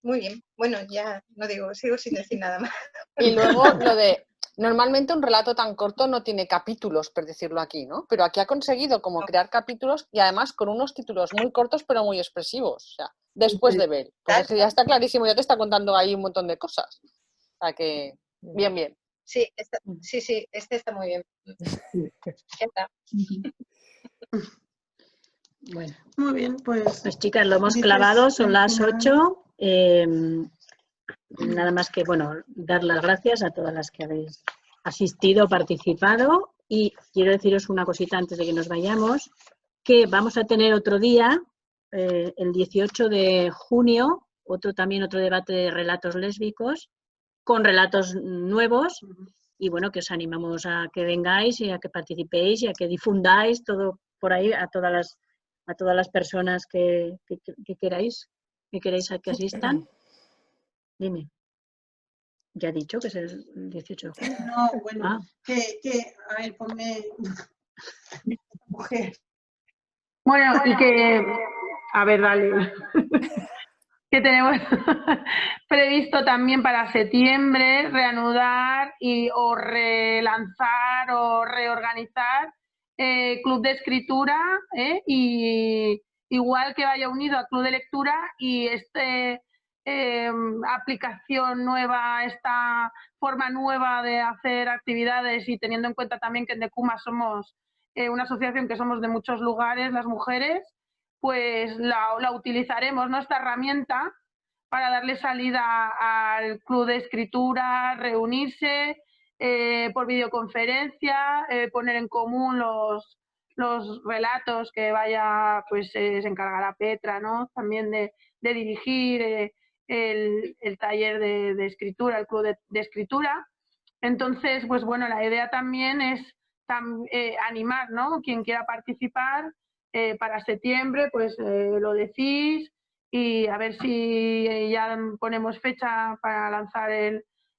muy bien. Bueno, ya no digo, sigo sin decir nada más. Y luego lo de, normalmente un relato tan corto no tiene capítulos, por decirlo aquí, ¿no? Pero aquí ha conseguido como crear capítulos y además con unos títulos muy cortos pero muy expresivos. O sea, después de ver. Pues es que ya está clarísimo, ya te está contando ahí un montón de cosas. O sea que, bien, bien. Sí, este está muy bien. Ya está. Bueno. Muy bien, pues chicas, lo hemos clavado, son las 8. Nada más que, bueno, dar las gracias a todas las que habéis asistido, participado, y quiero deciros una cosita antes de que nos vayamos, que vamos a tener otro día, el 18 de junio, otro debate de relatos lésbicos, con relatos nuevos, y bueno, que os animamos a que vengáis y a que participéis y a que difundáis todo por ahí a todas las personas que queráis que asistan. Dime. Ya he dicho que es el 18 de junio. No, bueno, a ver, ponme mujer. Bueno, y que, a ver, dale. Que tenemos previsto también para septiembre reanudar o relanzar o reorganizar Club de Escritura, y igual que vaya unido a Club de Lectura y aplicación nueva, esta forma nueva de hacer actividades, y teniendo en cuenta también que en Decuma somos una asociación que somos de muchos lugares, las mujeres, pues la utilizaremos, ¿no? Esta herramienta para darle salida al club de escritura, reunirse por videoconferencia, poner en común los relatos que vaya, pues se encargará Petra, ¿no? También de dirigir el taller de escritura, el club de escritura. Entonces, pues bueno, la idea también es animar, ¿no? Quien quiera participar para septiembre, pues lo decís, y a ver si ya ponemos fecha para lanzar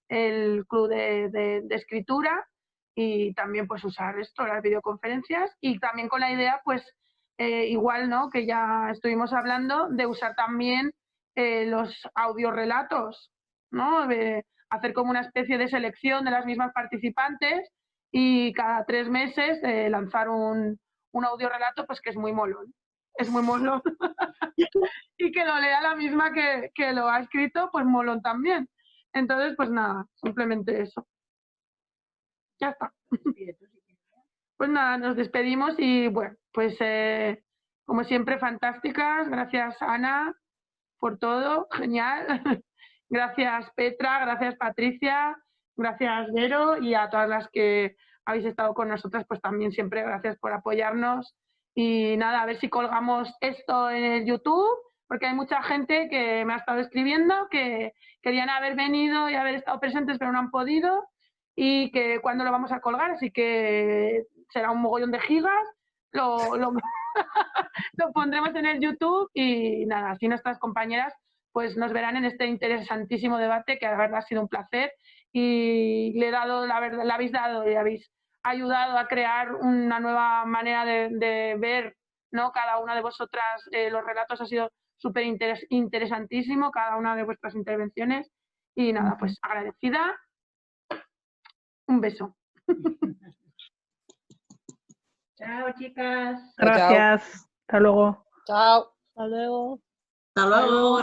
el club de escritura. y también pues usar esto, las videoconferencias, y también con la idea pues igual, ¿no?, que ya estuvimos hablando de usar también los audiorelatos, ¿no?, hacer como una especie de selección de las mismas participantes y cada 3 meses lanzar un audiorelato, pues que es muy molón. Es muy molón. Y que lo lea la misma que lo ha escrito, pues molón también. Entonces, pues nada, simplemente eso. Ya está. Pues nada, nos despedimos y bueno, pues como siempre, fantásticas. Gracias, Ana, por todo. Genial. Gracias, Petra. Gracias, Patricia. Gracias, Vero. Y a todas las que habéis estado con nosotras, pues también siempre gracias por apoyarnos. Y nada, a ver si colgamos esto en el YouTube, porque hay mucha gente que me ha estado escribiendo que querían haber venido y haber estado presentes, pero no han podido. Y que cuándo lo vamos a colgar, así que será un mogollón de gigas. Lo pondremos en el YouTube y nada, así nuestras compañeras pues nos verán en este interesantísimo debate, que la verdad ha sido un placer y le habéis dado y habéis ayudado a crear una nueva manera de ver, ¿no?, cada una de vosotras. Los relatos ha sido súper interesantísimo, cada una de vuestras intervenciones, y nada, pues agradecida. Un beso. Chao, chicas. Gracias. Hasta luego. Chao. Hasta luego. Hasta luego.